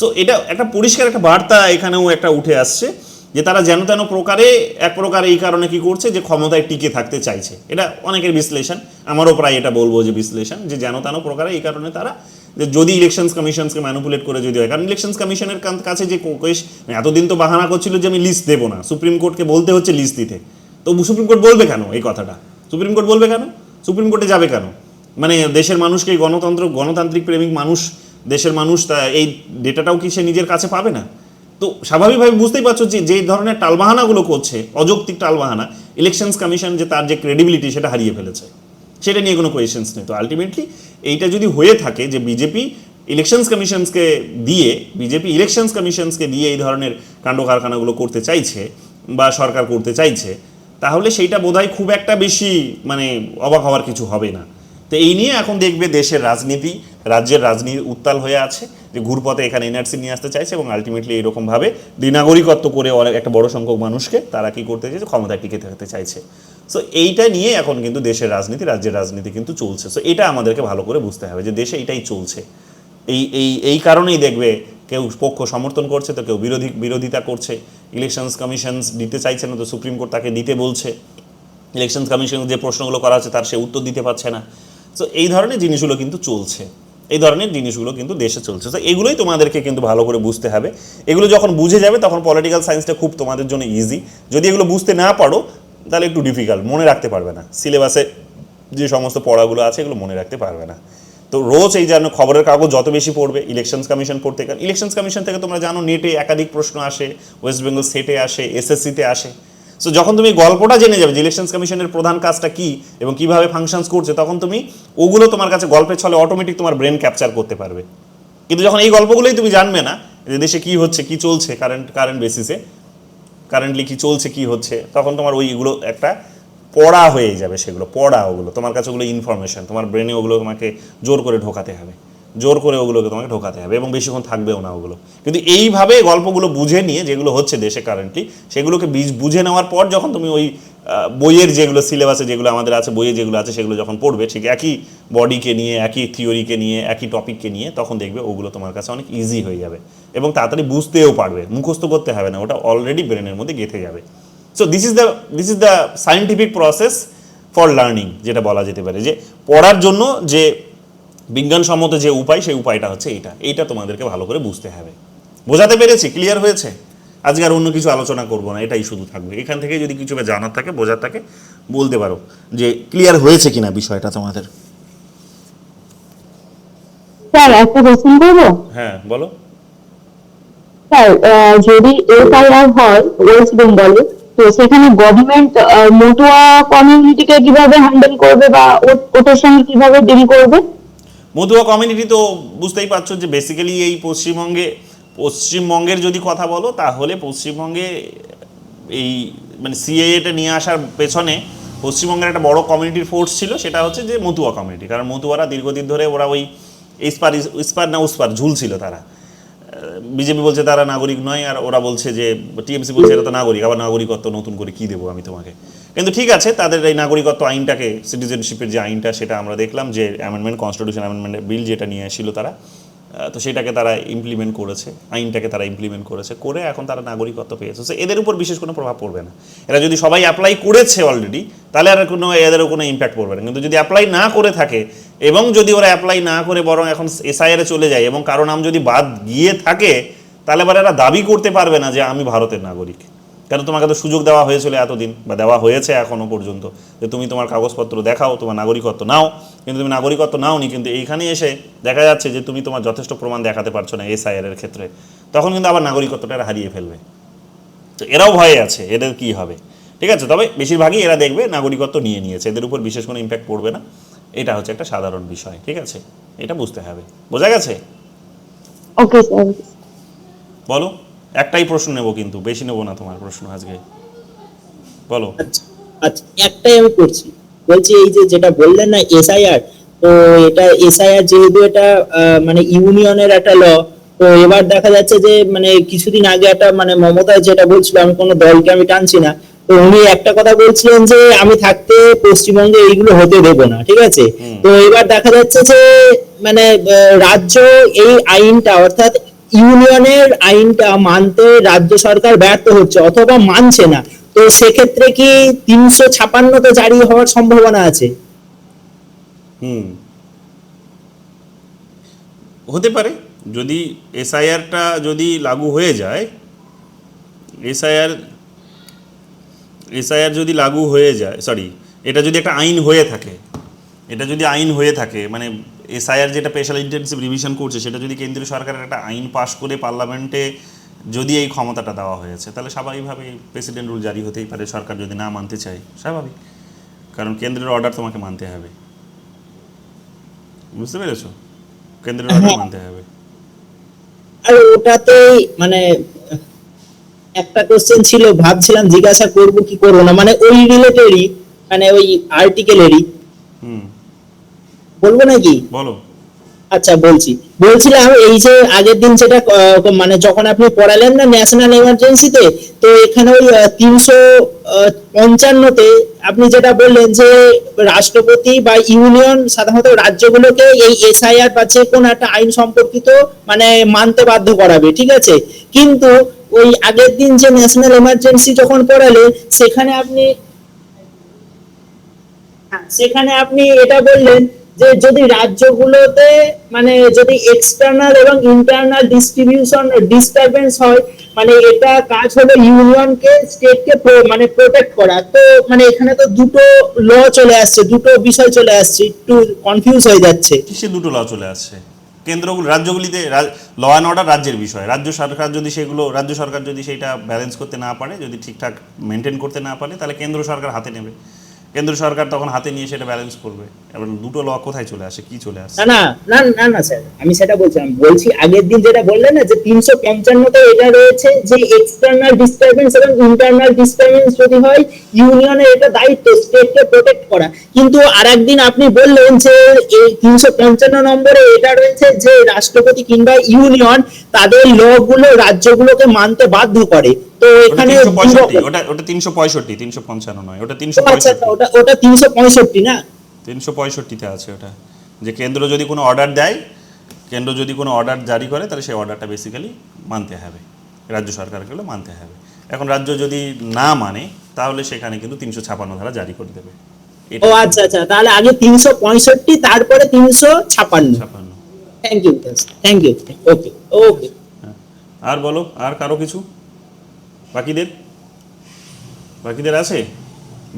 সো এটা একটা পরিষ্কার একটা বার্তা এখানেও একটা উঠে আসছে যে তারা যেন তেন প্রকারে এক প্রকার এই কারণে কি করছে, যে ক্ষমতায় টিকে থাকতে চাইছে। এটা অনেকের বিশ্লেষণ, আমারও প্রায় এটা বলবো যে বিশ্লেষণ, যে যেন তেন প্রকারে এই কারণে তারা, যে যদি ইলেকশনস কমিশনসকে ম্যানিপুলেট করে যদি হয়, কারণ ইলেকশনস কমিশনের কাছে যে এতদিন তো বাহানা করছিল যে আমি লিস্ট দেবো না, সুপ্রিম কোর্টকে বলতে হচ্ছে লিস্ট দিতে, তো সুপ্রিম কোর্ট বলবে কেন এই কথাটা? সুপ্রিম কোর্ট বলবে কেন? সুপ্রিম কোর্টে যাবে কেন? মানে দেশের মানুষকে, গণতান্ত্রিক প্রেমিক মানুষ, দেশের মানুষ এই ডেটাটাও কি সে নিজের কাছে পাবে না? তো স্বাভাবিকভাবে বুঝতেই পারছো যে ধরনের টালবাহানাগুলো করছে, অযৌক্তিক টালবাহানা, ইলেকশনস কমিশন যে তার যে ক্রেডিবিলিটি সেটা হারিয়ে ফেলেছে, সেটা নিয়ে কোনো কোয়েশ্চেন্স নেই। তো আলটিমেটলি এইটা যদি হয়ে থাকে যে বিজেপি ইলেকশনস কমিশনসকে দিয়ে এই ধরনের কাণ্ড কারখানাগুলো করতে চাইছে বা সরকার করতে চাইছে, তাহলে সেইটা বোধহয় খুব একটা বেশি মানে অবাক হওয়ার কিছু হবে না। তো এই নিয়ে এখন দেখবে দেশের রাজনীতি, রাজ্যের রাজনীতি উত্তাল হয়ে আছে, যে ঘুরপথে এখানে এনআরসি নিয়ে আসতে চাইছে এবং আলটিমেটলি এরকমভাবে দ্বিনাগরিকত্ব করে অনেক একটা বড় সংখ্যক মানুষকে তারা কি করতে চাইছে, ক্ষমতায় টিকে থাকতে চাইছে। সো এইটা নিয়ে এখন কিন্তু দেশের রাজনীতি, রাজ্যের রাজনীতি কিন্তু চলছে। সো এটা আমাদেরকে ভালো করে বুঝতে হবে যে দেশে এইটাই চলছে। এই কারণেই দেখবে কেউ পক্ষ সমর্থন করছে, তো কেউ বিরোধিতা করছে। ইলেকশনস কমিশনস দিতে চাইছে না, তো সুপ্রিম কোর্ট তাকে দিতে বলছে। ইলেকশনস কমিশন যে প্রশ্নগুলো করা হচ্ছে তার সে উত্তর দিতে পারছে না। সো এই ধরনের জিনিসগুলো কিন্তু চলছে, এই ধরনের জিনিসগুলো কিন্তু দেশে চলছে। তো এগুলোই তোমাদেরকে কিন্তু ভালো করে বুঝতে হবে। এগুলো যখন বুঝে যাবে তখন পলিটিক্যাল সায়েন্সটা খুব তোমাদের জন্য ইজি। যদি এগুলো বুঝতে না পারো তাহলে একটু ডিফিকাল্ট, মনে রাখতে পারবে না, সিলেবাসে যে সমস্ত পড়াগুলো আছে এগুলো মনে রাখতে পারবে না। তো রোজ এই জন্য খবরের কাগজ যত বেশি পড়বে, ইলেকশনস কমিশন পড়তে, কারণ ইলেকশনস কমিশন থেকে তোমরা জানো নেটে একাধিক প্রশ্ন আসে, ওয়েস্ট বেঙ্গল সেটে আসে, এসএসসিতে আসে। সো যখন তুমি গল্পটা জেনে যাবে যে ইলেকশনস কমিশনের প্রধান কাজটা কী এবং কীভাবে ফাংশনস করছে, তখন তুমি ওগুলো তোমার কাছে গল্পের ছলে অটোমেটিক তোমার ব্রেন ক্যাপচার করতে পারবে। কিন্তু যখন এই গল্পগুলোই তুমি জানবে না, যে দেশে কী হচ্ছে, কী চলছে, কারেন্ট বেসিসে কারেন্টলি কী চলছে, কী হচ্ছে, তখন তোমার ওইগুলো একটা পড়া হয়ে যাবে, সেগুলো পড়া, ওগুলো তোমার কাছে ওগুলো ইনফরমেশন, তোমার ব্রেনে ওগুলো তোমাকে জোর করে ঢোকাতে হবে, জোর করে ওগুলোকে তোমাকে ঢোকাতে হবে এবং বেশিক্ষণ থাকবেও না ওগুলো। কিন্তু এইভাবে গল্পগুলো বুঝে নিয়ে যেগুলো হচ্ছে দেশে কারেন্টলি, সেগুলোকে বুঝে নেওয়ার পর যখন তুমি ওই বইয়ের যেগুলো সিলেবাসে যেগুলো আমাদের আছে, বইয়ে যেগুলো আছে সেগুলো যখন পড়বে, ঠিক একই বডিকে নিয়ে, একই থিওরিকে নিয়ে, একই টপিককে নিয়ে, তখন দেখবে ওগুলো তোমার কাছে অনেক ইজি হয়ে যাবে এবং তাড়াতাড়ি বুঝতেও পারবে, মুখস্থ করতে হবে না, ওটা অলরেডি ব্রেনের মধ্যে গেঁথে যাবে। So this is the scientific process for learning, যেটা বলা যেতে পারে, যে পড়ার জন্য যে বিজ্ঞানসম্মত যে উপায়, সেই উপায়টা হচ্ছে এইটা তোমাদেরকে ভালো করে বুঝতে হবে। বোঝাতে পেরেছি? ক্লিয়ার হয়েছে? আজকে আর অন্য কিছু আলোচনা করবো না, এটাই শুধু থাকবে। এখান থেকে যদি কিছু জানার থাকে, বোঝার থাকে, বলতে পারো যে ক্লিয়ার হয়েছে কিনা বিষয়টা তোমাদের। স্যার একটা কোশ্চেন করবো? হ্যাঁ বলো। স্যার যদি এফআইআর হয় ওয়েস্ট বেঙ্গলে, তো সেখানে গভর্নমেন্ট মতুয়া কমিউনিটিকে কিভাবে হ্যান্ডেল করবে বা ওটার সঙ্গে কিভাবে ডিল করবে? মতুয়া কমিউনিটি তো বুঝতেই পারছো যে বেসিক্যালি এই পশ্চিমবঙ্গের যদি কথা বলো, তাহলে পশ্চিমবঙ্গে এই মানে সিএএটা নিয়ে আসার পেছনে পশ্চিমবঙ্গের একটা বড় কমিউনিটির ফোর্স ছিল, সেটা হচ্ছে যে মতুয়া কমিউনিটি। কারণ মতুয়ারা দীর্ঘদিন ধরে ওরা ওই উসপার ঝুলছিল তারা। বিজেপি বলছে তারা নাগরিক নয়, আর ওরা বলছে যে টিএমসি বলছে এটা তো নাগরিক, আবার নাগরিকত্ব নতুন করে কী দেবো আমি তোমাকে। কিন্তু ঠিক আছে, তাদের এই নাগরিকত্ব আইনটাকে, সিটিজেনশিপের যে আইনটা, সেটা আমরা দেখলাম যে কনস্টিটিউশন অ্যামেন্ডমেন্ট বিল যেটা নিয়ে এসেছিল তারা, তো সেটাকে তারা ইমপ্লিমেন্ট করেছে, আইনটাকে তারা ইমপ্লিমেন্ট করেছে, করে এখন তারা নাগরিকত্ব পেয়েছে। সো এদের উপর বিশেষ কোনো প্রভাব পড়বে না। এরা যদি সবাই অ্যাপ্লাই করেছে অলরেডি, তাহলে আর এদেরও কোনো ইম্প্যাক্ট পড়বে না। কিন্তু যদি অ্যাপ্লাই না করে থাকে, এবং যদি ওরা অ্যাপ্লাই না করে বরং এখন এসআইআরে চলে যায় এবং কারো নাম যদি বাদ গিয়ে থাকে, তাহলে এবার এরা দাবি করতে পারবে না যে আমি ভারতের নাগরিক। কারণ তোমাকে তো সুযোগ দেওয়া হয়েছিল এতদিন, বা দেওয়া হয়েছে এখনও পর্যন্ত, যে তুমি তোমার কাগজপত্র দেখাও, তোমার নাগরিকত্ব নাও। কিন্তু তুমি নাগরিকত্ব নাওনি, কিন্তু এইখানে এসে দেখা যাচ্ছে যে তুমি তোমার যথেষ্ট প্রমাণ দেখাতে পারছো না এসআইআর এর ক্ষেত্রে, তখন কিন্তু আবার নাগরিকত্বটা এরা হারিয়ে ফেলবে। তো এরাও ভয়ে আছে, এদের কি হবে, ঠিক আছে, তবে বেশিরভাগই এরা দেখবে নাগরিকত্ব নিয়ে নিয়েছে, এদের উপর বিশেষ কোনো ইম্প্যাক্ট পড়বে না। এটা হচ্ছে একটা সাধারণ বিষয়, ঠিক আছে, এটা বুঝতে হবে। বোঝা গেছে? Okay sir. বলো, একটাই প্রশ্ন নেব কিন্তু, বেশি নেব না তোমার প্রশ্ন আজকে। বলো। আচ্ছা আচ্ছা, একটাই আমি করছি, বলছি এই যে যেটা বললেন না এসআইআর, তো এটা এসআইআর যেহেতু এটা মানে ইউনিয়নের একটা ল, তো এবার দেখা যাচ্ছে যে মানে কিছুদিন আগে একটা মানে মমতা যেটা বলছিল, আমি কোনো দলকে আমি টানছি না, তো উনি একটা কথা বলছিলেন যে আমি থাকতে পশ্চিমবঙ্গে এইগুলো হতে দেবো না, ঠিক আছে। তো এবার দেখা যাচ্ছে যে মানে রাজ্য এই আইনটা অর্থাৎ ইউনিয়নের আইনটা মানতে রাজ্য সরকার ব্যর্থ হচ্ছে অথবা মানছে না, তো সেক্ষেত্রে কি 356 জারি হওয়ার সম্ভাবনা আছে? হতে পারে, যদি এসআইআরটা যদি লাগু হয়ে যায়, এসআইআর যদি লাগু হয়ে যায়, সরি, এটা যদি একটা আইন হয়ে থাকে, এটা যদি আইন হয়ে থাকে, মানে এসআইআর যেটা স্পেশাল ইন্টেনসিভ রিভিশন করছে, সেটা যদি কেন্দ্রীয় সরকারের একটা আইন পাশ করে পার্লামেন্টে যদি এই ক্ষমতাটা দেওয়া হয়েছে, তাহলে স্বাভাবিকভাবে প্রেসিডেন্ট রুল জারি হতেই পারে, সরকার যদি না মানতে চায়, স্বাভাবিক, কারণ কেন্দ্রের অর্ডার তোমাকে মানতে হবে। বুঝতে পেরেছো? কেন্দ্রের অর্ডার মানতে হবে। আর ওটাতে মানে একটা কোশ্চেন ছিল, ভাবছিলাম জিজ্ঞাসা করব কি করব না, মানে ওই রিলেটেডই, মানে ওই আর্টিকেলেরই, বলবো নাকি? বলো। আচ্ছা বলছিলাম এই যে আগের দিন যেটা মানে যখন আপনি পড়ালেন না ন্যাশনাল এমার্জেন্সিতে, তো এখানে ওই 355-তে আপনি যেটা বললেন যে রাষ্ট্রপতি বা ইউনিয়ন সাধারণত রাজ্যগুলোকে এই এসআইআর বা যে কোনো একটা আইন সম্পর্কিত মানে মানতে বাধ্য করাবে, ঠিক আছে। কিন্তু ওই আগের দিন যে ন্যাশনাল এমার্জেন্সি যখন পড়ালেন, সেখানে আপনি এটা বললেন যে যদি রাজ্যগুলোতে মানে যদি এক্সটার্নাল এবং ইন্টারনাল ডিস্টারবেন্স হয়, মানে এটা কাজ হলো ইউনিয়নকে স্টেটকে মানে প্রোটেক্ট করা। তো মানে এখানে তো দুটো ল চলে আসছে, দুটো বিষয় চলে আসছে, একটু কনফিউজ হয়ে যাচ্ছে। কিসে দুটো ল চলে আসছে? রাজ্যগুলিতে ল অ্যান্ড অর্ডার রাজ্যের বিষয়, রাজ্য সরকার যদি সেটা ব্যালেন্স করতে না পারে, যদি ঠিকঠাক মেনটেন করতে না পারে, তাহলে কেন্দ্র সরকার হাতে নেবে, কেন্দ্র সরকার তখন হাতে নিয়ে সেটা ব্যালেন্স করবে। এবার দুটো ল কোথায় চলে আসে, কি চলে আসে? না না না না স্যার, আমি সেটা বলছি আগের দিন যেটা বললেন না যে 355-তে এটা রয়েছে যে এক্সটার্নাল ডিস্টারবেন্স এবং ইন্টারনাল ডিস্টারবেন্স যদি হয়, ইউনিয়নের এটা দায়িত্ব স্টেটকে প্রোটেক্ট করা। কিন্তু আরেকদিন আপনি বললেন যে এই 355 নম্বরে এটা রয়েছে যে রাষ্ট্রপতি কিংবা ইউনিয়ন তাদের ল গুলো রাজ্যগুলোকে মানতে বাধ্য করে। তো এখানে ওটা 365, 355 নয়, ওটা আচ্ছা 365। ওটা 365 না? 365-তে আছে ওটা, যে কেন্দ্র যদি কোনো অর্ডার দেয়, কেন্দ্র যদি কোনো অর্ডার জারি করে, তাহলে সেই অর্ডারটা বেসিক্যালি মানতে হবে, রাজ্য সরকারগুলো মানতে হবে। এখন রাজ্য যদি না মানে, তাহলে সেখানে কিন্তু 356 ধারা জারি করে দেবে। ও আচ্ছা আচ্ছা, তাহলে আগে 365, তারপরে 356। Thank you. ওকে ওকে। আর বলো, আর কারো কিছু বাকিদের আছে?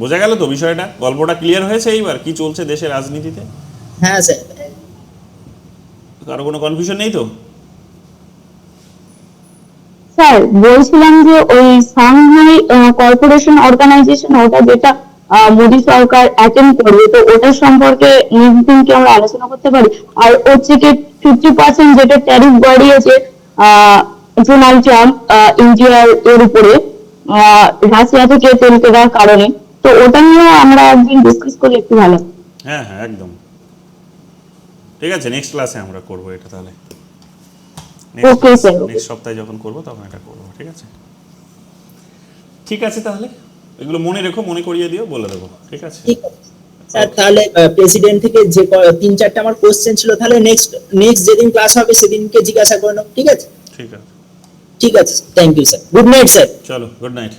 বোঝা গেল তো বিষয়টা? গল্পটা ক্লিয়ার হয়েছে এইবার কি চলছে দেশের রাজনীতিতে? হ্যাঁ স্যার। কারো কোনো কনফিউশন নেই তো? স্যার বলছিলাম যে ওই সাংহাই কর্পোরেশন অর্গানাইজেশন, ওটা যেটা মোদী সরকার অ্যাটেন্ড করবে, তো ওটার সম্পর্কে নেক্সট দিন কি আমরা আলোচনা করতে পারি? আর হচ্ছে কি 50% যেটা ট্যারিফ বাড়িয়েছে ডোনাল্ড ট্রাম্প ইন্ডিয়ার এর উপরে রাশিয়া থেকে তেল কেনার কারণে, তো ওটা নিয়ে আমরা একদিন ডিসকাস করলে একটু ভালো। হ্যাঁ একদম ঠিক আছে, নেক্সট ক্লাসে আমরা করব এটা, তাহলে ওকে স্যার। নেক্সট সপ্তাহে যখন করব তখন এটা করব, ঠিক আছে তাহলে এগুলো মনে রেখো, মনে করিয়ে দিও, বলে দেবো, ঠিক আছে? ঠিক আছে স্যার, তাহলে প্রেসিডেন্ট থেকে যে 3-4টা আমার কোশ্চেন ছিল, তাহলে নেক্সট যেদিন ক্লাস হবে সেদিনকে জিজ্ঞাসা করে নাও, ঠিক আছে? ঠিক আছে। ঠিক আছে, thank you sir, good night sir. চলো, গুড নাইট।